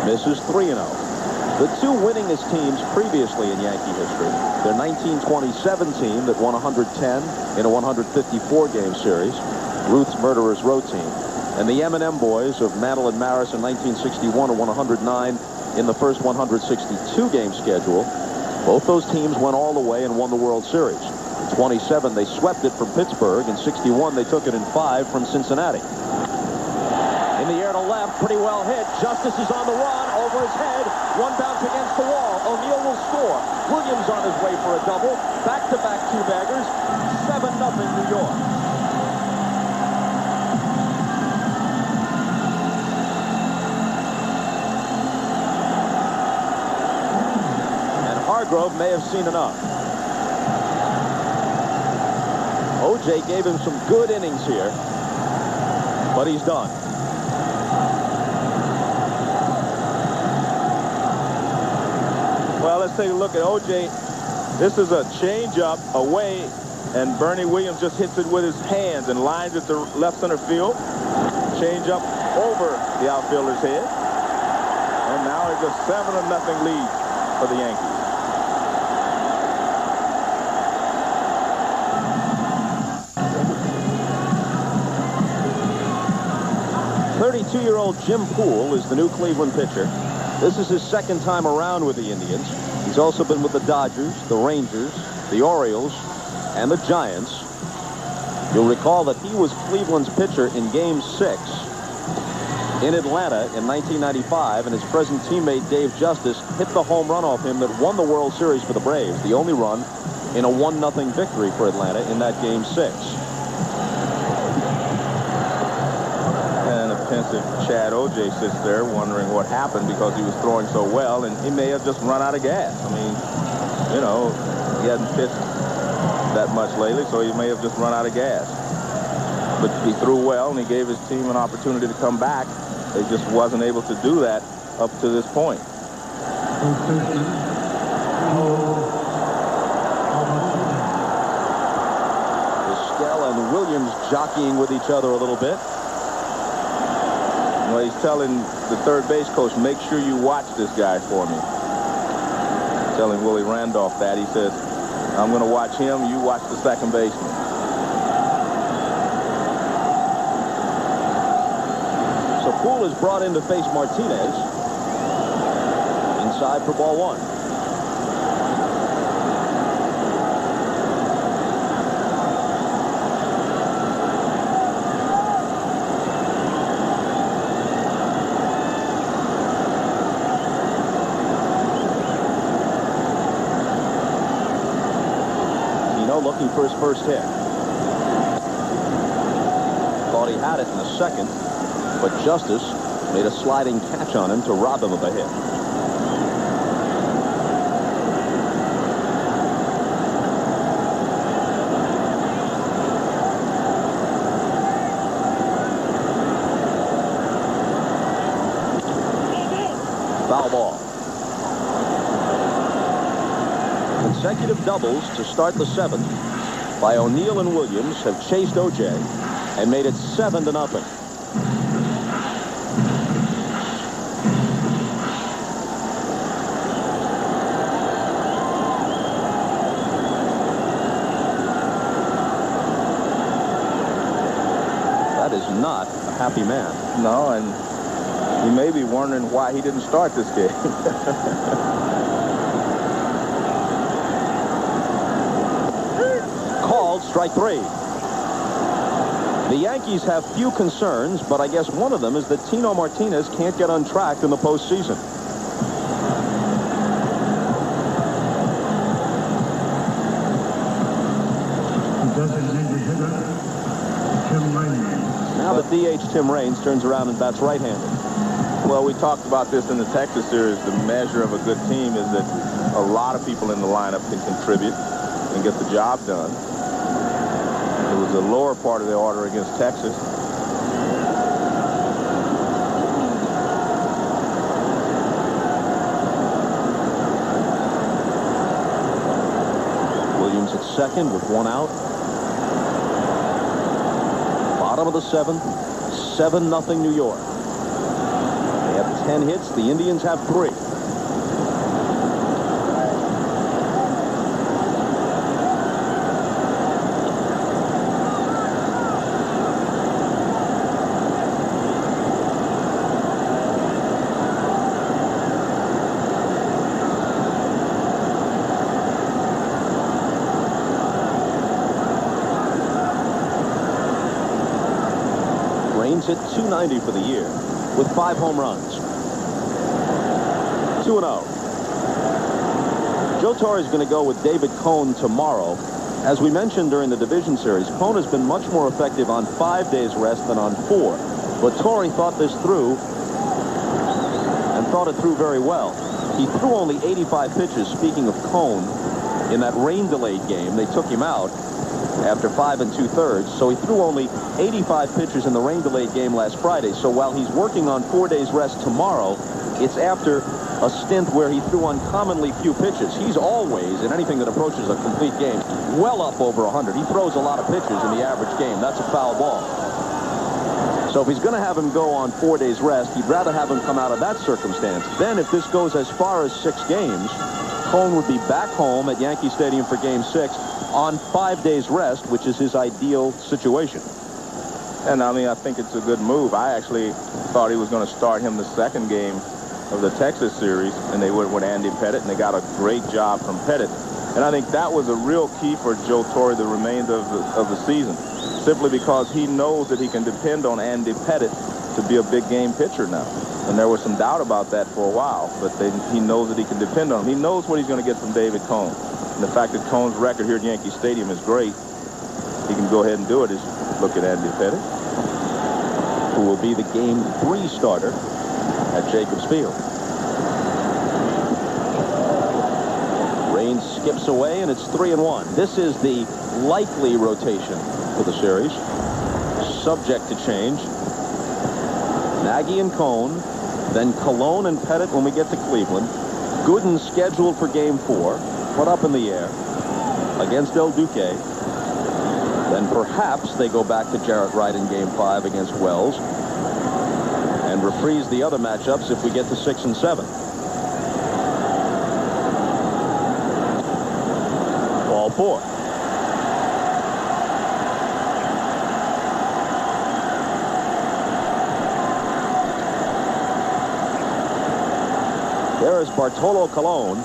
Misses 3-0. The two winningest teams previously in Yankee history, their 1927 team that won 110 in a 154-game series, Ruth's Murderers Row team, and the M&M boys of Mantle and Maris in 1961 who won 109 in the first 162-game schedule. Both those teams went all the way and won the World Series. In 27, they swept it from Pittsburgh. In 61, they took it in 5 from Cincinnati. In the air to left, pretty well hit. Justice is on the run, over his head. One bounce against the wall. O'Neill will score. Williams on his way for a double. Back-to-back two-baggers. 7-0 New York. Hargrove may have seen enough. O.J. gave him some good innings here, but he's done. Well, let's take a look at O.J. This is a changeup away, and Bernie Williams just hits it with his hands and lines it to left center field. Changeup over the outfielder's head. And now it's a 7-0 lead for the Yankees. 32-year-old Jim Poole is the new Cleveland pitcher. This is his second time around with the Indians. He's also been with the Dodgers, the Rangers, the Orioles, and the Giants. You'll recall that he was Cleveland's pitcher in Game 6 in Atlanta in 1995, and his present teammate Dave Justice hit the home run off him that won the World Series for the Braves, the only run in a 1-0 victory for Atlanta in that Game 6. Pensive Chad O.J. sits there wondering what happened because he was throwing so well, and he may have just run out of gas. I mean, you know, He hasn't pitched that much lately, so he may have just run out of gas. But he threw well, and he gave his team an opportunity to come back. They just wasn't able to do that up to this point. Estelle and Williams jockeying with each other a little bit. Well, he's telling the third base coach, make sure you watch this guy for me. Telling Willie Randolph that. He says, I'm going to watch him, you watch the second baseman. So Poole is brought in to face Martinez. Inside for ball one. Looking for his first hit. Thought he had it in the second, but Justice made a sliding catch on him to rob him of a hit. Foul ball. Consecutive doubles to start the seventh by O'Neill and Williams have chased O.J. and made it 7-0. That is not a happy man. No, and you may be wondering why he didn't start this game. Strike three. The Yankees have few concerns, but I guess one of them is that Tino Martinez can't get untracked in the postseason. Now the DH Tim Raines turns around and bats right-handed. Well, we talked about this in the Texas series. The measure of a good team is that a lot of people in the lineup can contribute and get the job done. It was the lower part of the order against Texas. Williams at second with one out. Bottom of the seventh, 7-0 New York. They have 10 hits. The Indians have 3. Hit .290 for the year with 5 home runs. 2-0. Joe Torre is going to go with David Cone tomorrow. As we mentioned during the division series, Cone has been much more effective on 5 days rest than on 4. But Torre thought this through and thought it through very well. He threw only 85 pitches, speaking of Cone, in that rain-delayed game. They took him out after 5 2/3, so he threw only 85 pitches in the rain-delayed game last Friday. So while he's working on 4 days rest tomorrow, it's after a stint where he threw uncommonly few pitches. He's always, in anything that approaches a complete game, well up over 100. He throws a lot of pitches in the average game. That's a foul ball. So if he's going to have him go on 4 days rest, he'd rather have him come out of that circumstance. Then if this goes as far as 6 games, Cone would be back home at Yankee Stadium for Game 6 on 5 days rest, which is his ideal situation. And I mean, I think it's a good move. I actually thought he was going to start him the second game of the Texas series, and they went with Andy Pettit, and they got a great job from Pettit. And I think that was a real key for Joe Torre the remainder of the season, simply because he knows that he can depend on Andy Pettit to be a big game pitcher now. And there was some doubt about that for a while, but he knows that he can depend on him. He knows what he's going to get from David Cone. And the fact that Cone's record here at Yankee Stadium is great, he can go ahead and do it. Is look at Andy Pettit, who will be the Game 3 starter at Jacobs Field. Raines skips away, and it's 3-1. This is the likely rotation for the series. Subject to change. Nagy and Cone, then Cologne and Pettit when we get to Cleveland. Gooden scheduled for Game 4, put up in the air against El Duque. Then perhaps they go back to Jaret Wright in Game 5 against Wells and reprise the other matchups if we get to 6 and 7. Ball 4. There is Bartolo Colon,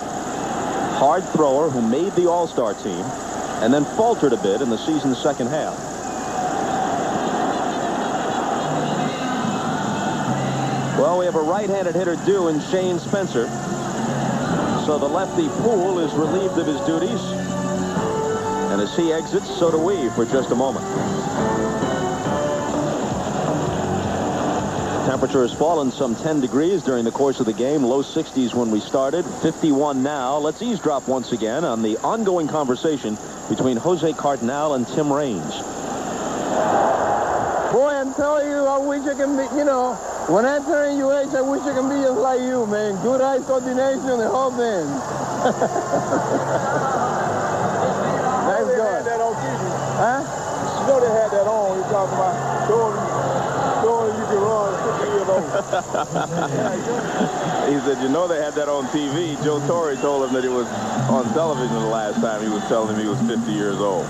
hard thrower who made the All-Star team and then faltered a bit in the season's second half. Well, we have a right-handed hitter due in Shane Spencer. So the lefty Poole is relieved of his duties. And as he exits, so do we for just a moment. Temperature has fallen some 10 degrees during the course of the game. Low 60s when we started. 51 now. Let's eavesdrop once again on the ongoing conversation between Jose Cardinal and Tim Raines. Boy, I'm telling you, I wish I can be, you know, when I turn your age, I wish I can be just like you, man. Good eye coordination, the whole thing. Nice going. That on TV. Huh? You know they had that on. You're talking about showing you can run 50 years old. He said, you know they had that on TV. Joe Torre told him that it was on television the last time he was telling him he was 50 years old.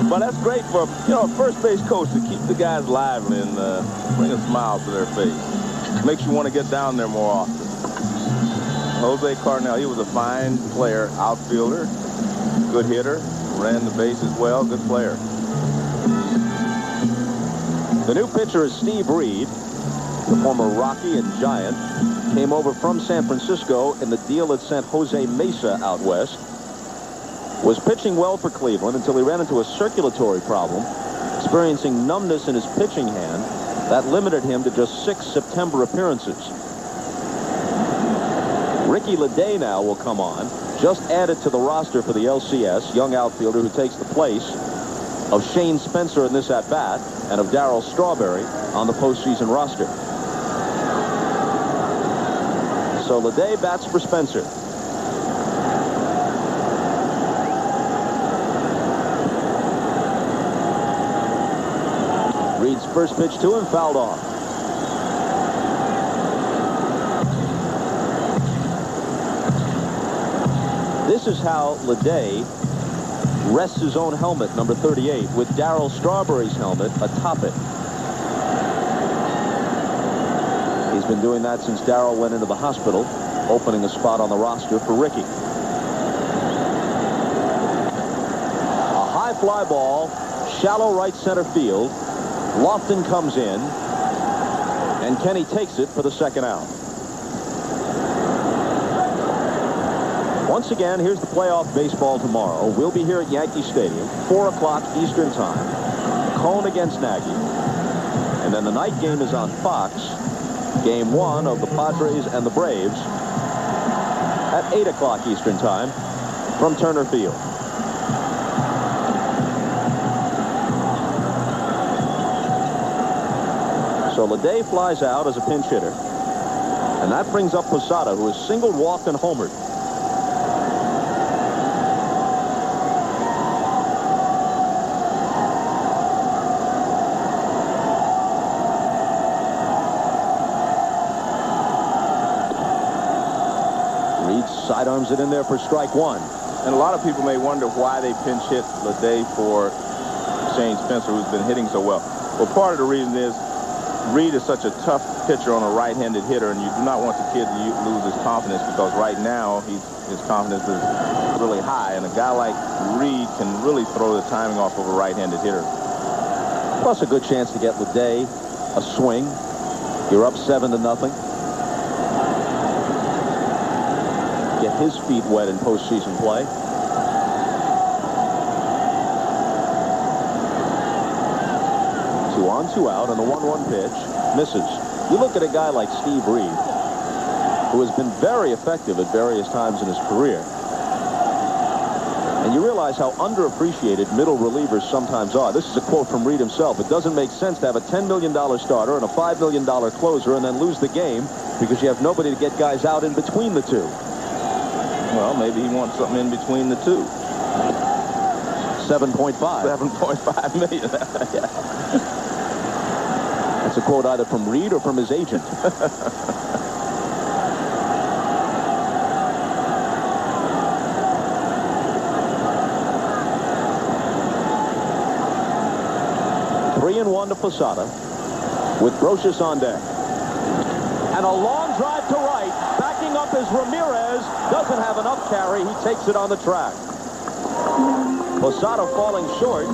But that's great for, you know, a first base coach to keep the guys lively and bring a smile to their face. Makes you want to get down there more often. Jose Cardinal, he was a fine player, outfielder, good hitter, ran the bases well, good player. The new pitcher is Steve Reed, the former Rocky and Giant. Came over from San Francisco in the deal that sent Jose Mesa out west. Was pitching well for Cleveland until he ran into a circulatory problem, experiencing numbness in his pitching hand. That limited him to just 6 September appearances. Ricky Leday now will come on, just added to the roster for the LCS, young outfielder who takes the place of Shane Spencer in this at-bat and of Darryl Strawberry on the postseason roster. So Leday bats for Spencer. Reed's first pitch to him, fouled off. This is how Leday rests his own helmet, number 38, with Darryl Strawberry's helmet atop it. He's been doing that since Darryl went into the hospital, opening a spot on the roster for Ricky. A high fly ball, shallow right center field. Lofton comes in, and Kenny takes it for the second out. Once again, here's the playoff baseball tomorrow. We'll be here at Yankee Stadium, 4 o'clock Eastern Time. Cone against Nagy. And then the night game is on Fox. Game 1 of the Padres and the Braves at 8 o'clock Eastern Time from Turner Field. So Leday flies out as a pinch hitter. And that brings up Posada, who has singled, walked, and homered. Sidearms it in there for strike 1. And a lot of people may wonder why they pinch hit Leday for Shane Spencer, who's been hitting so well. Well, part of the reason is Reed is such a tough pitcher on a right-handed hitter, and you do not want the kid to lose his confidence, because right now his confidence is really high, and a guy like Reed can really throw the timing off of a right-handed hitter. Plus a good chance to get Leday a swing. You're up 7-0. Get his feet wet in postseason play. 2 on, 2 out, and the 1-1 pitch misses. You look at a guy like Steve Reed, who has been very effective at various times in his career. And you realize how underappreciated middle relievers sometimes are. This is a quote from Reed himself. It doesn't make sense to have a $10 million starter and a $5 million closer and then lose the game because you have nobody to get guys out in between the two. Well, maybe he wants something in between the two. 7.5. 7.5 million. Yeah. That's a quote either from Reed or from his agent. Three and one to Posada with Brocious on deck. And a long drive to right. Backing up is Ramirez. Doesn't have enough carry. He takes it on the track. Posada falling short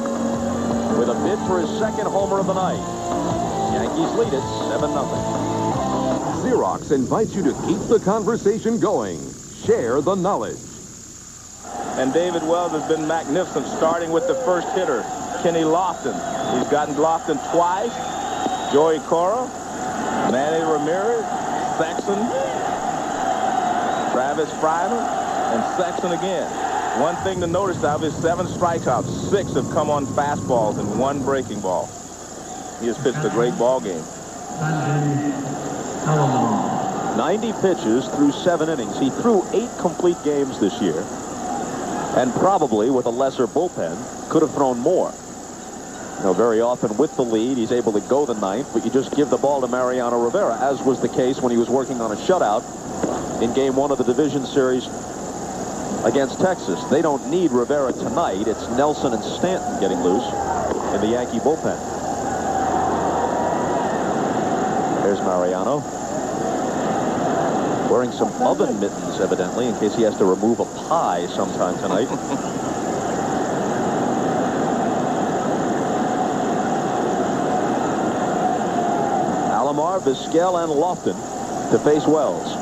with a bid for his second homer of the night. Yankees lead it 7-0. Xerox invites you to keep the conversation going. Share the knowledge. And David Wells has been magnificent, starting with the first hitter, Kenny Lofton. He's gotten Lofton twice. Joey Cora, Manny Ramirez, Sexton, Travis Fryman, and Sexton again. One thing to notice out of his 7 strikeouts, 6 have come on fastballs and 1 breaking ball. He has pitched a great ball game. 90 pitches through 7 innings. He threw 8 complete games this year. And probably with a lesser bullpen, could have thrown more. You know, very often with the lead, he's able to go the 9th, but you just give the ball to Mariano Rivera, as was the case when he was working on a shutout in Game 1 of the division series against Texas. They don't need Rivera tonight. It's Nelson and Stanton getting loose in the Yankee bullpen. There's Mariano. Wearing some oven mittens, evidently, in case he has to remove a pie sometime tonight. Alomar, Vizquel, and Lofton to face Wells.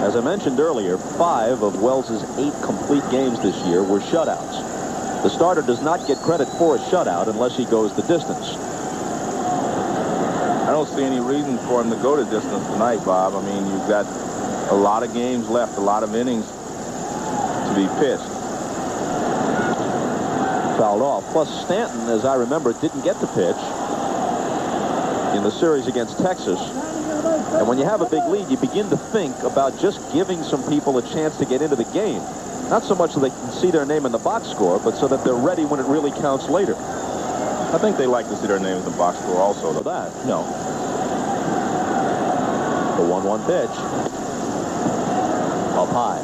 As I mentioned earlier, 5 of Wells's 8 complete games this year were shutouts. The starter does not get credit for a shutout unless he goes the distance. I don't see any reason for him to go the distance tonight, Bob. I mean, you've got a lot of games left, a lot of innings to be pitched. Fouled off. Plus, Stanton, as I remember, didn't get to pitch in the series against Texas. And when you have a big lead, you begin to think about just giving some people a chance to get into the game. Not so much so they can see their name in the box score, but so that they're ready when it really counts later. I think they like to see their name in the box score also. For that, no. The 1-1 pitch. Up high.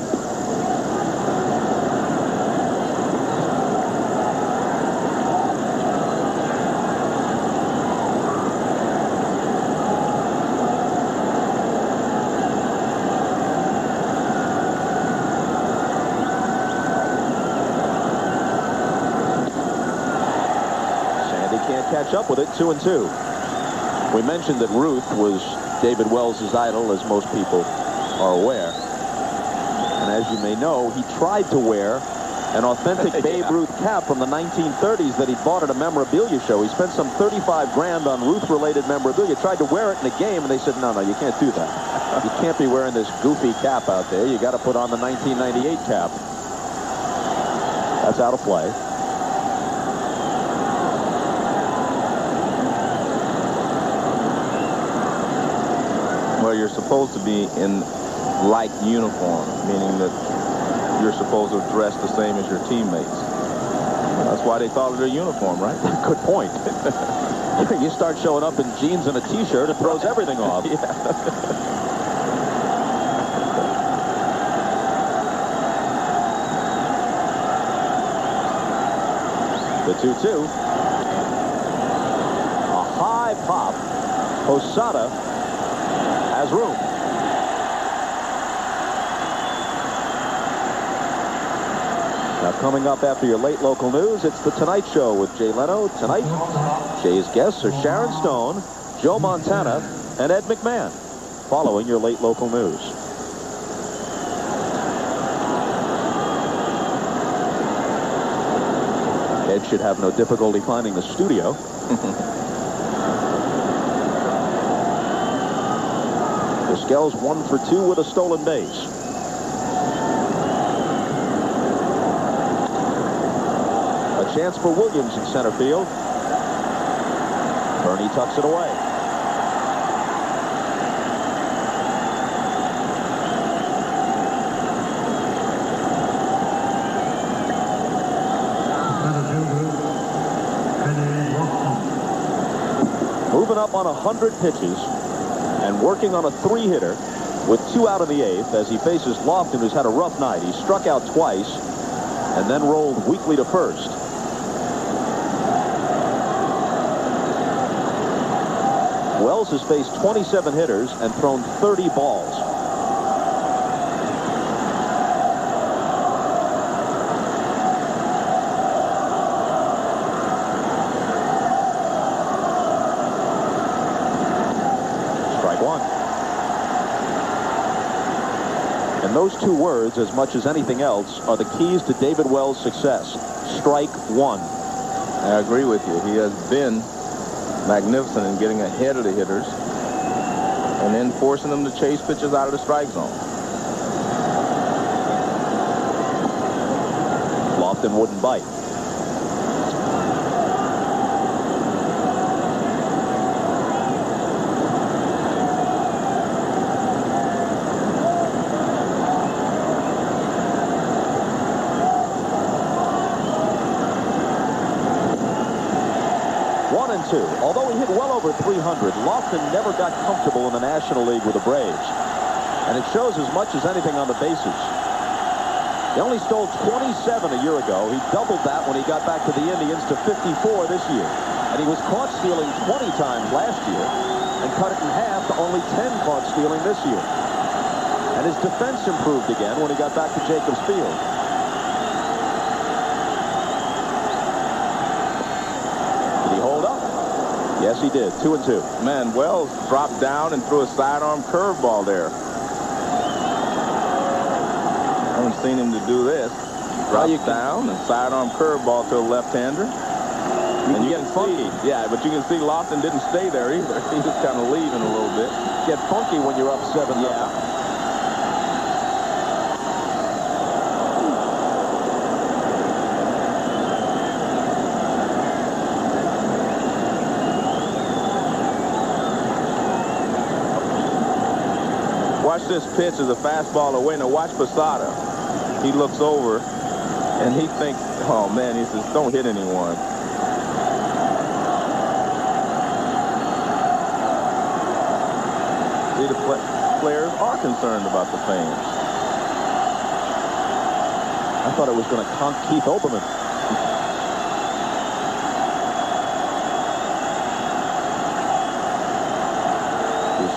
Catch up with it, 2-2. We mentioned that Ruth was David Wells' idol, as most people are aware. And as you may know, he tried to wear an authentic Babe Ruth cap from the 1930s that he bought at a memorabilia show. He spent some $35 grand on Ruth-related memorabilia, tried to wear it in a game, and they said, no, you can't do that. You can't be wearing this goofy cap out there. You got to put on the 1998 cap. That's out of play. Well, you're supposed to be in like uniform, meaning that you're supposed to dress the same as your teammates. That's why they thought of their uniform, right? Good point. You start showing up in jeans and a T-shirt, it throws everything off. Yeah. The 2-2. A high pop. Posada has room. Now coming up after your late local news, it's the Tonight Show with Jay Leno. Tonight, Jay's guests are Sharon Stone, Joe Montana, and Ed McMahon, following your late local news. Ed should have no difficulty finding the studio. Skell's 1 for 2 with a stolen base. A chance for Williams in center field. Bernie tucks it away. Moving up on 100 pitches and working on a 3-hitter with 2 out in the 8th as he faces Lofton, who's had a rough night. He struck out twice and then rolled weakly to first. Wells has faced 27 hitters and thrown 30 balls. Strike 1. And those 2 words, as much as anything else, are the keys to David Wells' success. Strike 1. I agree with you. He has been magnificent in getting ahead of the hitters and then forcing them to chase pitches out of the strike zone. Lofton wouldn't bite. Although he hit well over 300, Lofton never got comfortable in the National League with the Braves. And it shows as much as anything on the bases. He only stole 27 a year ago. He doubled that when he got back to the Indians to 54 this year. And he was caught stealing 20 times last year and cut it in half to only 10 caught stealing this year. And his defense improved again when he got back to Jacobs Field. Yes, he did. 2-2. Man, Wells dropped down and threw a sidearm curveball there. I haven't seen him to do this. Drops down and sidearm curveball to a left-hander. And you can funky. Yeah, but you can see Lofton didn't stay there either. He was kind of leaving a little bit. Get funky when you're up 7-0. Yeah. Watch this pitch as a fastball away. Now watch Posada. He looks over and he thinks, oh man, he says, don't hit anyone. See, the players are concerned about the fans. I thought it was going to conk Keith Olbermann.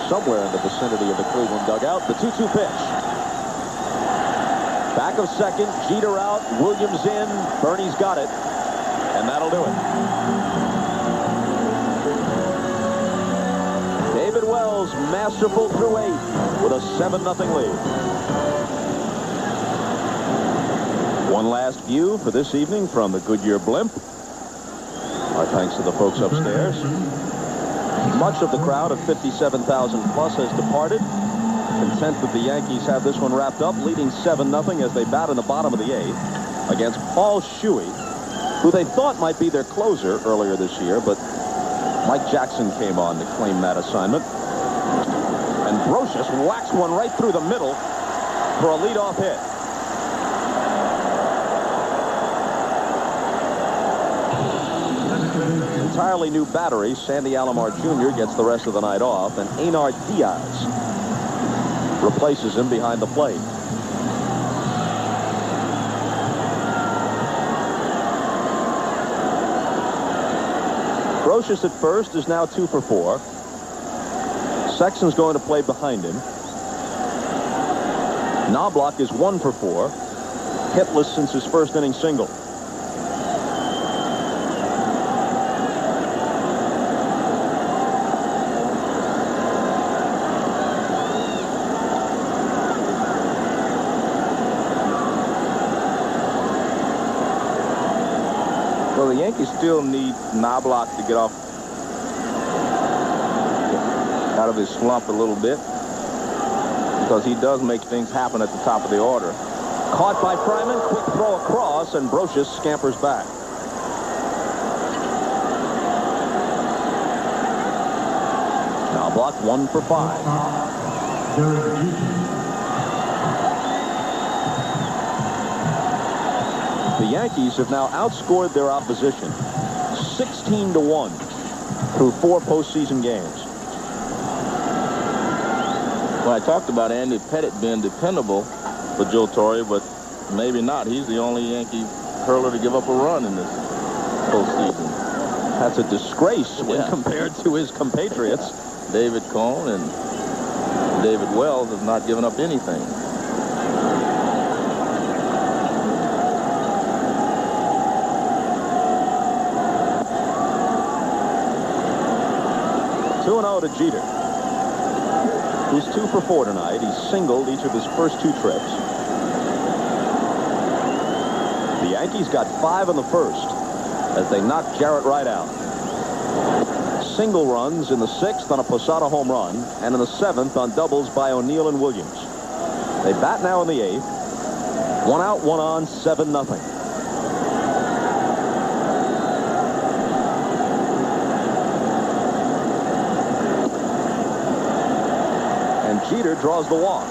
Somewhere in the vicinity of the Cleveland dugout. The 2-2 pitch. Back of second. Jeter out. Williams in. Bernie's got it. And that'll do it. David Wells masterful through 8 with a 7-0 lead. One last view for this evening from the Goodyear blimp. Our thanks to the folks upstairs. Much of the crowd of 57,000 plus has departed. Content that the Yankees have this one wrapped up, leading 7-0 as they bat in the bottom of the 8th against Paul Shuey, who they thought might be their closer earlier this year, but Mike Jackson came on to claim that assignment. And Brocious whacks one right through the middle for a leadoff hit. Entirely new battery. Sandy Alomar Jr. gets the rest of the night off, and Einar Diaz replaces him behind the plate. Brocious at first is now 2 for 4. Sexton's going to play behind him. Knobloch is 1 for 4. Hitless since his first inning single. Well, the Yankees still need Knobloch to get off out of his slump a little bit. because he does make things happen at the top of the order. Caught by Fryman, quick throw across, and Brocious scampers back. Now blocked 1 for 5. The Yankees have now outscored their opposition 16-1 through 4 postseason games. Well, I talked about Andy Pettit being dependable for Joe Torre, but maybe not. He's the only Yankee hurler to give up a run in this postseason. That's a disgrace when compared to his compatriots. David Cone and David Wells have not given up anything. To Jeter. He's 2 for 4 tonight. He's singled each of his first 2 trips. The Yankees got 5 in the first as they knocked Jaret Wright out. Single runs in the 6th on a Posada home run, and in the 7th on doubles by O'Neill and Williams. They bat now in the 8th. 1 out, 1 on, 7-0. Jeter draws the walk.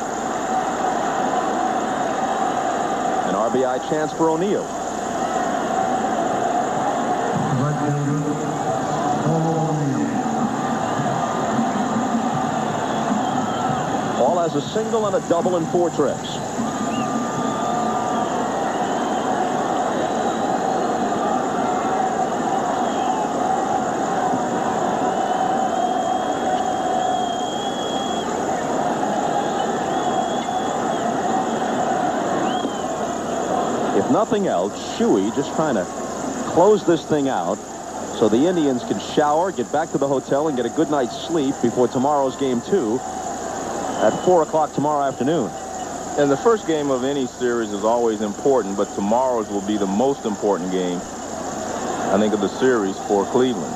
An RBI chance for O'Neill. All has a single and a double in 4 trips. If nothing else, Shuey just trying to close this thing out so the Indians can shower, get back to the hotel, and get a good night's sleep before tomorrow's game 2 at 4 o'clock tomorrow afternoon. And the first game of any series is always important, but tomorrow's will be the most important game, I think, of the series for Cleveland.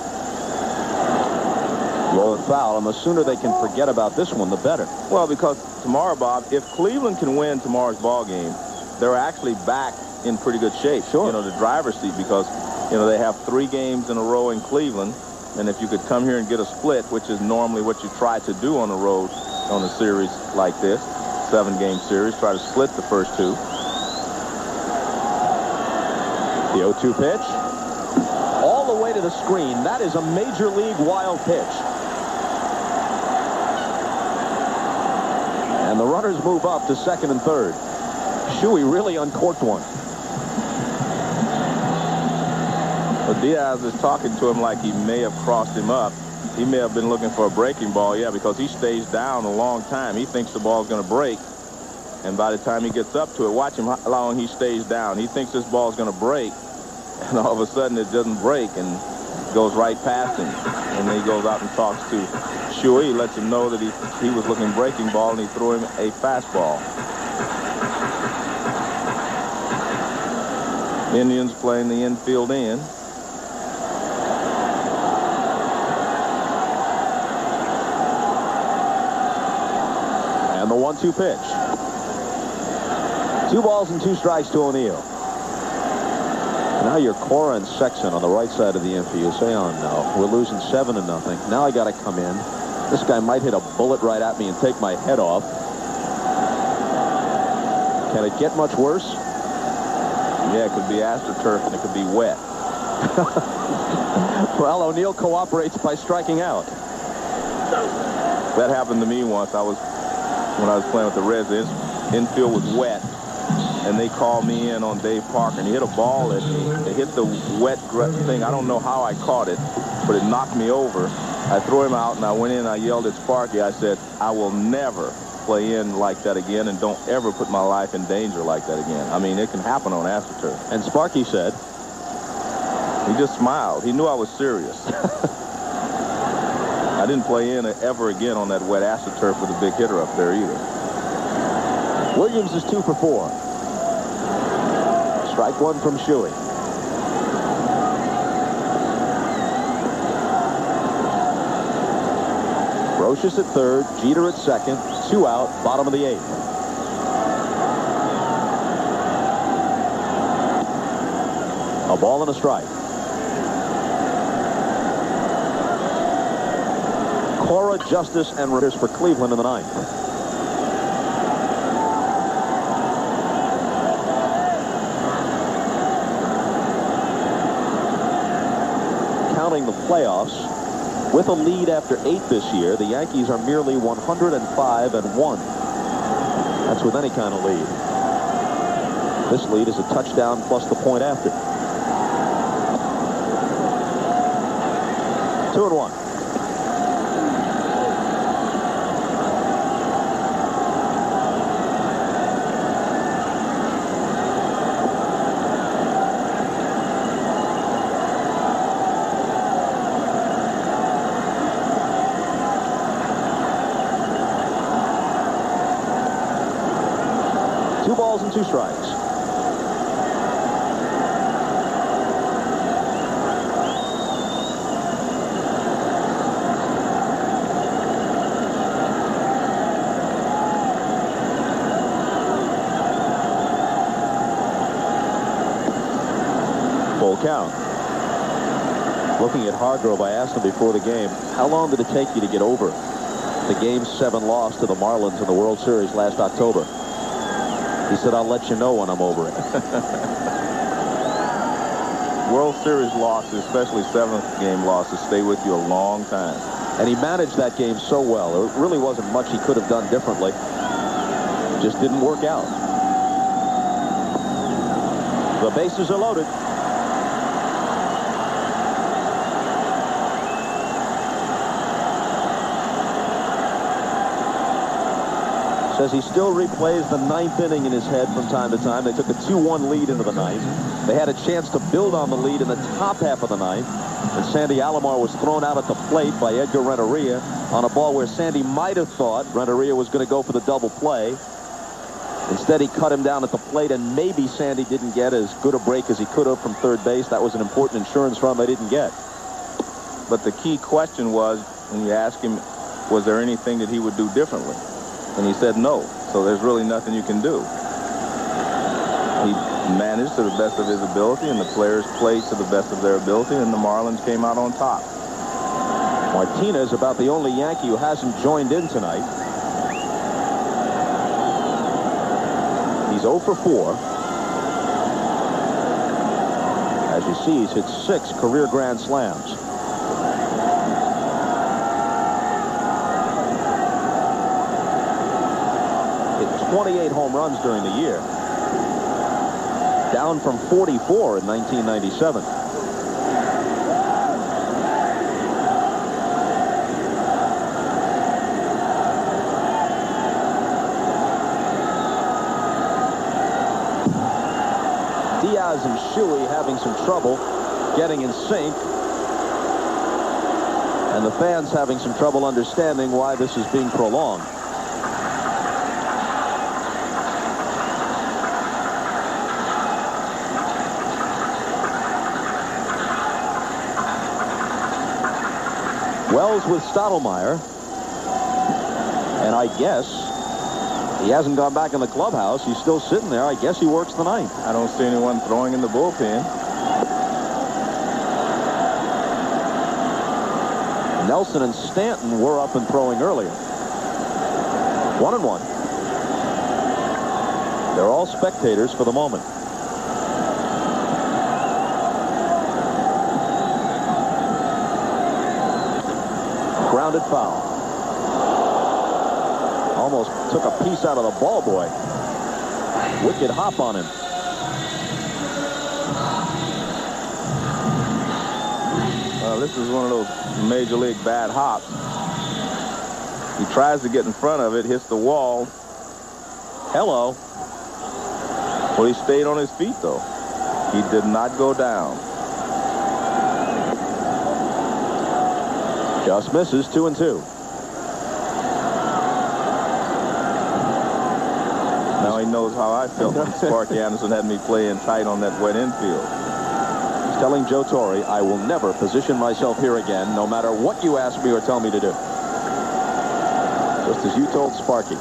Low foul, and the sooner they can forget about this one, the better. Well, because tomorrow, Bob, if Cleveland can win tomorrow's ball game, they're actually back in pretty good shape. Sure. You know, the driver's seat, because, you know, they have 3 games in a row in Cleveland, and if you could come here and get a split, which is normally what you try to do on the road on a series like this, 7-game series, try to split the first 2. The 0-2 pitch. All the way to the screen. That is a major league wild pitch. And the runners move up to 2nd and 3rd. Shuey really uncorked one. But Diaz is talking to him like he may have crossed him up. He may have been looking for a breaking ball, because he stays down a long time. He thinks the ball's going to break. And by the time he gets up to it, watch him how long he stays down. He thinks this ball's going to break. And all of a sudden it doesn't break and goes right past him. And then he goes out and talks to Shuey. He lets him know that he was looking breaking ball, and he threw him a fastball. Indians playing the infield in. And the 1-2 pitch. 2 balls and 2 strikes to O'Neill. Now you're Cora and Sexton on the right side of the infield. You say, oh no, we're losing 7-0. Now I got to come in. This guy might hit a bullet right at me and take my head off. Can it get much worse? Yeah, it could be AstroTurf and it could be wet. Well, O'Neill cooperates by striking out. That happened to me once. When I was playing with the Reds, the infield was wet, and they called me in on Dave Parker, and he hit a ball at me. It hit the wet thing. I don't know how I caught it, but it knocked me over. I threw him out, and I went in and I yelled at Sparky. I said, I will never play in like that again, and don't ever put my life in danger like that again. I mean, it can happen on AstroTurf. And Sparky said? He just smiled. He knew I was serious. I didn't play in ever again on that wet AstroTurf with a big hitter up there either. Williams is 2 for 4. Strike 1 from Shuey. Brocious at 3rd, Jeter at 2nd. 2 out, bottom of the 8th. A ball and a strike. Cora, Justice, and Ritters for Cleveland in the 9th. Counting the playoffs, with a lead after 8 this year, the Yankees are merely 105-1. That's with any kind of lead. This lead is a touchdown plus the point after. 2-1. Two balls and 2 strikes. Full count. Looking at Hargrove, I asked him before the game, how long did it take you to get over the Game 7 loss to the Marlins in the World Series last October? He said, I'll let you know when I'm over it. World Series losses, especially 7th game losses, stay with you a long time. And he managed that game so well. There really wasn't much he could have done differently. Just didn't work out. The bases are loaded. Says he still replays the 9th inning in his head from time to time. They took a 2-1 lead into the 9th. They had a chance to build on the lead in the top half of the 9th. And Sandy Alomar was thrown out at the plate by Edgar Renteria on a ball where Sandy might have thought Renteria was going to go for the double play. Instead, he cut him down at the plate, and maybe Sandy didn't get as good a break as he could have from third base. That was an important insurance run they didn't get. But the key question was, when you ask him, was there anything that he would do differently? And he said no. So there's really nothing you can do. He managed to the best of his ability, and the players played to the best of their ability, and the Marlins came out on top. Martinez, about the only Yankee who hasn't joined in tonight. He's 0 for 4. As you see, he's hit 6 career grand slams. Hit 28 home runs during the year. Down from 44 in 1997. Diaz and Shuey having some trouble getting in sync. And the fans having some trouble understanding why this is being prolonged. Wells with Stottlemyre. And I guess he hasn't gone back in the clubhouse. He's still sitting there. I guess he works the 9th. I don't see anyone throwing in the bullpen. Nelson and Stanton were up and throwing earlier. 1-1. They're all spectators for the moment. Grounded foul. Almost took a piece out of the ball boy. Wicked hop on him. This is one of those major league bad hops. He tries to get in front of it, hits the wall. Hello. Well, he stayed on his feet, though. He did not go down. Just misses. 2-2. Now he knows how I felt when Sparky Anderson had me playing tight on that wet infield. He's telling Joe Torre, I will never position myself here again, no matter what you ask me or tell me to do. Just just as you told Sparky.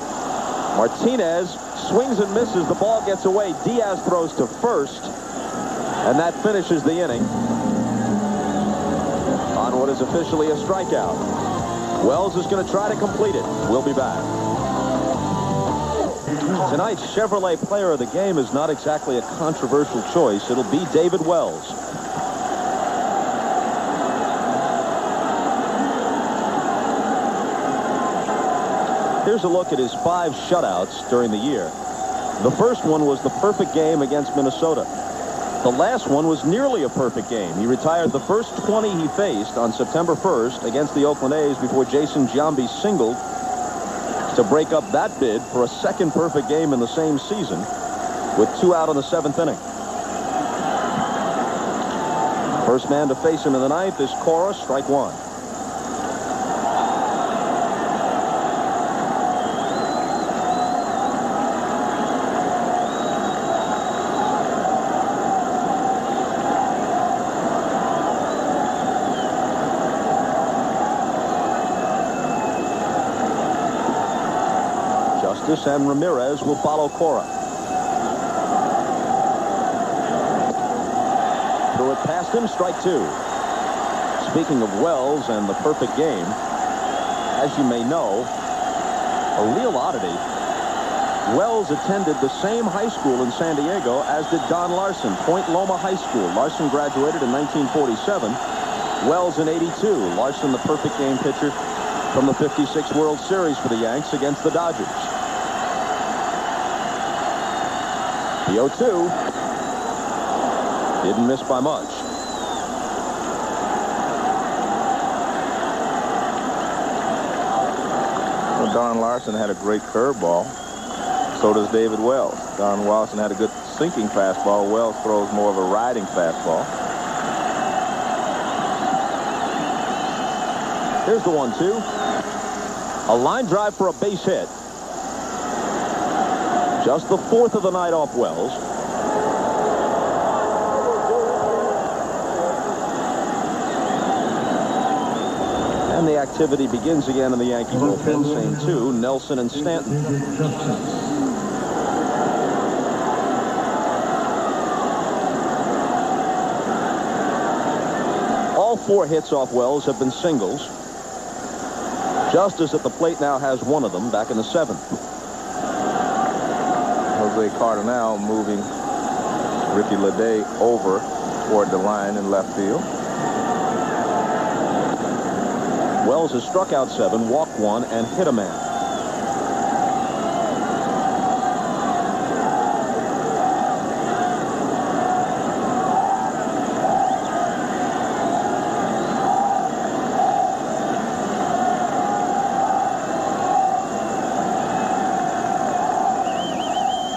Martinez swings and misses. The ball gets away. Diaz throws to first, and that finishes the inning on what is officially a strikeout. Wells is going to try to complete it. We'll be back. Tonight's Chevrolet Player of the Game is not exactly a controversial choice. It'll be David Wells. Here's a look at his 5 shutouts during the year. The first one was the perfect game against Minnesota. The last one was nearly a perfect game. He retired the first 20 he faced on September 1st against the Oakland A's before Jason Giambi singled to break up that bid for a second perfect game in the same season with 2 out in the 7th inning. First man to face him in the 9th is Cora, strike 1. And Ramirez will follow Cora. Threw it past him, strike 2. Speaking of Wells and the perfect game, as you may know, a real oddity, Wells attended the same high school in San Diego as did Don Larson, Point Loma High School. Larson graduated in 1947, Wells in 82. Larson, the perfect game pitcher from the '56 World Series for the Yanks against the Dodgers. The 0-2 didn't miss by much. Well, Don Larson had a great curveball. So does David Wells. Don Larson had a good sinking fastball. Wells throws more of a riding fastball. Here's the 1-2. A line drive for a base hit. Just the 4th of the night off Wells. And the activity begins again in the Yankee bullpen. Same 2, Nelson and Stanton. All 4 hits off Wells have been singles. Justice at the plate now has 1 of them back in the 7th. Jose Cardinal moving Ricky Leday over toward the line in left field. Wells has struck out 7, walked 1, and hit a man.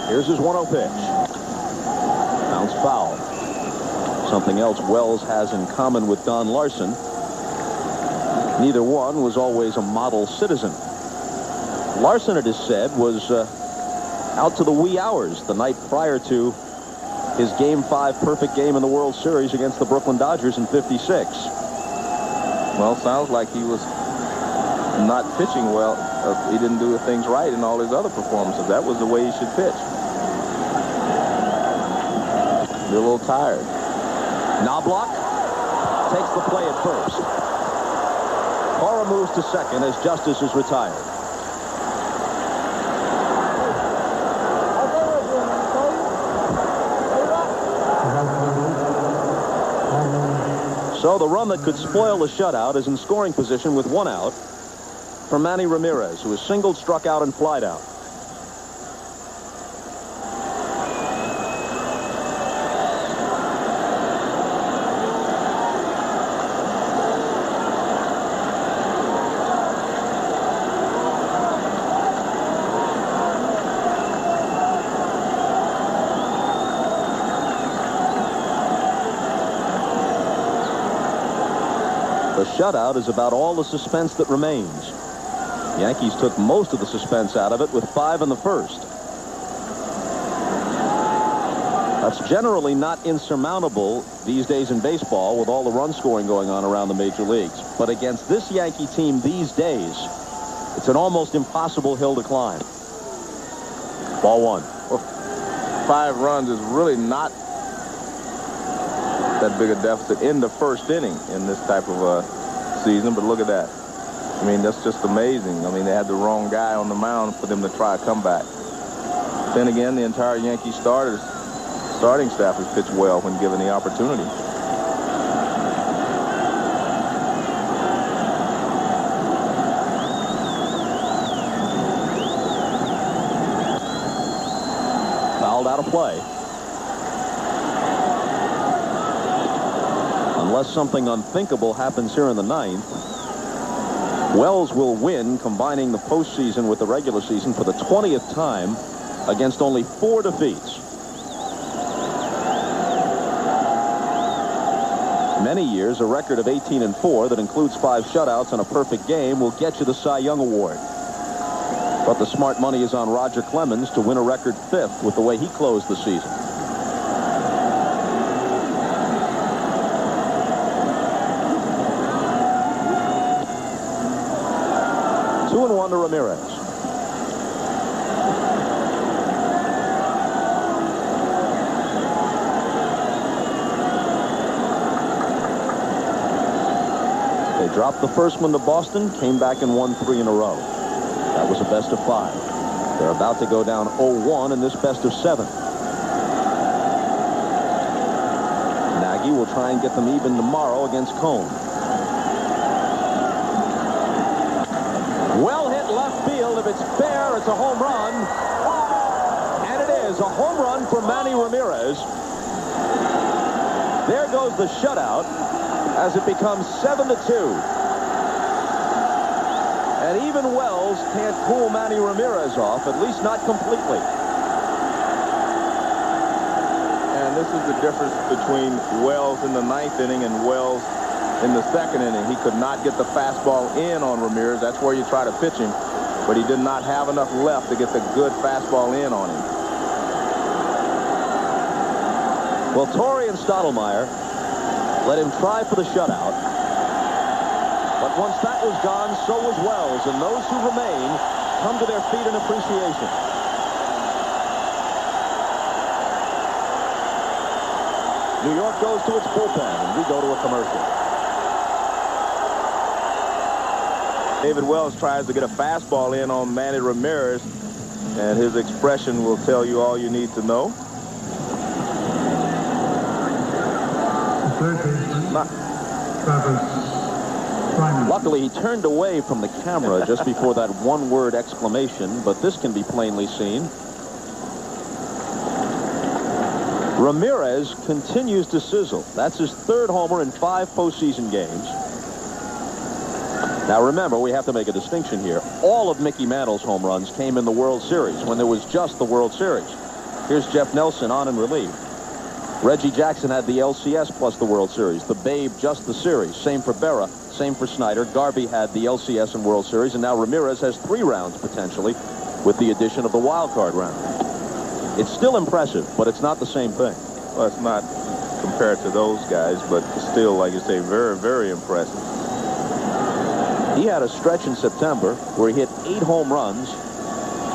Here's his 1-0 pitch. Bounce foul. Something else Wells has in common with Don Larson. Neither one was always a model citizen. Larson, it is said, was out to the wee hours the night prior to his Game 5 perfect game in the World Series against the Brooklyn Dodgers in '56. Well, sounds like he was not pitching well. He didn't do things right in all his other performances. That was the way he should pitch. Be a little tired. Knobloch takes the play at first. Cora moves to second as Justice is retired. So the run that could spoil the shutout is in scoring position with 1 out for Manny Ramirez, who is singled, struck out, and flied out. The shutout is about all the suspense that remains. The Yankees took most of the suspense out of it with 5 in the first. That's generally not insurmountable these days in baseball with all the run scoring going on around the major leagues. But against this Yankee team these days, It's an almost impossible hill to climb. Ball one. Well, 5 runs is really not that big a deficit in the first inning in this type of season, but look at that. I mean, that's just amazing. I mean, they had the wrong guy on the mound for them to try a comeback. Then again, the entire Yankee starting staff has pitched well when given the opportunity. Fouled out of play. Unless something unthinkable happens here in the 9th, Wells will win, combining the postseason with the regular season for the 20th time against only 4 defeats. Many years, a record of 18-4 that includes 5 shutouts and a perfect game will get you the Cy Young Award. But the smart money is on Roger Clemens to win a record 5th with the way he closed the season. 2-1 to Ramirez. They dropped the first one to Boston, came back and won 3 in a row. That was a best of 5. They're about to go down 0-1 in this best of 7. Nagy will try and get them even tomorrow against Cone. Well hit left field. If it's fair, it's a home run. And it is a home run for Manny Ramirez. There goes the shutout as it becomes 7-2. And even Wells can't cool Manny Ramirez off, at least not completely. And this is the difference between Wells in the 9th inning and Wells in the 2nd inning. He could not get the fastball in on Ramirez. That's where you try to pitch him. But he did not have enough left to get the good fastball in on him. Well, Torrey and Stottlemyre let him try for the shutout. But once that was gone, so was Wells. And those who remain come to their feet in appreciation. New York goes to its bullpen, and we go to a commercial. David Wells tries to get a fastball in on Manny Ramirez, and his expression will tell you all you need to know. Luckily, he turned away from the camera just before that one-word exclamation, but this can be plainly seen. Ramirez continues to sizzle. That's his 3rd homer in 5 postseason games. Now remember, we have to make a distinction here. All of Mickey Mantle's home runs came in the World Series when there was just the World Series. Here's Jeff Nelson on in relief. Reggie Jackson had the LCS plus the World Series. The Babe just the series. Same for Berra. Same for Snyder. Garvey had the LCS and World Series. And now Ramirez has 3 rounds potentially with the addition of the wild card round. It's still impressive, but it's not the same thing. Well, it's not compared to those guys, but still, like you say, very, very impressive. He had a stretch in September where he hit 8 home runs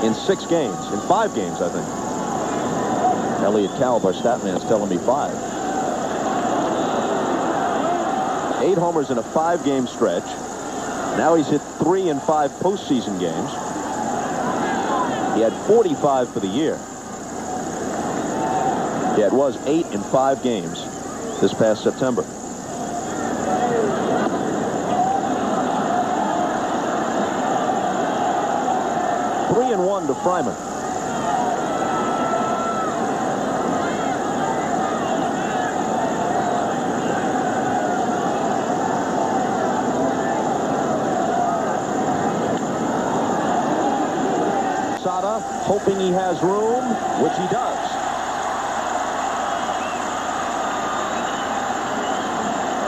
in 6 games. In 5 games, I think. Elliot Kalb, our stat man, is telling me 5. 8 homers in a 5-game stretch. Now he's hit 3 in 5 postseason games. He had 45 for the year. Yeah, it was 8 in 5 games this past September. Three and 1 to Fryman. Sada hoping he has room, which he does.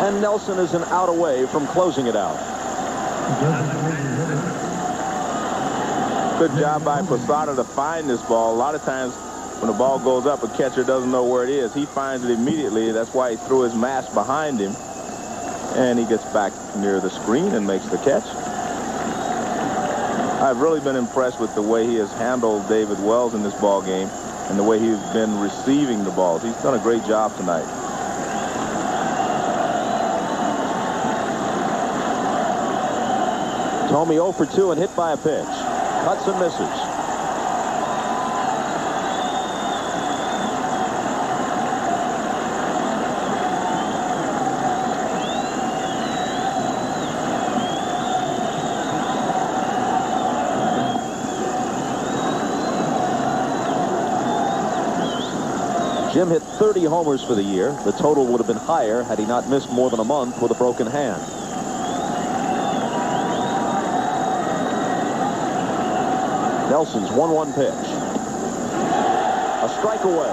And Nelson is an out away from closing it out. Good job by Posada to find this ball. A lot of times when the ball goes up, a catcher doesn't know where it is. He finds it immediately. That's why he threw his mask behind him. And he gets back near the screen and makes the catch. I've really been impressed with the way he has handled David Wells in this ball game and the way he's been receiving the balls. He's done a great job tonight. Thome 0 for 2 and hit by a pitch. Cuts and misses. Jim hit 30 homers for the year. The total would have been higher had he not missed more than a month with a broken hand. Nelson's 1-1 pitch. A strike away.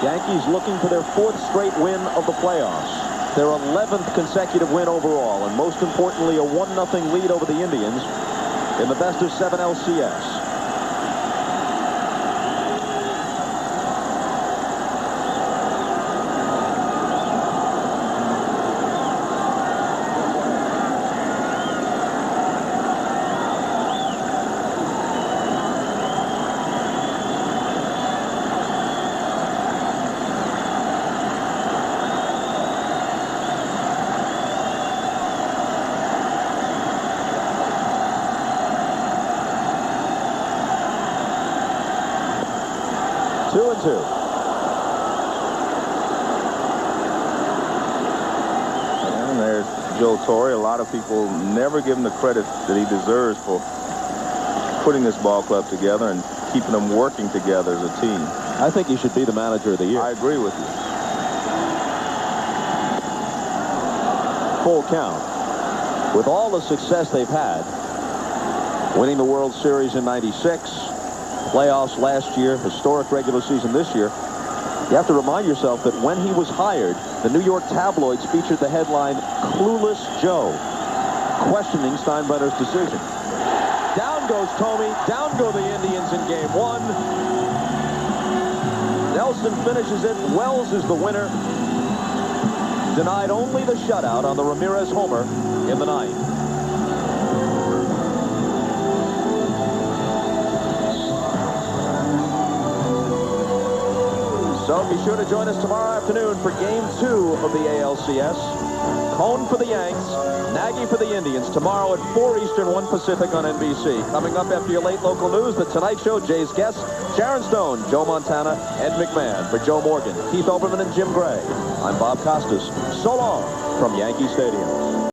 Yankees looking for their 4th straight win of the playoffs. Their 11th consecutive win overall, and most importantly, a 1-0 lead over the Indians in the best-of-7 LCS. And there's Joe Torre. A lot of people never give him the credit that he deserves for putting this ball club together and keeping them working together as a team. I think he should be the manager of the year. I agree with you. Full count. With all the success they've had, winning the World Series in '96, playoffs last year, historic regular season this year, you have to remind yourself that when he was hired, the New York tabloids featured the headline, "Clueless Joe," questioning Steinbrenner's decision. Down goes Thome. Down go the Indians in Game 1. Nelson finishes it. Wells is the winner. Denied only the shutout on the Ramirez homer in the 9th. So be sure to join us tomorrow afternoon for Game 2 of the ALCS. Cone for the Yanks, Nagy for the Indians. Tomorrow at 4 Eastern, 1 Pacific on NBC. Coming up after your late local news, The Tonight Show, Jay's guests, Sharon Stone, Joe Montana, Ed McMahon. For Joe Morgan, Keith Olbermann, and Jim Gray, I'm Bob Costas. So long from Yankee Stadium.